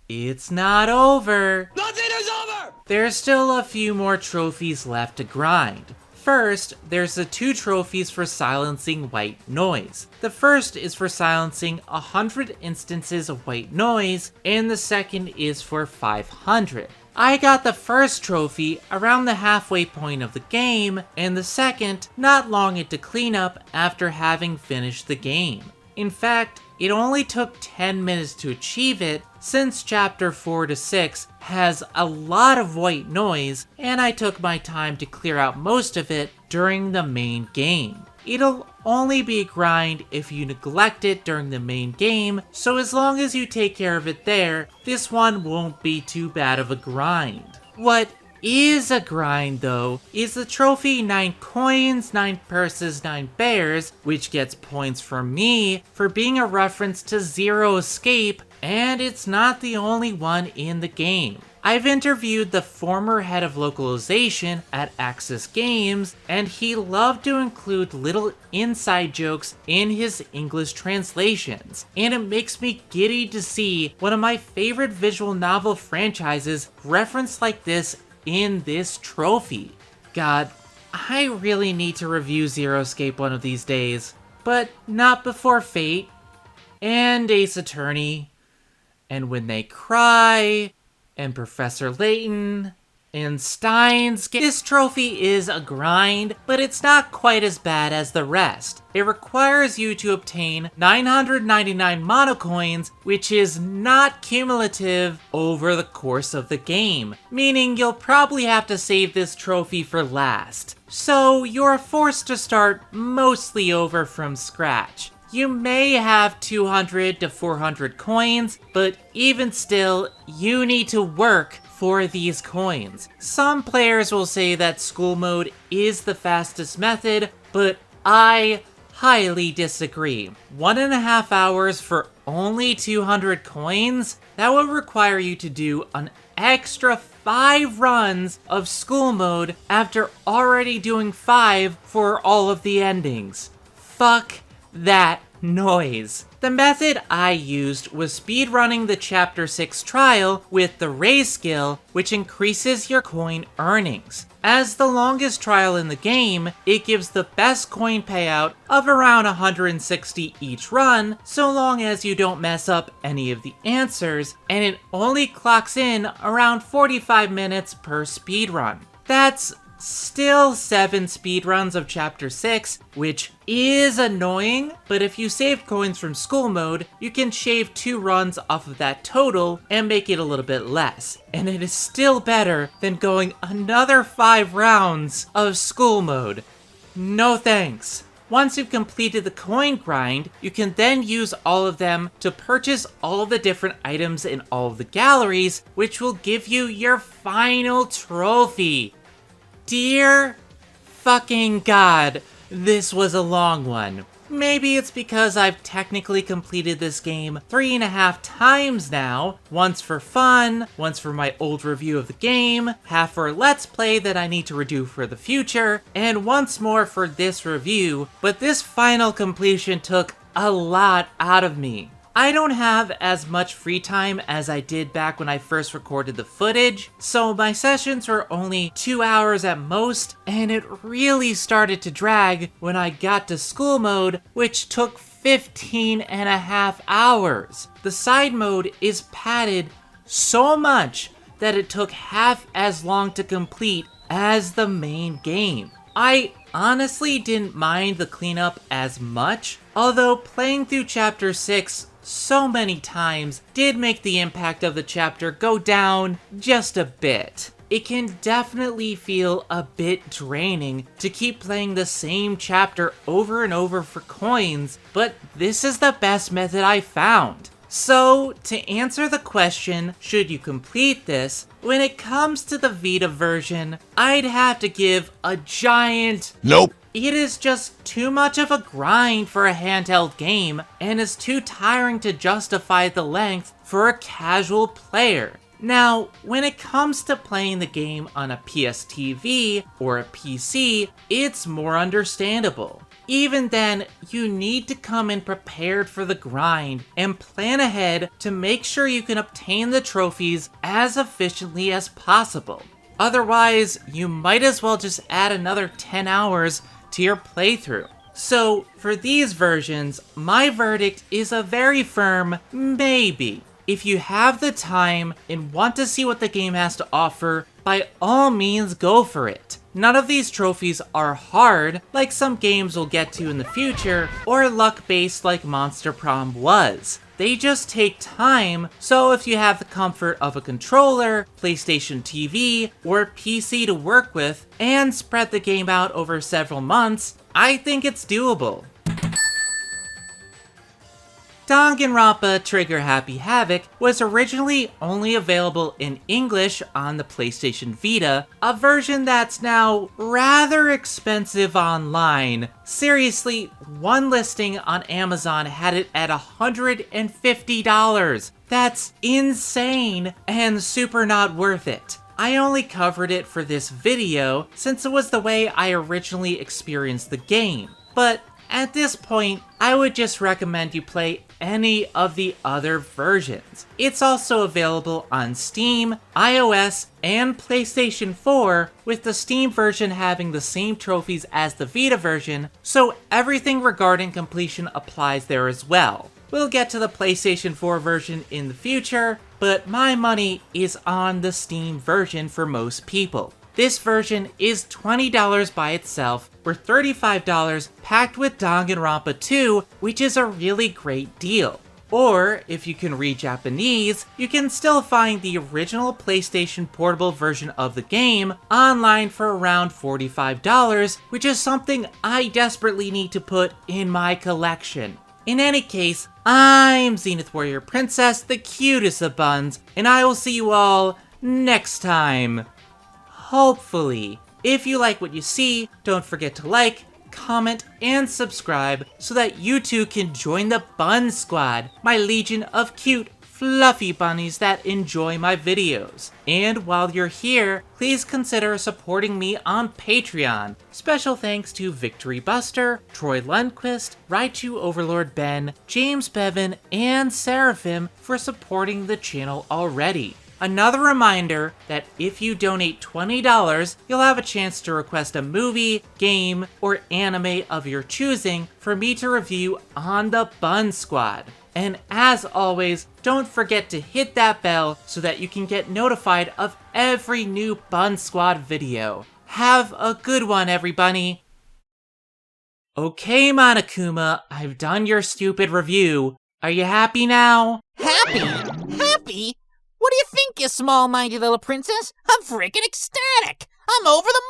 it's not over! Nothing is over! There's still a few more trophies left to grind. First, there's the 2 trophies for silencing white noise. The first is for silencing 100 instances of white noise, and the second is for 500. I got the first trophy around the halfway point of the game, and the second not long into cleanup after having finished the game. In fact, it only took 10 minutes to achieve it, since chapter 4 to 6 has a lot of white noise, and I took my time to clear out most of it during the main game. It'll only be a grind if you neglect it during the main game, so as long as you take care of it there, this one won't be too bad of a grind. What is a grind though is the trophy 9 coins, 9 purses, 9 bears, which gets points from me for being a reference to Zero Escape, and it's not the only one in the game. I've interviewed the former head of localization at Axis Games, and he loved to include little inside jokes in his English translations, and it makes me giddy to see one of my favorite visual novel franchises referenced like this in this trophy. God, I really need to review Zero Escape one of these days, but not before Fate, and Ace Attorney, and When They Cry, and Professor Layton, and Steins. This trophy is a grind, but it's not quite as bad as the rest. It requires you to obtain 999 monocoins, which is not cumulative over the course of the game, meaning you'll probably have to save this trophy for last. So you're forced to start mostly over from scratch. You may have 200 to 400 coins, but even still, you need to work for these coins. Some players will say that school mode is the fastest method, but I highly disagree. 1.5 hours for only 200 coins? That would require you to do an extra 5 runs of school mode after already doing 5 for all of the endings. Fuck that noise. The method I used was speedrunning the Chapter 6 trial with the raise skill, which increases your coin earnings. As the longest trial in the game, it gives the best coin payout of around 160 each run, so long as you don't mess up any of the answers, and it only clocks in around 45 minutes per speedrun. That's still 7 speedruns of Chapter 6, which is annoying, but if you save coins from school mode, you can shave 2 runs off of that total and make it a little bit less. And it is still better than going another 5 rounds of school mode. No thanks. Once you've completed the coin grind, you can then use all of them to purchase all of the different items in all of the galleries, which will give you your final trophy. Dear fucking God, this was a long one. Maybe it's because I've technically completed this game 3.5 times now. Once for fun, once for my old review of the game, half for a Let's Play that I need to redo for the future, and once more for this review, but this final completion took a lot out of me. I don't have as much free time as I did back when I first recorded the footage, so my sessions were only 2 hours at most, and it really started to drag when I got to school mode, which took 15.5 hours. The side mode is padded so much that it took half as long to complete as the main game. I honestly didn't mind the cleanup as much, although playing through Chapter 6 so many times did make the impact of the chapter go down just a bit. It can definitely feel a bit draining to keep playing the same chapter over and over for coins, but this is the best method I found. So, to answer the question, should you complete this, when it comes to the Vita version, I'd have to give a giant nope. It is just too much of a grind for a handheld game, and is too tiring to justify the length for a casual player. Now, when it comes to playing the game on a PS or a PC, it's more understandable. Even then, you need to come in prepared for the grind and plan ahead to make sure you can obtain the trophies as efficiently as possible. Otherwise, you might as well just add another 10 hours to your playthrough. So, for these versions, my verdict is a very firm maybe. If you have the time and want to see what the game has to offer, by all means go for it. None of these trophies are hard, like some games we'll get to in the future, or luck-based like Monster Prom was. They just take time, so if you have the comfort of a controller, PlayStation TV, or PC to work with, and spread the game out over several months, I think it's doable. Danganronpa Trigger Happy Havoc was originally only available in English on the PlayStation Vita, a version that's now rather expensive online. Seriously, one listing on Amazon had it at $150. That's insane and super not worth it. I only covered it for this video since it was the way I originally experienced the game, but at this point, I would just recommend you play any of the other versions. It's also available on Steam, iOS, and PlayStation 4, with the Steam version having the same trophies as the Vita version, so everything regarding completion applies there as well. We'll get to the PlayStation 4 version in the future, but my money is on the Steam version for most people. This version is $20 by itself, or $35 packed with Danganronpa 2, which is a really great deal. Or, if you can read Japanese, you can still find the original PlayStation Portable version of the game online for around $45, which is something I desperately need to put in my collection. In any case, I'm Zenith Warrior Princess, the cutest of buns, and I will see you all next time. Hopefully. If you like what you see, don't forget to like, comment, and subscribe so that you too can join the Bun Squad, my legion of cute, fluffy bunnies that enjoy my videos. And while you're here, please consider supporting me on Patreon. Special thanks to Victory Buster, Troy Lundquist, Raichu Overlord Ben, James Bevan, and Seraphim for supporting the channel already. Another reminder that if you donate $20, you'll have a chance to request a movie, game, or anime of your choosing for me to review on the Bun Squad. And as always, don't forget to hit that bell so that you can get notified of every new Bun Squad video. Have a good one, everybody! Okay, Monokuma, I've done your stupid review. Are you happy now? Happy? Happy? What do you think, you small-minded little princess? I'm freaking ecstatic! I'm over the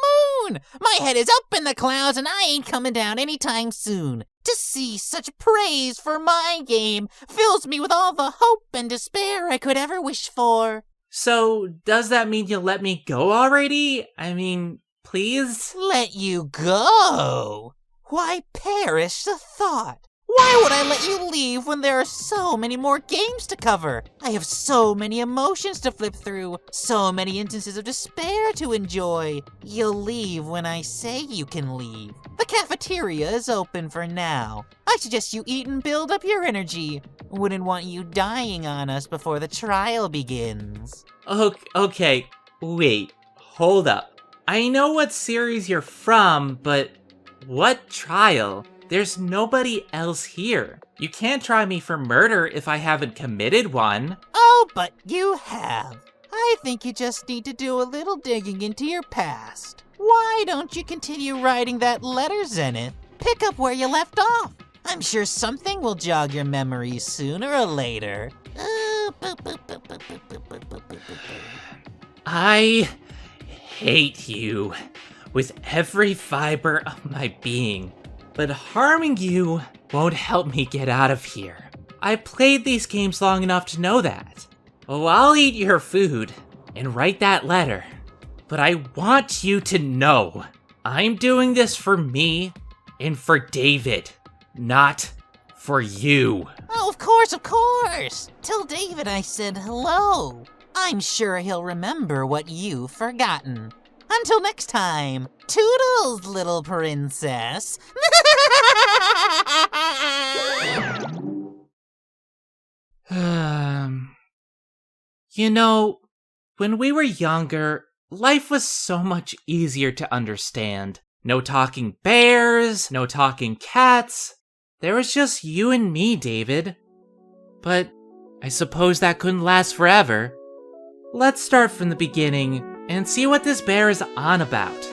moon! My head is up in the clouds and I ain't coming down anytime soon. To see such praise for my game fills me with all the hope and despair I could ever wish for. So, does that mean you'll let me go already? I mean, please? Let you go? Why, perish the thought. Why would I let you leave when there are so many more games to cover? I have so many emotions to flip through, so many instances of despair to enjoy. You'll leave when I say you can leave. The cafeteria is open for now. I suggest you eat and build up your energy. Wouldn't want you dying on us before the trial begins. Okay, wait, hold up. I know what series you're from, but what trial? There's nobody else here. You can't try me for murder if I haven't committed one. Oh, but you have. I think you just need to do a little digging into your past. Why don't you continue writing that letter, Zenith? Pick up where you left off. I'm sure something will jog your memory sooner or later. I hate you with every fiber of my being. But harming you won't help me get out of here. I played these games long enough to know that. Oh, I'll eat your food and write that letter. But I want you to know, I'm doing this for me and for David, not for you. Oh, of course. Tell David I said hello. I'm sure he'll remember what you've forgotten. Until next time, toodles, little princess. You know, when we were younger, life was so much easier to understand. No talking bears, no talking cats. There was just you and me, David. But I suppose that couldn't last forever. Let's start from the beginning and see what this bear is on about.